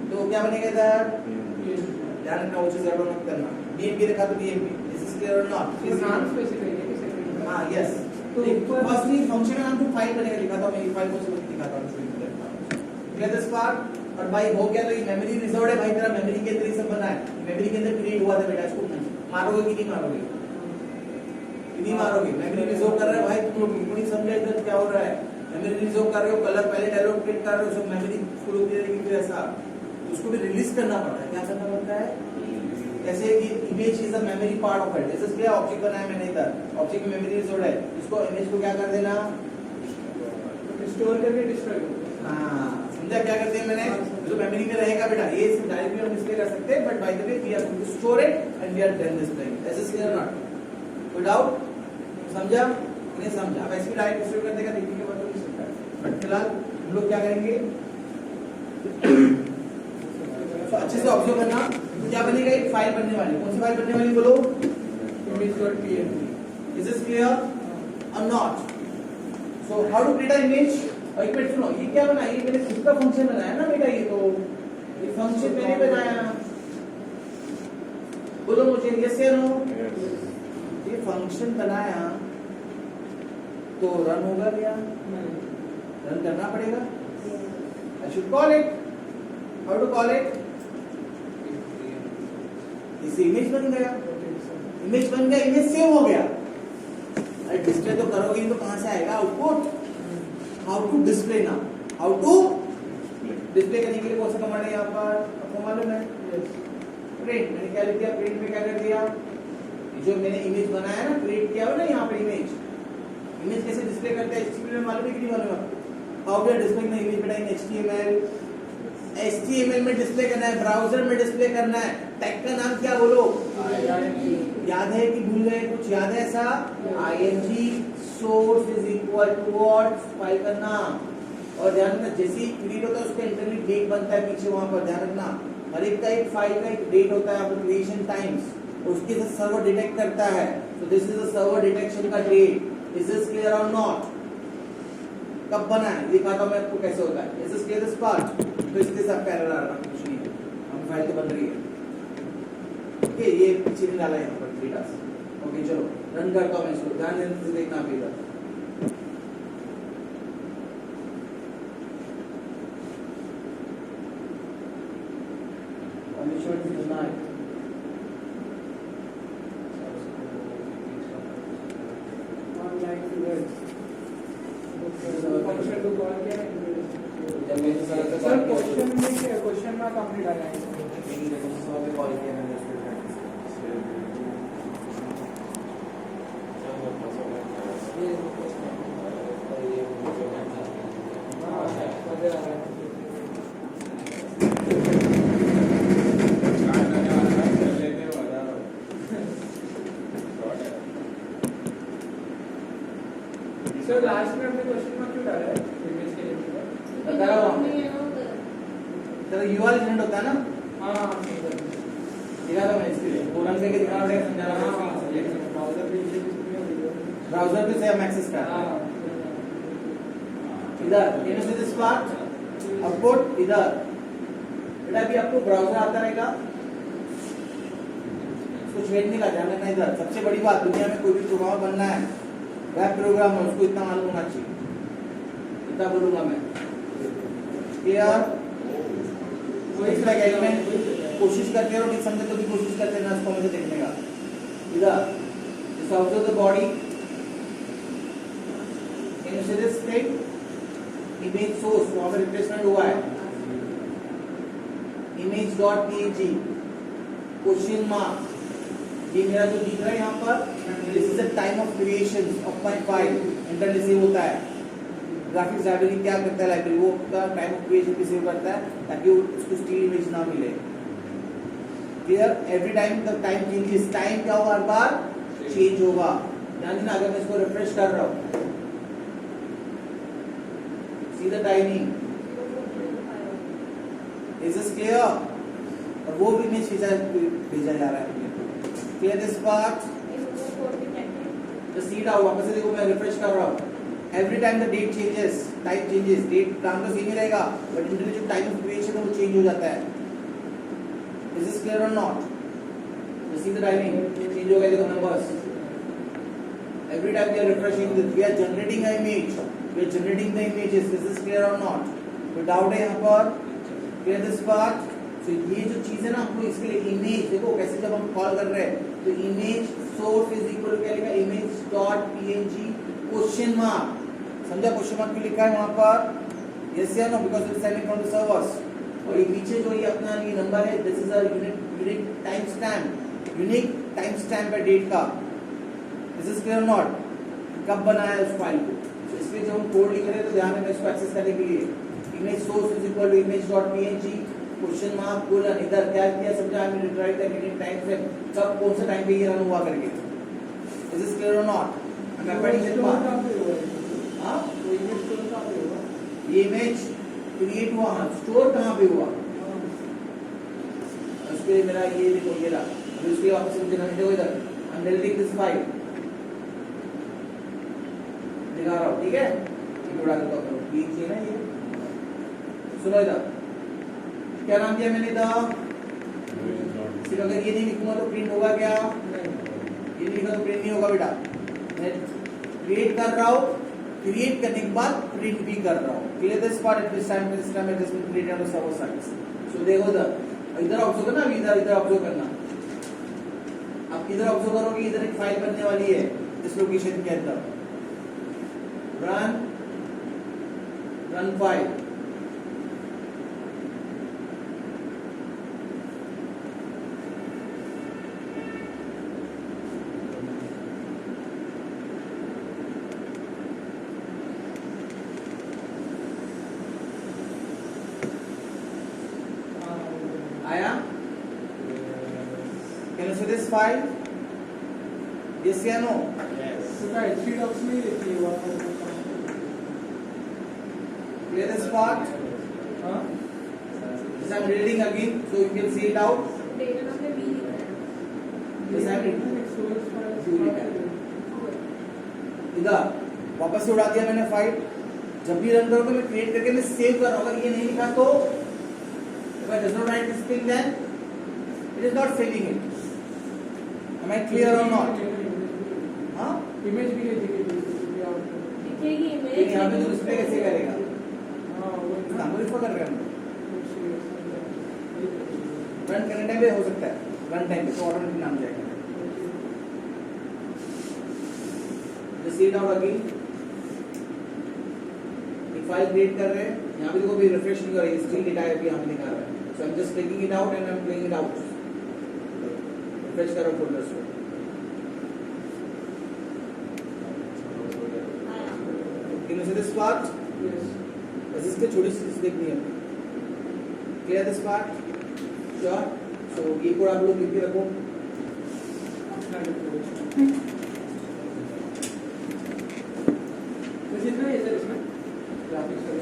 A: तो क्या बनेगा इधर? ध्यान रखना, वो चीज गड़बड़ मत करना। डीएमपी लिखा तो DMP. Is this clear or not?
F: तो नाम स्पेसिफाई है किसी
A: हाँ, यस। तो फर्स्ट ही फंक्शन का नाम तो फाइल बनेगा, लिखा था मैं, ये फाइल को सब दिखाता हूँ। Clear this part? और भाई हो गया, तो ये मेमोरी रिजर्व्ड है भाई, तेरा मेमोरी के अंदर ही सब बना है, मेमोरी के अंदर क्रिएट हुआ था बेटा, इसको मारोगे कि नहीं मारोगे? नहीं मारोगे। मेमोरी रिजर्व कर रहे हो भाई, तुम लोग बिल्कुल नहीं समझे इधर क्या हो रहा है। मेमोरी रिजर्व कर रहे हो, कलर पैलेट एलोकेट कर रहे हो, सब मेमोरी फुल होती रहेगी, फिर ऐसा उसको भी रिलीज करना पड़ता है। क्या करना पड़ता है? जैसे कि image is a memory part of it, जैसे क्या ऑब्जेक्ट बनाया मैंने इधर, ऑब्जेक्ट में मेमोरी रिजर्व है, इसको इमेज को क्या कर देना?
F: स्टोर करके डिस्ट्रॉय करो।
A: हाँ समझा क्या करते हैं मैंने? जो मेमोरी में रहेगा बेटा ये इसमें डायरेक्टली हम डिस्प्ले कर सकते हैं, but by the way we are to store it and we are done displaying. This is clear not? कोई डाउट? समझा? नहीं समझा? अब ऐसे डायरेक्ट डिस्प्ले कर देगा, देखने के बाद तो नहीं सकता. बट फिलहाल हम लोग क्या करेंगे? तो अच्छे से ऑब्जर्व करना. तो क्या बनेगा? एक फाइल बनने वाली. कौन सी फाइल बनने वाली बोलो?
F: image.png.
A: Is this clear or not? So how to create an image? और एक मिनट सुनो, ये क्या बना? ये मैंने खुद का फंक्शन बनाया ना बेटा. ये फंक्शन मैंने बनाया. बोलो मुझे यस या नो? ये फंक्शन बनाया तो रन होगा क्या? रन करना पड़ेगा. I should call it. How to call it? इस इमेज बन गया. इमेज बन गया, इमेज सेव हो गया. अरे डिस्प्ले तो करोगे तो कहां से आएगा आउटपुट? हाउ टू डिस्प्ले ना? हाउ टू डिस्प्ले करने के लिए कौन सा कमांड है यहाँ पर? आपको मालूम है? प्रिंट. मैंने क्या लिख दिया? प्रिंट में क्या कर दिया? जो मैंने इमेज बनाया ना, क्रिएट किया हो ना यहाँ पर इमेज. इमेज कैसे डिस्प्ले करते हैं HTML में मालूम है कि नहीं मालूम आपको? How to display the image बेटा इन HTML में डिस्प्ले करना है, ब्राउजर में डिस्प्ले करना है. टैग का नाम क्या बोलो? याद है कि भूल गए? कुछ याद है ऐसा? ing source is equal to what? File का नाम. और ध्यान रखना जैसे ही क्रिएट होता है उसका इंटरनेट डेट बनता है पीछे वहां पर. ध्यान रखना हर एक का एक फाइल का एक डेट होता है, क्रिएशन टाइम्स. उसके साथ सर्वर डिटेक्ट करता है. सो this is the server detection का डेट. इज दिस क्लियर और नॉट? कब बना है दिखाता हूं मैं आपको कैसे होता है. Is this clear this part? तो इसके साथ पैरेलल आ रहा कुछ नहीं. हम फाइल तो बन रही है. ओके ये पीछे नहीं डाला है यहाँ पर डेटा. ओके चलो रन करता हूँ मैं इसको. ध्यान से देखना आप इधर.
F: Online figures. Function to call किया है. सर क्वेश्चन में क्या क्वेश्चन मार्क आपने डाला है?
A: कॉल किया मैंने.
F: सर लास्ट में आपने क्वेश्चन मार्क क्यों डाला है इमेज के लिए?
A: बता रहा हूँ तेरा URL जनरेट होता है ना.
F: हाँ
A: दिखा रहा मैं इसके लिए पूरन करके दिखा रहा हूँ. समझा रहा हूँ. ब्राउजर पे से हम एक्सेस कर रहे हैं. इधर ये से दिस पार्ट आउटपुट इधर. बेटा अभी आपको ब्राउजर आता रहेगा. इसको छेड़ने का ध्यान रखना. इधर सबसे बड़ी बात, दुनिया में कोई भी प्रोग्राम बनना है, वेब प्रोग्राम है, उसको इतना मालूम होना चाहिए. इतना बोलूंगा मैं. क्लियर? कोई एलिमेंट कोशिश करते हो नहीं समझे तो भी कोशिश करते हैं ना उसको मुझे देखने का. इधर this observe the body. Can you see this thing? Image source वहां पर रिप्लेसमेंट हुआ है. image.png question mark. ये मेरा जो दिख रहा है यहाँ पर, this is the time of creation of my file. Internal save होता है. ग्राफिक्स लाइब्रेरी क्या करता है? लाइब्रेरी वो टाइम ऑफ क्रिएशन पे सेव करता है ताकि उसको स्टिल इमेज ना मिले. Clear? Every time the time changes. Time क्या होगा? हर बार चेंज होगा. ध्यान देना. अगर मैं इसको रिफ्रेश कर रहा हूँ, see the timing. Is this clear? और वो भी इमेज भेजा जा रहा है. Clear this part? See down वापस से देखो मैं रिफ्रेश कर रहा हूँ. Every time the date changes, time changes. Date नाम तो सेम ही रहेगा बट इंटरनल जो टाइम ऑफ क्रिएशन है वो चेंज हो जाता है. इज दिस क्लियर और not? See the timing change हो गया. देखो numbers. Every time we are refreshing this, we are generating a image, we are generating the images. Is this clear और नॉट? कोई डाउट है यहाँ पर? Clear this part? तो ये जो चीज है ना हमको इसके लिए इमेज देखो कैसे जब हम कॉल कर रहे हैं तो इमेज सोर्स इज इक्वल क्या लिखा? image.png question mark. समझा? क्वेश्चन मार्क भी लिखा है वहां पर. यस या no? Because it is sending from the servers. और ये पीछे जो ये अपना ये नंबर है, this is a unique time stamp. Unique time stamp है डेट का. This is clear not? कब बनाया उस फाइल को. इसलिए जब हम कोड लिख रहे हैं तो ध्यान में इसको एक्सेस करने के लिए image source is equal to image dot png question mark colon इधर क्या किया समझा I will try that in time frame कब कौन सा टाइम पे ये रन हुआ करके इज दिस क्लियर और नॉट आई एम पढ़िंग इट पार्ट हां
F: तो इमेज स्टोर कहाँ पे होगा?
A: ये इमेज क्रिएट हुआ स्टोर कहां पे हुआ उसके मेरा ये देखो ये रहा अभी उसके वापस मुझे दिखाने दो इधर आई एम डिलीटिंग दिस फाइल दिखा रहा हूं ठीक है ये थोड़ा करता हूं प्लीज ये ना ये सुनो इधर क्या नाम दिया मैंने इधर सिर्फ अगर ये नहीं लिखूंगा तो प्रिंट होगा क्या ये नहीं लिखा तो प्रिंट नहीं होगा बेटा मैं क्रिएट कर रहा हूं क्रिएट करने के बाद प्रिंट भी कर रहा हूं clear this part at this time it has been created on the server side so देखो इधर ऑब्जर्व करना अभी इधर ऑब्जर्व करना अब इधर ऑब्जर्व करोगे इधर एक फाइल बनने वाली है इस लोकेशन के अंदर रन फाइल आया can you see this file yes या no
F: उसका HP docs में ही रहती है वहाँ पर।
A: clear this part
F: हाँ?
A: this I'm reading again so you can see it out
D: data में भी लिखा है
A: this I'm reading
F: एक source file
A: क्यों लिखा है? इधर वापस से उड़ा दिया मैंने फाइल जब भी रन करोगे मैं क्रिएट करके मैं सेव कर रहा हूं अगर ये नहीं लिखा तो if I does not write this thing then it is not saving it am I clear or not हाँ
F: इमेज भी है दिखेगी आपको।
D: दिखेगी
A: लेकिन
D: इमेज
A: यहाँ पे तो डिस्प्ले कैसे करेगा
F: हाँ वो
A: हम इसको कर रहे हैं रन करने टाइम पे हो सकता है रन टाइम पे तो ऑटोमेटिक नाम जाएगा just see it out again एक फाइल क्रिएट कर रहे हैं यहाँ पे देखो भी रिफ्रेश नहीं हो रही है स्टिल डेटा है अभी यहाँ पे दिखा रहा है so I am just taking it out and I am playing it out refresh करो फोल्डर्स को can you see this part बस इसके छोटी सी चीज देखनी है clear this part sure so ये कोड आप लोग लिख के रखो
F: जितना है सर इसमें ग्राफिक्स का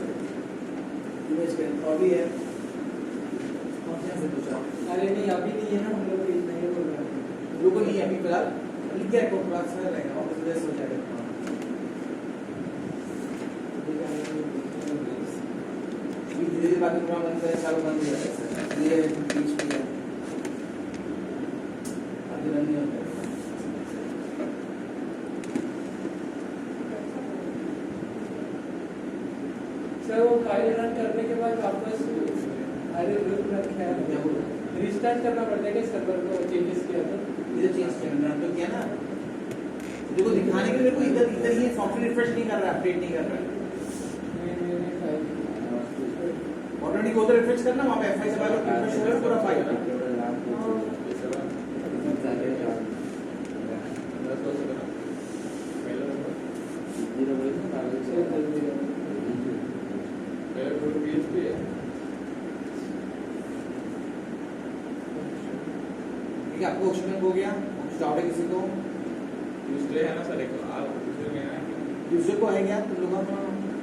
A: इमेज पे और भी है कौन से से पूछा
F: अरे नहीं अभी नहीं है ना हम लोग इतना ही बोल रहे हैं।
A: लोगो नहीं है अभी फिलहाल लिख के रखो क्लास में रहेगा और फिर जैसे हो जाएगा धीरे धीरे बाकी प्रोग्राम बंद करे चालू बंद हो जाएगा ये बीच में है आगे रन नहीं होता
F: सर वो फाइल रन करने के बाद वापस अरे रुक रखा
A: क्या
F: है
A: बोला
F: रिस्टार्ट करना पड़ता है क्या सर्वर को चेंजेस किया तो
A: इधर चेंज किया मैंने अपलोड किया ना देखो दिखाने के लिए मेरे को इधर इधर ही सॉफ्टवेयर रिफ्रेश नहीं कर रहा है अपडेट नहीं कर रहा है ऑटोमेटिक उधर रिफ्रेश करना वहां पे F5 से बाहर रिफ्रेश हो गया पूरा फाइल ठीक है आपको क्वेश्चन हो गया कुछ डाउट है किसी को
C: ट्यूसडे है ना सर एक आप ट्यूसडे में है
A: दूसरे को है क्या तुम लोगों को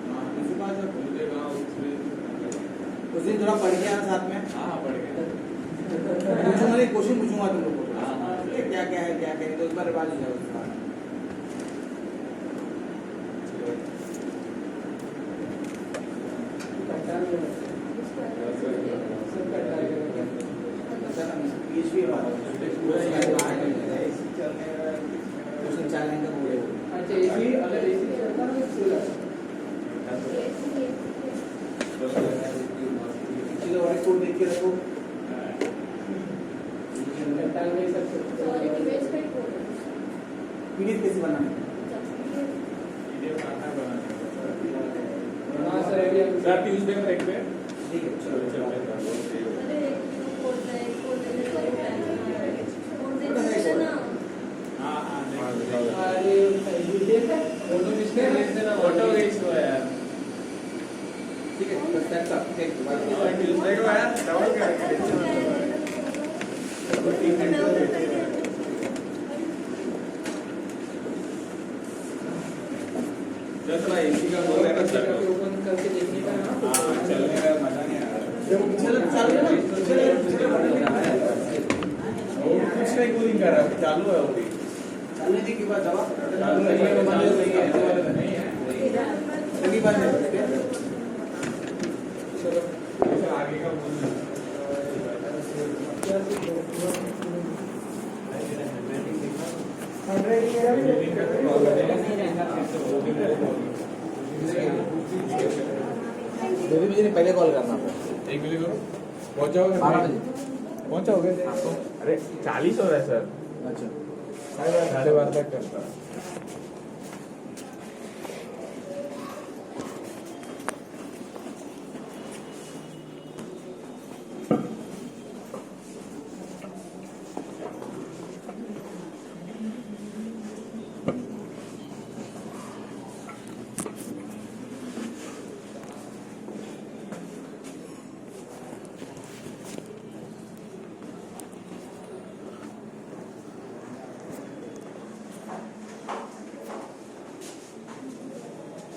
C: हाँ
A: दूसरे को आ जाओ
C: ट्यूसडे का
A: उस दिन थोड़ा पढ़ के आना साथ में
C: हाँ हाँ पढ़ गए
A: पूछूंगा नहीं क्वेश्चन पूछूंगा तुम लोगों को
C: हाँ, हाँ।
A: क्या क्या है क्या क्या है तो एक बार रिवाज हो जाए उसके बाद अच्छा ना PHP बात क्वेश्चन 4 लाइन का हो गया
F: अच्छा एसी अगर एसी चलता है तो सोलर
A: चलो और कोड देख के रखो
F: टाइम नहीं सकते
D: सॉरी इमेज पे कोड
A: पीडीएफ कैसे बनाना है
C: PDF बनाना
F: हाँ सर अभी हम
C: सर ट्यूसडे में देखते हैं
A: ठीक है चलो
C: चलो
A: चलो
D: अरे कोड है कोड है ना
C: हाँ हाँ
F: अरे ये देख फोटो किसने भेज देना
C: फोटो भेज दो यार
B: ठीक है, तर त्याचा
C: ट्यूसडे को आया डाउन चल भाई इसी का बोल रहे हैं सर
B: ओपन करके देखने का ना तो
C: हाँ चलने का मजा नहीं आ रहा वो कुछ नहीं कूलिंग कर रहा है चालू है वो भी
A: चलने की बात दवा
C: चालू है ये बंद नहीं है
A: अभी बंद है
C: चलो आगे का बोल
A: मुझे पहले कॉल करना
C: एक मिनट करो पहुंच जाओगे
A: 12 बजे
C: पहुंच जाओगे अरे 40 हो रहा है सर
A: अच्छा
C: 12:30 तक करता